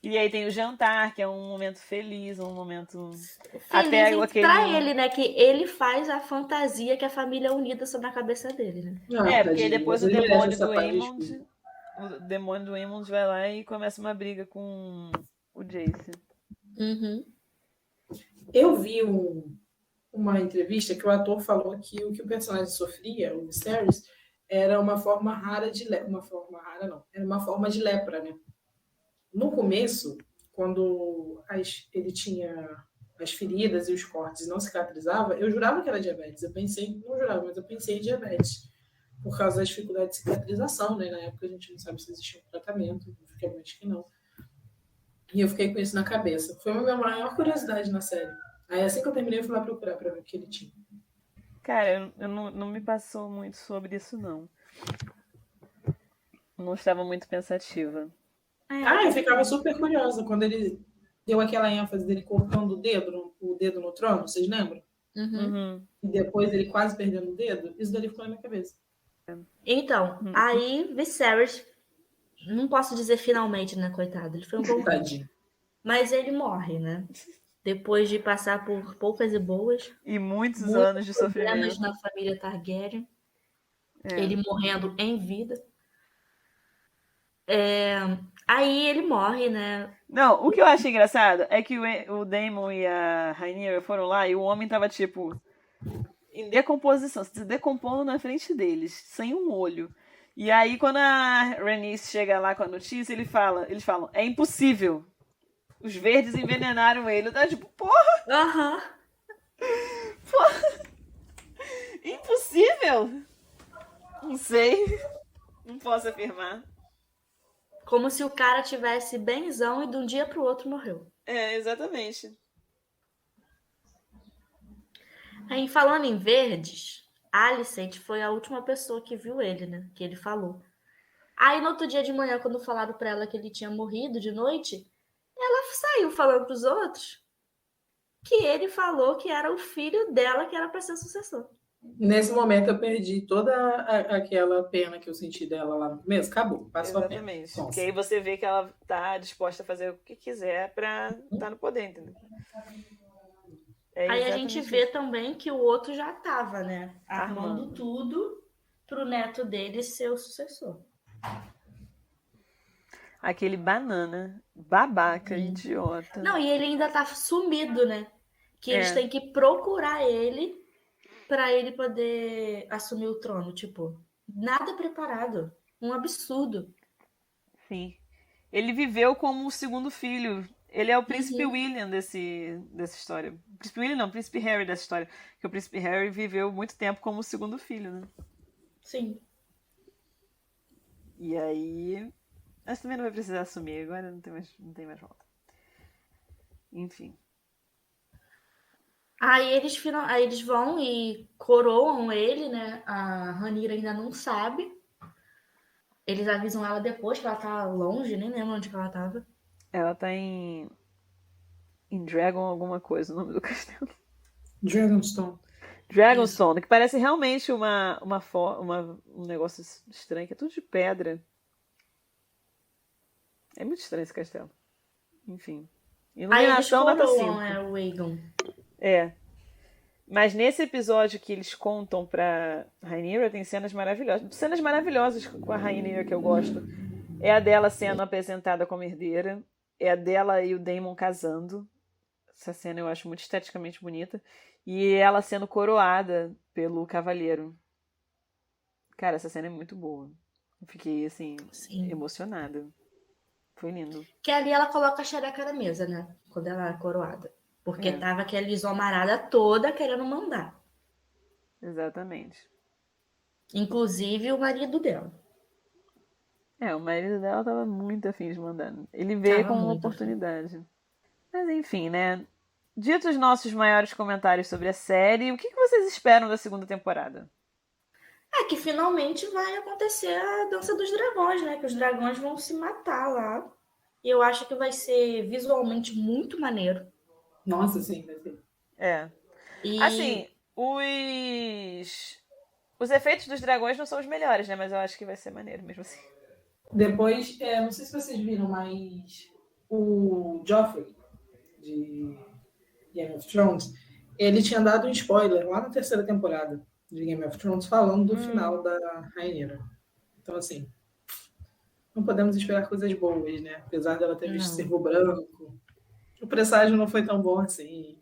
E aí tem o jantar, que é um momento feliz, um momento... Feliz Até aquele... pra ele, né? Que ele faz a fantasia que a família é unida sobre a cabeça dele, né? porque Tadinho, depois mas o ele merece demônio essa do paz de Aemond... espírito. O demônio do Aemond vai lá e começa uma briga com o Jace. Uhum. Eu vi uma entrevista que o ator falou que o personagem sofria, o Viserys, era uma forma rara de lepra. Uma forma rara, não. Era uma forma de lepra, né? No começo, quando ele tinha as feridas e os cortes e não cicatrizava, eu jurava que era diabetes. Não jurava, mas eu pensei em diabetes. Por causa da dificuldade de cicatrização, né? Na época a gente não sabe se existia um tratamento, obviamente que não. E eu fiquei com isso na cabeça. Foi a minha maior curiosidade na série. Aí assim que eu terminei, eu fui lá procurar pra ver o que ele tinha. Cara, eu não me passou muito sobre isso, não. Não estava muito pensativa. Eu ficava super curiosa quando ele deu aquela ênfase dele cortando o dedo no trono, vocês lembram? Uhum. E depois ele quase perdendo o dedo. Isso dali ficou na minha cabeça. Então, aí Viserys, não posso dizer finalmente, né, coitado, ele foi um bom Tadinho. mas ele morre, né? Depois de passar por poucas e boas. E muitos anos de problemas sofrimento. na família Targaryen. Ele morrendo em vida. Aí ele morre, né? Não, o que eu achei engraçado é que o Daemon e a Rhaenyra foram lá e o homem tava, tipo, em decomposição, se decompondo na frente deles, sem um olho. E aí, quando a Rhaenys chega lá com a notícia, eles falam, é impossível. Os verdes envenenaram ele. Eu tava tipo, porra! Aham. Porra! Impossível? Não sei. Não posso afirmar. Como se o cara tivesse benzão e de um dia pro outro morreu. Exatamente. Aí, falando em verdes, a Alicent foi a última pessoa que viu ele, né? Que ele falou. Aí, no outro dia de manhã, quando falaram pra ela que ele tinha morrido de noite, ela saiu falando pros outros que ele falou que era o filho dela que era pra ser o sucessor. Nesse momento eu perdi toda aquela pena que eu senti dela lá no começo. Acabou, passou a pena. Exatamente. Porque aí você vê que ela tá disposta a fazer o que quiser pra estar no poder, entendeu? Aí a gente vê também que o outro já tava, né? Armando Armando. tudo pro neto dele ser o sucessor. Aquele banana, babaca, idiota. Não, e ele ainda tá sumido, né? Que eles têm que procurar ele pra ele poder assumir o trono, tipo, nada preparado. Um absurdo. Sim. Ele viveu como o segundo filho. Ele é o príncipe William dessa história. Príncipe William não, príncipe Harry dessa história. Porque o príncipe Harry viveu muito tempo como o segundo filho, né? Sim. E aí... Mas também não vai precisar assumir, agora não tem mais volta. Enfim. Aí eles vão e coroam ele, né? A Rhaenyra ainda não sabe. Eles avisam ela depois que ela tá longe, nem lembro onde que ela tava. Ela tá em Dragon alguma coisa, o nome do castelo. Dragonstone. Dragonstone, que parece realmente um negócio estranho, que é tudo de pedra. É muito estranho esse castelo. Enfim. Aí eles Iluminação nota 5. coroam o Aegon. É. Mas nesse episódio que eles contam pra Rhaenyra, tem cenas maravilhosas. Cenas maravilhosas com a Rhaenyra que eu gosto. É a dela sendo apresentada como herdeira. É a dela e o Daemon casando. Essa cena eu acho muito esteticamente bonita. E ela sendo coroada pelo cavaleiro. Cara, essa cena é muito boa. Eu fiquei, assim, emocionada. Foi lindo. Que ali ela coloca a xereca na mesa, né? Quando ela é coroada. Porque tava aquela isomarada toda querendo mandar. Exatamente. Inclusive o marido dela. O marido dela tava muito afim de mandar. Ele veio Tava com uma muito oportunidade. Mas enfim, né? Dito os nossos maiores comentários sobre a série, o que vocês esperam da segunda temporada? É que finalmente vai acontecer a Dança dos Dragões, né? Que os dragões vão se matar lá. E eu acho que vai ser visualmente muito maneiro. Nossa, sim, vai ser. E... Assim, os efeitos dos dragões não são os melhores, né? Mas eu acho que vai ser maneiro mesmo assim. Depois, não sei se vocês viram, mas o Joffrey, de Game of Thrones, ele tinha dado um spoiler lá na 3ª temporada de Game of Thrones, falando do final da Rhaenyra. Então, assim, não podemos esperar coisas boas, né? Apesar dela ter visto cervo branco. O presságio não foi tão bom assim.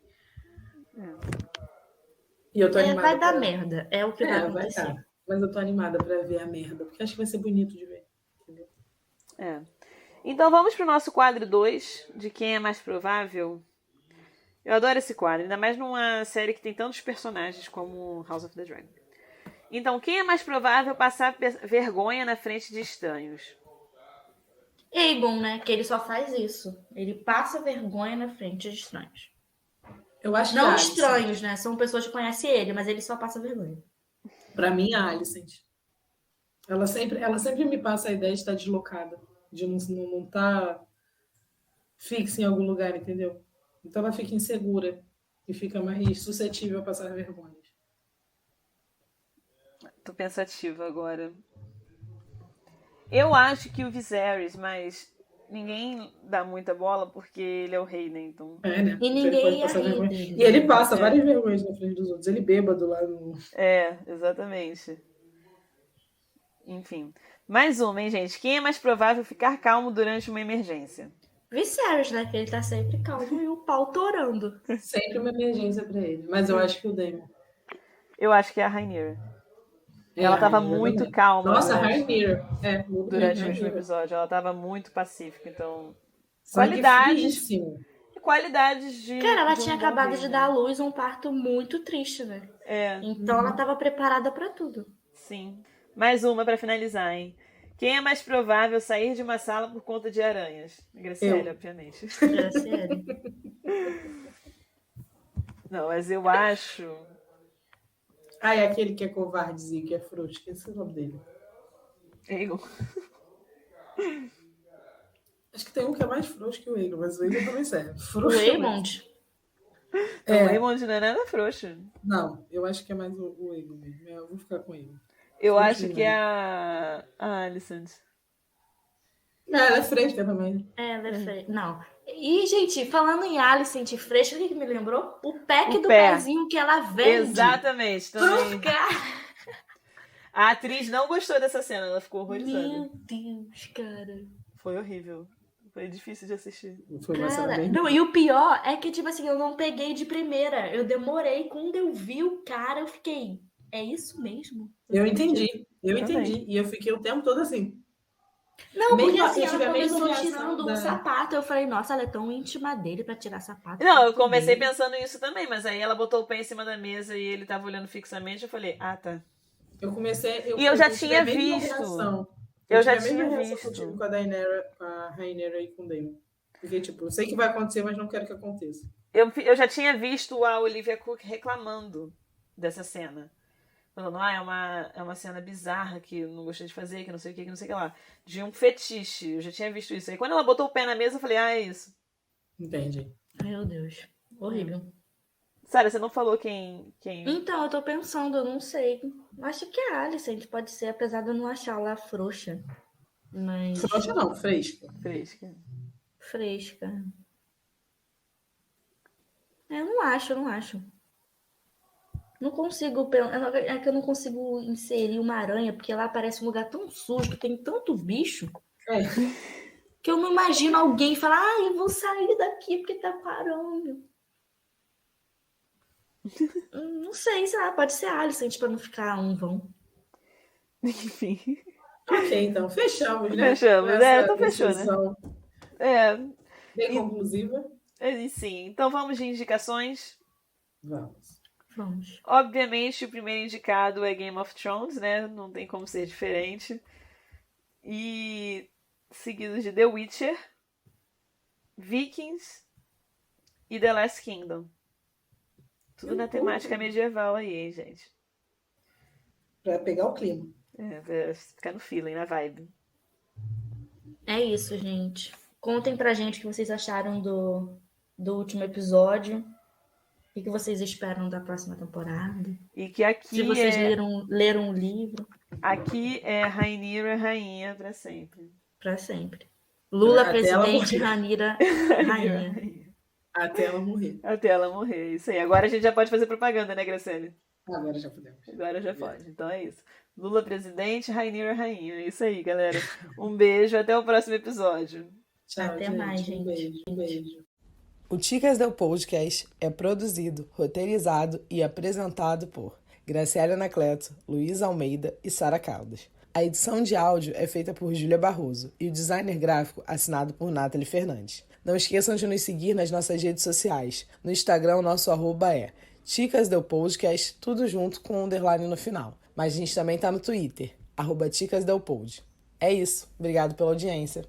E eu tô animada. Vai dar merda. É o que vai acontecer. Vai dar. Mas eu tô animada pra ver a merda, porque acho que vai ser bonito de ver. Entendeu? Então vamos pro nosso quadro 2, de quem é mais provável. Eu adoro esse quadro, ainda mais numa série que tem tantos personagens como House of the Dragon. Então, quem é mais provável passar vergonha na frente de estranhos? Aegon, né? Que ele só faz isso. Ele passa vergonha na frente de estranhos. Eu acho Não que estranhos, né? São pessoas que conhecem ele, mas ele só passa vergonha. Pra mim, a Alicent. Ela sempre me passa a ideia de estar deslocada. De não estar fixa em algum lugar, entendeu? Então ela fica insegura e fica mais suscetível a passar vergonhas. Tô pensativa agora. Eu acho que o Viserys, mas ninguém dá muita bola porque ele é o rei, né? Então... né? E ninguém ia rir dele. E ele passa várias vergonhas na frente dos outros. Ele bêbado lá no... Exatamente. Enfim. Mais uma, hein, gente? Quem é mais provável ficar calmo durante uma emergência? Viserys, né? Que ele tá sempre calmo e o pau torando. Sempre uma emergência pra ele. Mas eu acho que o Daemon. Eu acho que é a Rhaenyra. Ela tava muito também. calma. Nossa, a Rhaenyra. Durante o último episódio. Ela tava muito pacífica, então... Sangue frííssimo. Qualidades de... Cara, ela de um tinha bom acabado rei, de né? dar à luz um parto muito triste, né? Então ela tava preparada pra tudo. Sim. Mais uma pra finalizar, hein? Quem é mais provável sair de uma sala por conta de aranhas? Graciele, obviamente. Graciele. Não, mas eu acho... É aquele que é covardezinho, que é frouxo. Esqueci o nome dele. Aegon. Acho que tem um que é mais frouxo que o Aegon, mas o Aegon também serve. O Aemond. O Aemond não é nada frouxo. Não, eu acho que é mais o Aegon mesmo. Eu vou ficar com ele. Eu acho que é a Alicent. Ela é fresca também. Ela é fresca. Não. E, gente, falando em Alicent fresca, o que me lembrou? O pack do pé. pezinho que ela vende. Exatamente. Também. Pro cara. A atriz não gostou dessa cena, ela ficou horrorizada. Meu Deus, cara. Foi horrível. Foi difícil de assistir. Foi uma cena bem... Não, e o pior é que, tipo assim, eu não peguei de primeira. Eu demorei. Quando eu vi o cara, eu fiquei... É isso mesmo? Eu entendi. E eu fiquei o tempo todo assim. Não, Mesmo porque assim, eu tive ela a mesma começou reação tirando da- um sapato. Eu falei, nossa, ela é tão íntima dele pra tirar sapato. Não, eu comecei pensando nisso também, mas aí ela botou o pé em cima da mesa e ele tava olhando fixamente, eu falei, tá. Eu comecei... E eu já tive tinha a mesma visto. reação. Eu já tive a tinha mesma reação visto. que eu tive com a Rhaenyra e com o Daemon. Porque, tipo, eu sei que vai acontecer, mas não quero que aconteça. Eu já tinha visto a Olivia Cook reclamando dessa cena. Falando, é uma cena bizarra que eu não gostei de fazer, que não sei o que não sei o que lá. De um fetiche. Eu já tinha visto isso. Aí quando ela botou o pé na mesa, eu falei, é isso. Entendi. Meu Deus. Horrível. Sara, você não falou quem... Então, eu tô pensando, eu não sei. Acho que é a Alicent, pode ser, apesar de eu não achar ela frouxa. Mas. Frouxa não, fresca. Fresca. Fresca. Eu não acho. Não consigo. É que eu não consigo inserir uma aranha, porque lá parece um lugar tão sujo, que tem tanto bicho, É. que eu não imagino alguém falar, eu vou sair daqui porque tá parando. Não sei, sei lá, pode ser a Alicent pra não ficar um vão. Enfim. Ok, então, fechamos, né? Fechamos, então fechou, né? Decisão bem conclusiva. Sim, então vamos de indicações. Vamos. Obviamente, o primeiro indicado é Game of Thrones, né? Não tem como ser diferente. E seguido de The Witcher, Vikings e The Last Kingdom. Tudo na temática medieval aí, hein, gente? Pra pegar o clima. Pra ficar no feeling, na vibe. É isso, gente. Contem pra gente o que vocês acharam do último episódio. O que vocês esperam da próxima temporada? E que aqui se vocês leram o livro. Aqui é Rhaenyra rainha pra sempre. Pra sempre. Lula Até presidente, Rhaenyra rainha. Até ela morrer. Até ela morrer, isso aí. Agora a gente já pode fazer propaganda, né, Graciele? Agora já podemos. Agora já pode. Então é isso. Lula presidente, Rhaenyra rainha. É isso aí, galera. Um beijo, até o próximo episódio. Tchau, até mais, gente. Um beijo. O Ticas Del Podcast é produzido, roteirizado e apresentado por Graciela Anacleto, Luiz Almeida e Sara Caldas. A edição de áudio é feita por Júlia Barroso e o designer gráfico assinado por Nathalie Fernandes. Não esqueçam de nos seguir nas nossas redes sociais. No Instagram, o nosso @ é Ticas Del Podcast, tudo junto com um underline no final. Mas a gente também tá no Twitter, @TicasDelPod. É isso. Obrigado pela audiência.